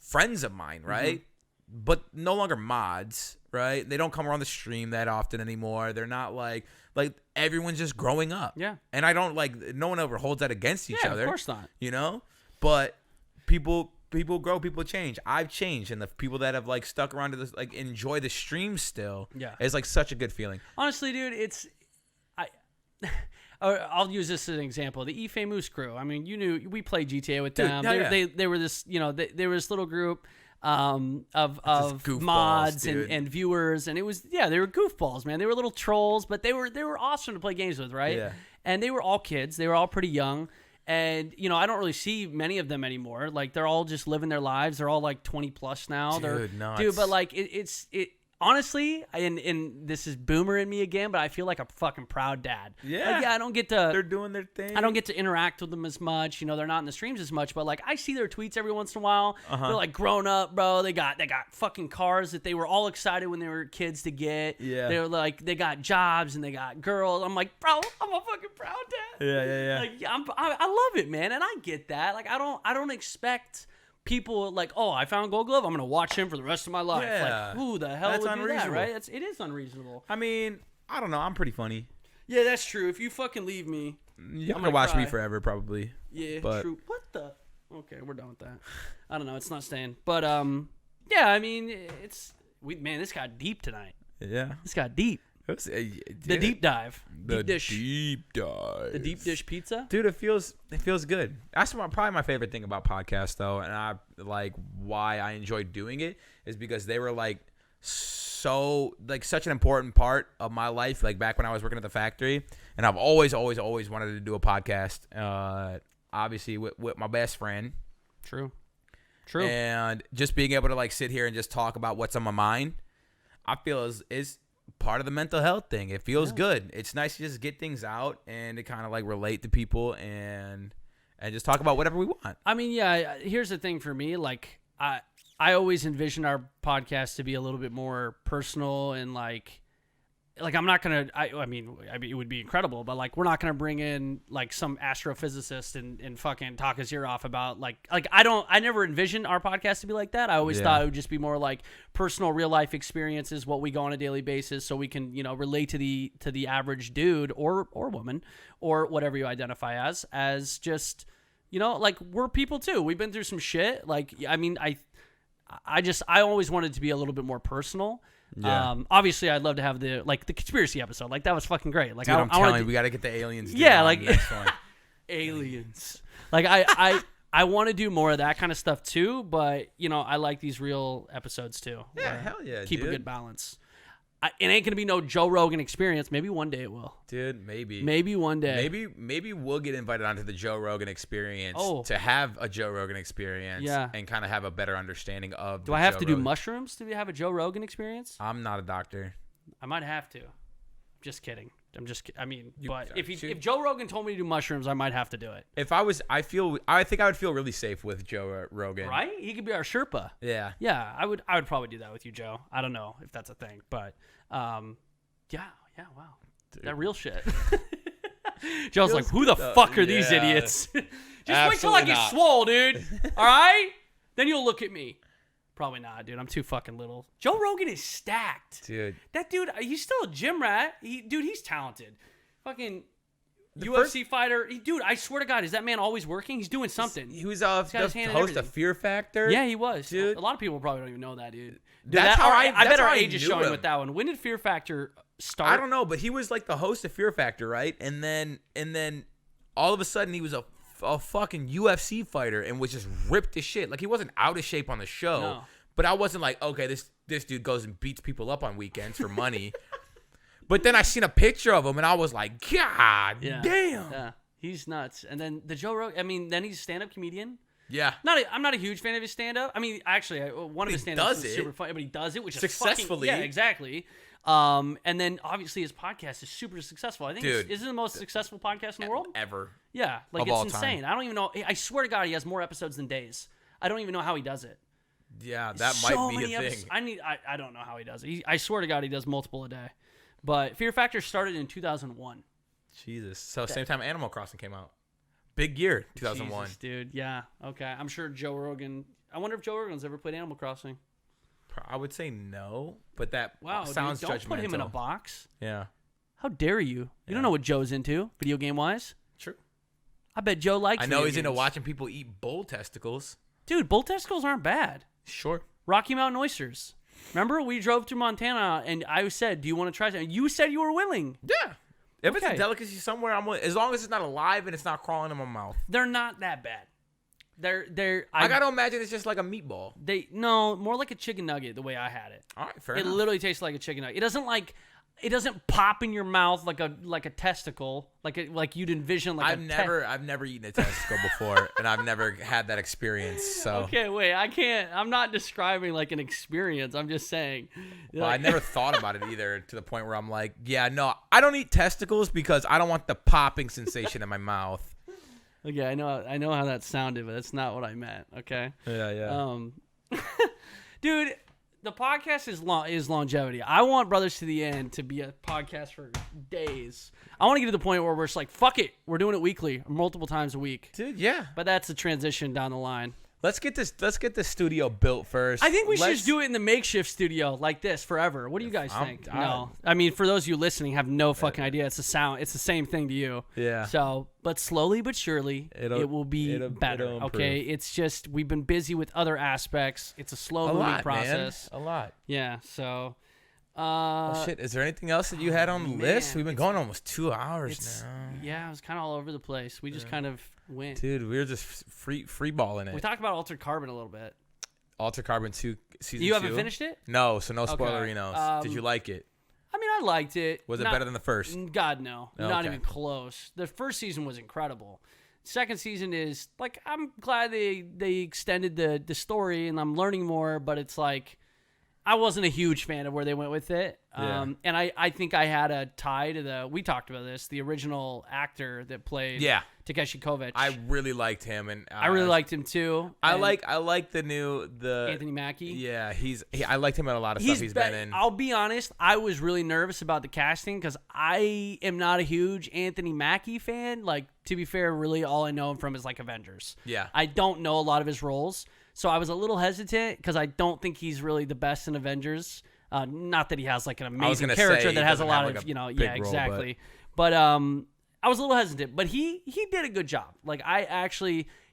friends of mine, right? Mm-hmm. But no longer mods, right? They don't come around the stream that often anymore. They're not like everyone's just growing up. Yeah. And I don't like no one ever holds that against each other. Of course not. You know? But people grow, people change. I've changed, and the people that have like stuck around to this, like enjoy the stream still. Yeah, it's like such a good feeling. Honestly, dude, I'll use this as an example. The Ife Moose crew. I mean, we played GTA with them. Dude, they were this, you know, they were this little group of mods and viewers, and it was they were goofballs, man. They were little trolls, but they were awesome to play games with, right? Yeah. And they were all kids. They were all pretty young. And, you know, I don't really see many of them anymore. Like, they're all just living their lives. They're all, like, 20 plus now. Dude, but, like, it's honestly, and this is boomer in me again, but I feel like a fucking proud dad. Yeah. Like, I don't get to. They're doing their thing. I don't get to interact with them as much. You know, they're not in the streams as much, but like I see their tweets every once in a while. They're like grown up, bro. They got fucking cars that they were all excited when they were kids to get. Yeah. They were like, they got jobs and they got girls. I'm like, bro, I'm a fucking proud dad. Yeah. Like, I love it, man. And I get that. Like, I don't expect people like, oh, I found Gold Glove, I'm gonna watch him for the rest of my life. Yeah. Like, who the hell would do that, right? It is unreasonable. I mean, I don't know. I'm pretty funny. Yeah, that's true. If you fucking leave me, you're gonna watch me forever, probably. Yeah, but... true. What the? Okay, we're done with that. I don't know. It's not staying. But yeah. I mean, man, this got deep tonight. Yeah, this got deep. The deep dive. The deep dive. The deep dish pizza. Dude, it feels good. That's probably my favorite thing about podcasts, though, and I like why I enjoy doing it is because they were like so like such an important part of my life. Like back when I was working at the factory, and I've always wanted to do a podcast. Obviously with my best friend. True. And just being able to like sit here and just talk about what's on my mind, I feel is part of the mental health thing. It feels good. It's nice to just get things out and to kind of like relate to people and just talk about whatever we want. I mean, yeah, here's the thing for me. Like, I always envision our podcast to be a little bit more personal and like I'm not gonna. I mean, it would be incredible, but like, we're not gonna bring in like some astrophysicist and fucking talk his ear off about like I never envisioned our podcast to be like that. I always thought it would just be more like personal, real life experiences, what we go on a daily basis, so we can relate to the average dude or woman or whatever you identify as just like we're people too. We've been through some shit. Like, I mean, I always wanted to be a little bit more personal. Yeah. Obviously, I'd love to have the conspiracy episode. Like, that was fucking great. Like, dude, I'm telling you, we got to get the aliens. Yeah, like aliens. Like, I want to do more of that kind of stuff too. But I like these real episodes too. Yeah, hell yeah. Keep a good balance. It ain't gonna be no Joe Rogan experience. Maybe one day it will. Dude, maybe. Maybe one day. Maybe we'll get invited onto the Joe Rogan experience to have a Joe Rogan experience and kind of have a better understanding of Do I have to do mushrooms to have a Joe Rogan experience? I'm not a doctor. I might have to. Just kidding. I mean, if Joe Rogan told me to do mushrooms, I might have to do it. If I think I would feel really safe with Joe Rogan. Right? He could be our Sherpa. Yeah. Yeah, I would probably do that with you, Joe. I don't know if that's a thing, but yeah, wow. Dude. That real shit. Joe's like, who the fuck are these idiots? Just wait till I get swole, dude. All right? Then you'll look at me. Probably not, dude. I'm too fucking little. Joe Rogan is stacked. Dude. That dude, he's still a gym rat. He's talented. Fucking UFC fighter. Dude, I swear to God, is that man always working? He's doing something. He was the host of Fear Factor. Yeah, he was. Dude. A lot of people probably don't even know that, dude. I bet our age is showing with that one. When did Fear Factor start? I don't know, but he was like the host of Fear Factor, right? And then all of a sudden he was a a fucking UFC fighter and was just ripped to shit. Like he wasn't out of shape on the show, No. but I wasn't like, okay, this dude goes and beats people up on weekends for money. But then I seen a picture of him and I was like, God damn. Yeah, he's nuts. And then the Joe Rogan. I mean, then he's a stand-up comedian. Yeah. I'm not a huge fan of his stand-up. I mean, actually, one of his stand-ups is super funny, but he does it, which is successfully. Fucking, yeah, exactly. And then obviously his podcast is super successful. I think is it the most successful podcast in the world ever. Yeah, like of it's all insane. time. I don't even know. I swear to God, he has more episodes than days. I don't even know how he does it. Yeah, that So might be many a thing. episodes. I don't know how he does it. I swear to God, he does multiple a day. But Fear Factor started in 2001. Jesus. So same time Animal Crossing came out. Big year, 2001. Jesus, dude. Yeah. Okay. I'm sure Joe Rogan. I wonder if Joe Rogan's ever played Animal Crossing. I would say no, but that sounds dude, judgmental. Don't put him in a box. Yeah. How dare you? You don't know what Joe's into, video game wise. True. I bet Joe likes. I know he's into games. watching people eat bull testicles. Dude, bull testicles aren't bad. Sure. Rocky Mountain oysters. Remember, we drove through Montana, and I said, "Do you want to try something?" You said you were willing. Yeah. If it's Okay. a delicacy somewhere, I'm willing. As long as it's not alive and it's not crawling in my mouth. They're not that bad. They're. I gotta imagine it's just like a meatball. No, more like a chicken nugget. The way I had it. All right, fair It enough. literally tastes like a chicken nugget. It doesn't pop in your mouth like a testicle, like you'd envision. I've never eaten a testicle before, and I've never had that experience. So Okay, wait. I can't. I'm not describing like an experience. I'm just saying. well, I never thought about it either to the point where I'm like, yeah, no, I don't eat testicles because I don't want the popping sensation in my mouth. Okay, I know how that sounded, but that's not what I meant. Okay. Yeah. Dude, the podcast is longevity. I want Brothers to the End to be a podcast for days. I want to get to the point where we're just like, fuck it, we're doing it weekly, multiple times a week. Dude, yeah. But that's a transition down the line. Let's get this studio built first. I think we should just do it in the makeshift studio like this forever. What do you guys think? No, I mean, for those of you listening, have no fucking idea. It's the same thing to you. Yeah. So, but slowly but surely, it will be better. it'll Okay. improve. It's just we've been busy with other aspects. It's a slow moving process. Man. A lot. Yeah. So. Oh, shit. Is there anything else that you had on the list? We've been going almost 2 hours It's now. yeah. It was kind of all over the place. We just kind of went. Dude, we were just free balling it. We talked about Altered Carbon a little bit. Altered Carbon 2 season 2. You haven't finished it? No, so no Okay. spoilerinos. Did you like it? I mean, I liked it. Was it better than the first? God, no. Not Okay. even close. The first season was incredible. Second season is, like, I'm glad they extended the story and I'm learning more, but it's like, I wasn't a huge fan of where they went with it. Yeah. And I think I had a tie to we talked about this, the original actor that played Takeshi Kovacs. I really liked him, and I really liked him too. I And like the Anthony Mackie. Yeah, I liked him in a lot of stuff he's been in. I'll be honest, I was really nervous about the casting because I am not a huge Anthony Mackie fan. Like, to be fair, really all I know him from is like Avengers. Yeah. I don't know a lot of his roles. So I was a little hesitant because I don't think he's really the best in Avengers. Not that he has like an amazing character that has a lot of, big role, exactly. But I was a little hesitant, but he did a good job. Like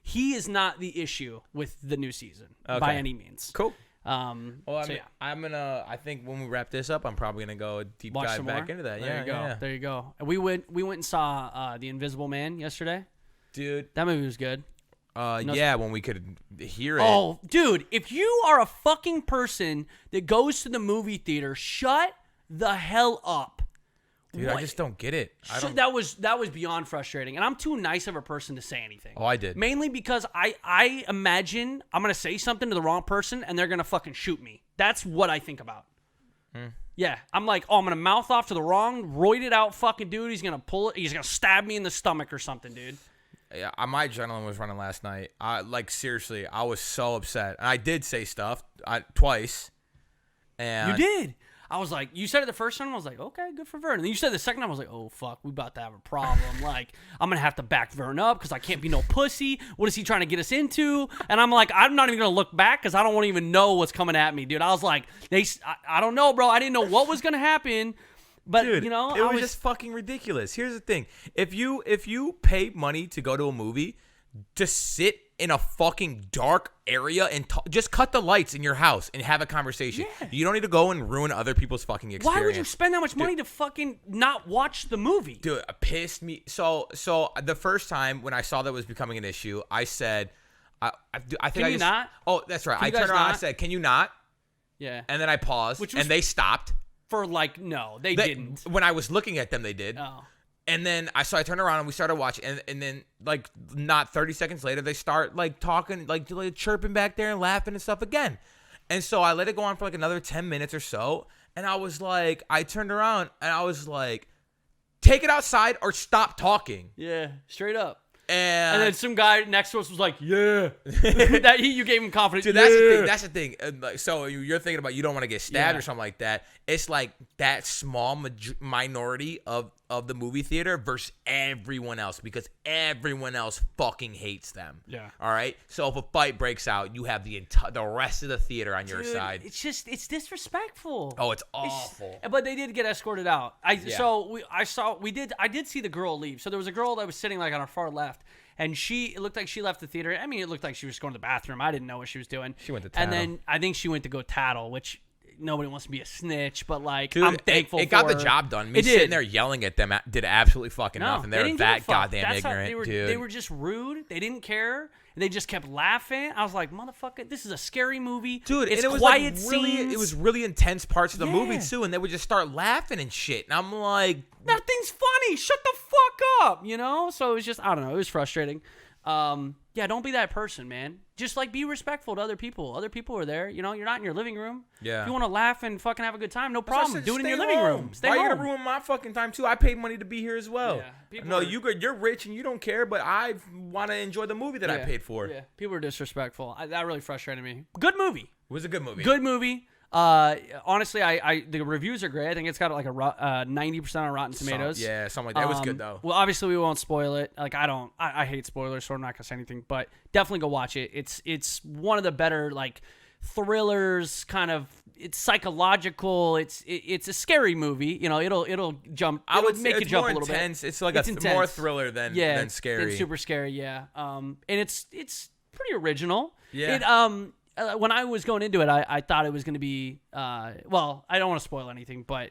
he is not the issue with the new season by any means. Cool. I think when we wrap this up, I'm probably gonna go deep dive back into that. There you go. And we went and saw The Invisible Man yesterday. Dude, that movie was good. When we could hear it. Oh, dude, if you are a fucking person that goes to the movie theater, shut the hell up. Dude, I just don't get it. That was beyond frustrating, and I'm too nice of a person to say anything. Oh, I did. Mainly because I imagine I'm gonna say something to the wrong person, and they're gonna fucking shoot me. That's what I think about. Yeah, I'm like, I'm gonna mouth off to the wrong, roided out fucking dude. He's gonna stab me in the stomach or something, dude. Yeah, my adrenaline was running last night. Seriously, I was so upset. And I did say stuff twice. And you did. I was like, you said it the first time. I was like, okay, good for Vern. And then you said it the second time. I was like, oh fuck, we about to have a problem. Like, I'm gonna have to back Vern up because I can't be no pussy. What is he trying to get us into? And I'm like, I'm not even gonna look back because I don't want to even know what's coming at me, dude. I was like, I don't know, bro. I didn't know what was gonna happen. But, dude, it was just fucking ridiculous. Here's the thing. If you pay money to go to a movie, just sit in a fucking dark area and just cut the lights in your house and have a conversation. Yeah. You don't need to go and ruin other people's fucking experience. Why would you spend that much money to fucking not watch the movie? Dude, it pissed me. So the first time when I saw that was becoming an issue, I said, I think Can you not? Oh, that's right. Can I you guys turned around. I not? said, "Can you not?" Yeah. And then I paused, Which was- and they stopped. For like, no, they didn't. When I was looking at them, they did. Oh. And then I turned around and we started watching, and then like not 30 seconds later, they start like talking, like chirping back there and laughing and stuff again. And so I let it go on for like another 10 minutes or so, and I was like, I turned around and I was like, take it outside or stop talking. Yeah, straight up. And then some guy next to us was like, "Yeah," that you gave him confidence. Dude, that's the thing. That's the thing. Like, so you're thinking about you don't want to get stabbed or something like that. It's like that small minority of the movie theater versus everyone else, because everyone else fucking hates them. Yeah. All right. So if a fight breaks out, you have the rest of the theater on your side. It's disrespectful. Oh, it's awful. But they did get escorted out. I did see the girl leave. So there was a girl that was sitting like on our far left, and it looked like she left the theater. I mean, it looked like she was going to the bathroom. I didn't know what she was doing. She went to tattle. And then I think she went to go tattle, which nobody wants to be a snitch, but like, Dude, I'm thankful it got for the her. job done. Me It sitting did. there yelling at them did absolutely fucking nothing. They They're didn't give a that fuck. goddamn That's how ignorant, dude. They were just rude. They didn't care. And they just kept laughing. I was like, motherfucker, this is a scary movie. Dude, it's and it was quiet like really, scenes. it was really intense parts of the movie Yeah. too, and they would just start laughing and shit. And I'm like, Nothing's funny. Shut the fuck up, you know? So it was just, I don't know. It was frustrating. Yeah, don't be that person, man. Just like be respectful to other people. Other people are there. You know, you're not in your living room. Yeah. If you want to laugh and fucking have a good time, no That's why I problem. said Do it in stay your living home. room. Stay Why home. you gonna ruin my fucking time too? I paid money to be here as well. Yeah, people No, are- you're rich and you don't care, but I want to enjoy the movie that I paid for. Yeah, people are disrespectful. That really frustrated me. Good movie. It was a good movie. Good movie. Honestly, the reviews are great. I think it's got like a 90% on Rotten Tomatoes. Something like that. It was good though. Well, obviously we won't spoil it. Like I hate spoilers, so I'm not gonna say anything. But definitely go watch it. It's one of the better like thrillers. Kind of, it's psychological. It's a scary movie. You know, it'll jump. I would make say you it's jump more a little intense. bit. It's like It's more intense. thriller than scary. It's super scary. Yeah. And it's pretty original. Yeah. When I was going into it, I thought it was going to be, well, I don't want to spoil anything, but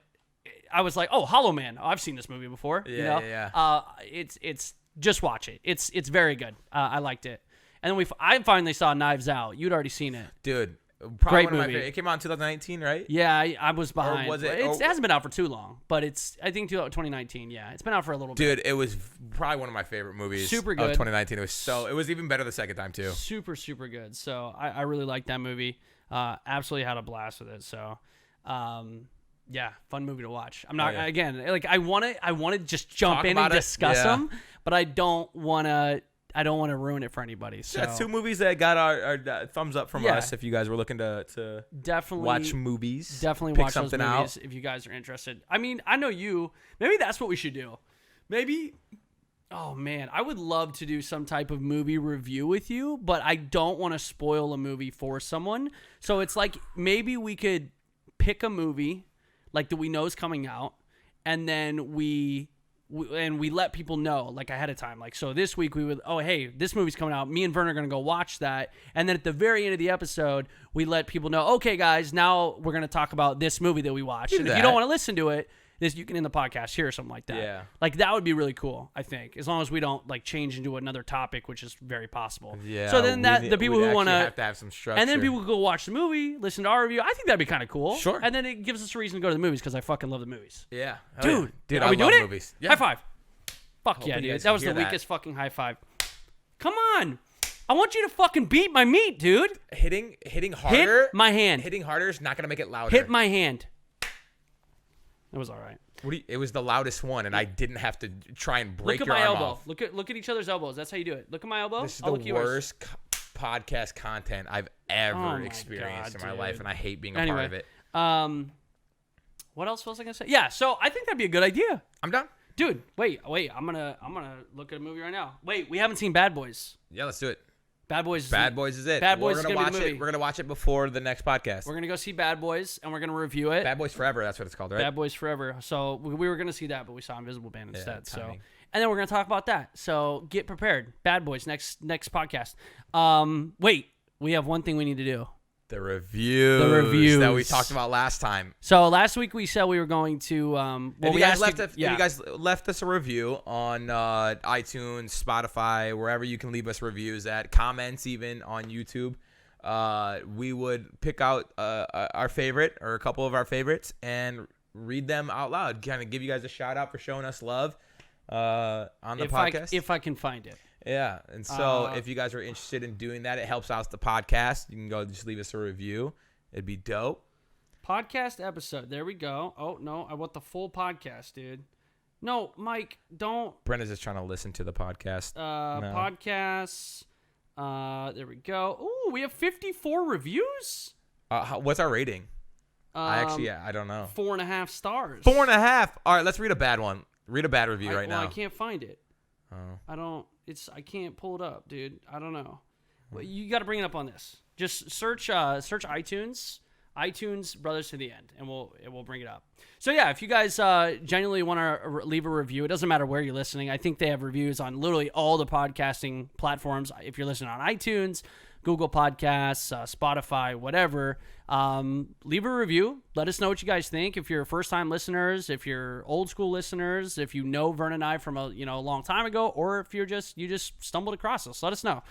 I was like, oh, Hollow Man. Oh, I've seen this movie before. Yeah, you know? yeah. It's just watch it. It's very good. I liked it. And then I finally saw Knives Out. You'd already seen it. Dude, probably Great one of my movie. favorite. It came out in 2019, right? Yeah, I was behind. was it- It hasn't been out for too long, but I think 2019. Yeah, it's been out for a little bit. Dude, it was probably one of my favorite movies. Super Of good. 2019. It was even better the second time too. Super, super good. So I really liked that movie. Absolutely had a blast with it. So, yeah, fun movie to watch. I'm not again like I want to just jump Talk in about and it. discuss Yeah. them, but I don't want to ruin it for anybody. So That's two movies that got our thumbs up from Yeah. us. If you guys were looking to definitely watch movies, Definitely pick watch those something movies out. if you guys are interested. I mean, I know you. Maybe that's what we should do. Maybe. Oh man, I would love to do some type of movie review with you, but I don't want to spoil a movie for someone. So it's like maybe we could pick a movie like that we know is coming out, and then we let people know like ahead of time. Like, so this week we would, oh hey, this movie's coming out. Me and Vern are gonna go watch that, and then at the very end of the episode, we let people know, okay guys, now we're gonna talk about this movie that we watched. And if you don't want to listen to it, you can end the podcast here or something like that. Yeah. Like that would be really cool, I think, as long as we don't like change into another topic, which is very possible. Yeah. So then the people who want have to have some structure, and then people go watch the movie, listen to our review. I think that'd be kind of cool. Sure. And then it gives us a reason to go to the movies because I fucking love the movies. Yeah. Oh, Dude, Dude, are I we love doing it? movies. Yeah. High five. Fuck Hoping yeah, you dude. guys That can was the hear that. weakest fucking high five. Come on. I want you to fucking beat my meat, dude. Hitting harder. Hit my hand. Hitting harder is not gonna make it louder. Hit my hand. It was all right. It was the loudest one, and I didn't have to try and break Look at your my arm elbow. off. Look at each other's elbows. That's how you do it. Look at my elbow. This is I'll the look at yours. worst podcast content I've ever Oh my experienced God, in my dude. life, and I hate being a Anyway, part of it. What else was I gonna say? Yeah, so I think that'd be a good idea, I'm done. dude. Wait. I'm gonna look at a movie right now. Wait, we haven't seen Bad Boys. Yeah, let's do it. Bad Boys. Bad Boys is it. Bad Boys We're is gonna gonna be watch the it. movie. We're gonna watch it before the next podcast. We're gonna go see Bad Boys and we're gonna review it. Bad Boys Forever. That's what it's called, right? Bad Boys Forever. So we were gonna see that, but we saw Invisible Band instead. So, timing. and then we're gonna talk about that. So get prepared, bad boys. Next podcast. Wait, we have one thing we need to do. The reviews that we talked about last time. So last week we said we were going to. If you guys left us a review on iTunes, Spotify, wherever you can leave us reviews at, comments even on YouTube, we would pick out our favorite or a couple of our favorites and read them out loud. Kind of give you guys a shout out for showing us love on the podcast. If I can find it. Yeah, and so if you guys are interested in doing that, it helps out the podcast. You can go just leave us a review. It'd be dope. Podcast episode. There we go. Oh, no, I want the full podcast, dude. No, Mike, don't. Brenda's just trying to listen to the podcast. Podcasts. There we go. Ooh, we have 54 reviews? What's our rating? I don't know. 4.5 stars. 4.5? All right, let's read a bad one. Read a bad review now. I can't find it. Oh. I can't pull it up, dude. I don't know. Well, you got to bring it up on this. Just search iTunes Brothers to the End, and we'll bring it up. So yeah, if you guys genuinely want to leave a review, it doesn't matter where you're listening. I think they have reviews on literally all the podcasting platforms. If you're listening on iTunes, Google Podcasts, Spotify, whatever, leave a review. Let us know what you guys think. If you're first-time listeners, if you're old-school listeners, if you know Vern and I from a long time ago, or if you just stumbled across us, let us know.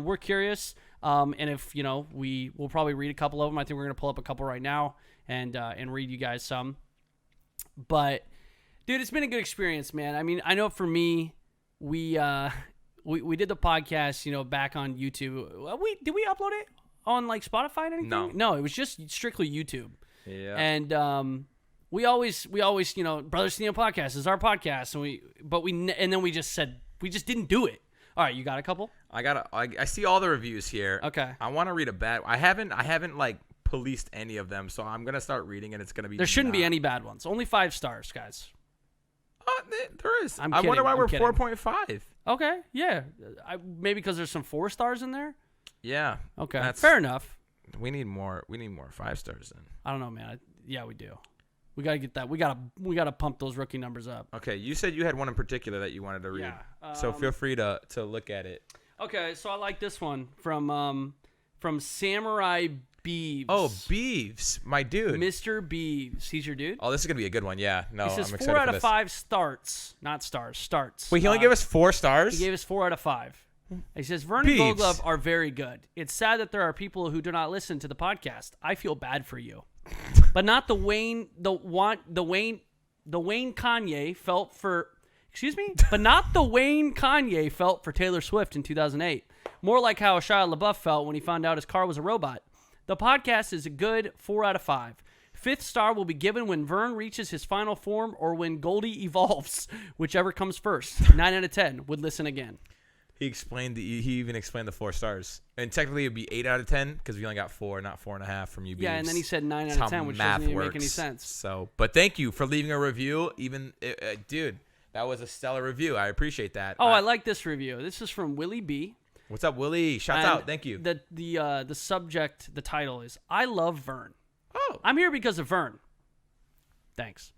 We're curious, and if we'll probably read a couple of them. I think we're gonna pull up a couple right now and read you guys some. But dude, it's been a good experience, man. I mean, I know for me, we did the podcast, back on YouTube. Did we upload it on like Spotify and anything? No, it was just strictly YouTube. Yeah. And we always Brothers to the End podcast is our podcast, and then we just didn't do it. All right, you got a couple? I see all the reviews here. Okay. I want to read a bad. I haven't like policed any of them, so I'm gonna start reading, and it's gonna be. There shouldn't be any bad ones. Only 5 stars, guys. There is. I wonder why we're 4.5. Okay, yeah. Maybe because there's some 4 stars in there. Yeah. Okay. Fair enough. We need more 5 stars then. I don't know, man. Yeah, we do. We gotta get that. We gotta pump those rookie numbers up. Okay, you said you had one in particular that you wanted to read. Yeah. So feel free to look at it. Okay, so I like this one from Samurai Beeves. Oh, Beeves, my dude. Mr. Beeves. He's your dude? Oh, this is going to be a good one. Yeah. No, he says I'm excited 4 out for of this. 5 starts. Not stars. Starts. Wait, he only gave us 4 stars? He gave us 4 out of 5. He says, Vern and Beeves. Gold Glove are very good. It's sad that there are people who do not listen to the podcast. I feel bad for you. But not the Wayne Kanye felt for... Excuse me? But not the Wayne Kanye felt for Taylor Swift in 2008. More like how Shia LaBeouf felt when he found out his car was a robot. The podcast is a good 4 out of 5. 5th star will be given when Vern reaches his final form or when Goldie evolves, whichever comes first. 9 out of 10 would listen again. He even explained the 4 stars. And technically it'd be 8 out of 10 because we only got 4, not 4.5 from you. Yeah, Beeves. and then he said 9 out of 10, which doesn't even make any sense. So, but thank you for leaving a review. Dude, that was a stellar review. I appreciate that. Oh, I like this review. This is from Willie B. What's up, Willie? Shouts out. Thank you. The subject, the title is I Love Vern. Oh. I'm here because of Vern. Thanks.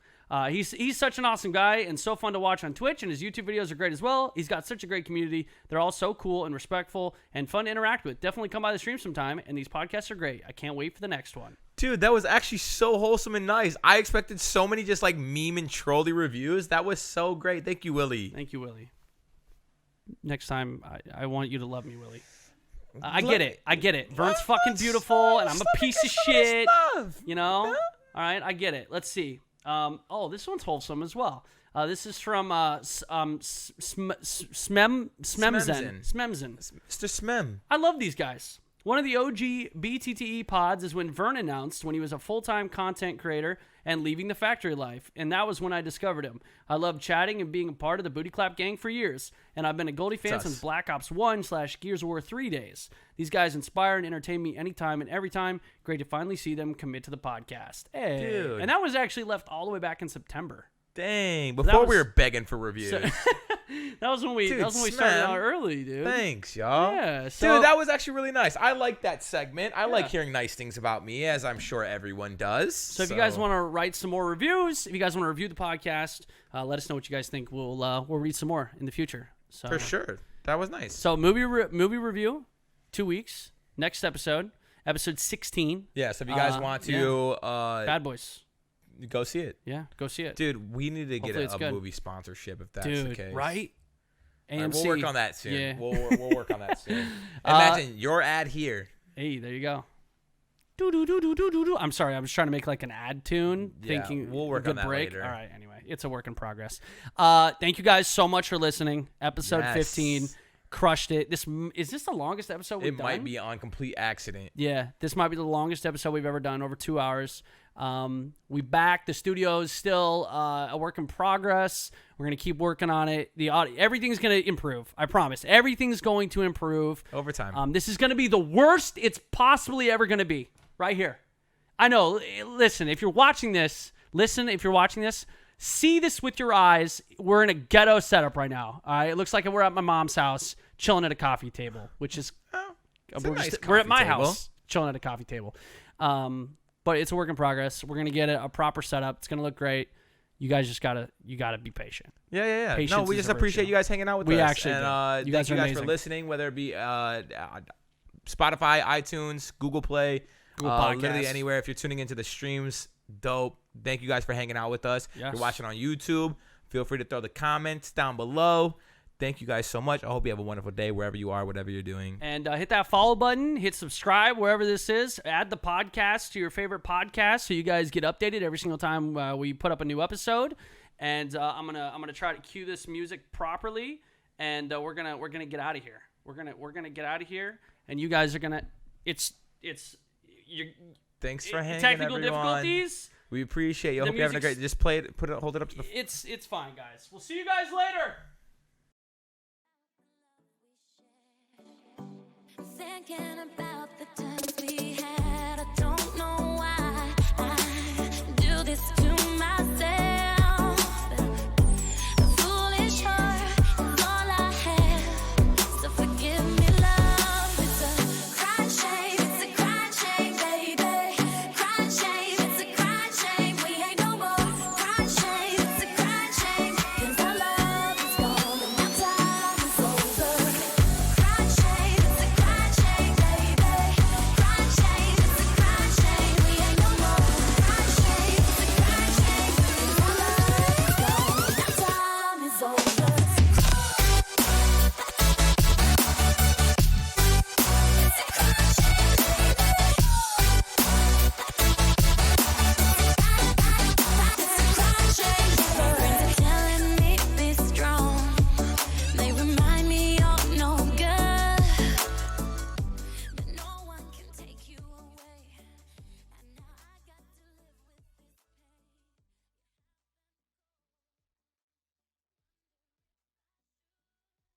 He's such an awesome guy and so fun to watch on Twitch, and his YouTube videos are great as well. He's got such a great community. They're all so cool and respectful and fun to interact with. Definitely come by the stream sometime, and these podcasts are great. I can't wait for the next one. Dude, that was actually so wholesome and nice. I expected so many just like meme and trolly reviews. That was so great. Thank you, Willie. Thank you, Willie. Next time, I want you to love me, Willie. I get it. Vern's fucking beautiful, and I'm a piece of shit. You know? All right, I get it. Let's see. This one's wholesome as well. This is from Smemzen. Mr. Smem. I love these guys. One of the OG BTTE pods is when Vern announced when he was a full-time content creator and leaving the factory life, and that was when I discovered him. I loved chatting and being a part of the Booty Clap gang for years, and I've been a Goldie fan since Black Ops 1/Gears of War 3 days. These guys inspire and entertain me anytime and every time. Great to finally see them commit to the podcast. Hey. Dude. And that was actually left all the way back in September. Dang. Before we were begging for reviews. That was when we started out early, dude. Thanks, y'all. Yeah, so, dude, that was actually really nice. I like that segment. I like hearing nice things about me, as I'm sure everyone does. So if you guys want to write some more reviews, if you guys want to review the podcast, let us know what you guys think. We'll read some more in the future. So for sure, that was nice. So movie review, 2 weeks. Next episode 16. Yeah. So if you guys want to, Bad Boys. Go see it. Yeah, go see it. Dude, we need to get a movie sponsorship if that's the case. Right? AMC. Right, we'll work on that soon. Yeah. We'll work on that soon. Imagine your ad here. Hey, there you go. Do. I'm sorry, I was trying to make like an ad tune. Thinking we'll work on that later. All right, anyway, it's a work in progress. Thank you guys so much for listening. Episode 15. Crushed it. Is this the longest episode we've done? It might be on complete accident. Yeah, this might be the longest episode we've ever done, over 2 hours. We back. The studio is still a work in progress. We're gonna keep working on it. The audio, everything's gonna improve. I promise. Everything's going to improve over time. This is gonna be the worst it's possibly ever gonna be. Right here. I know. Listen, if you're watching this, see this with your eyes. We're in a ghetto setup right now. It looks like we're at my mom's house, chilling at a coffee table, which is we're at my house, chilling at a coffee table. But it's a work in progress. We're gonna get a proper setup. It's gonna look great. You guys just gotta be patient. Yeah. Patience no, we just appreciate you guys hanging out with us. We actually do. You guys for listening, whether it be Spotify, iTunes, Google Play, literally anywhere. If you're tuning into the streams, dope. Thank you guys for hanging out with us. Yes. If you're watching on YouTube, feel free to throw the comments down below. Thank you guys so much. I hope you have a wonderful day wherever you are, whatever you're doing. And hit that follow button, hit subscribe wherever this is. Add the podcast to your favorite podcast so you guys get updated every single time we put up a new episode. And I'm gonna try to cue this music properly. And we're gonna get out of here. We're gonna get out of here. And you guys are gonna. Thanks for hanging, technical everyone. difficulties. We appreciate you. I hope you're having a great. Just play it. Hold it up to the. It's fine, guys. We'll see you guys later. Thinking about the time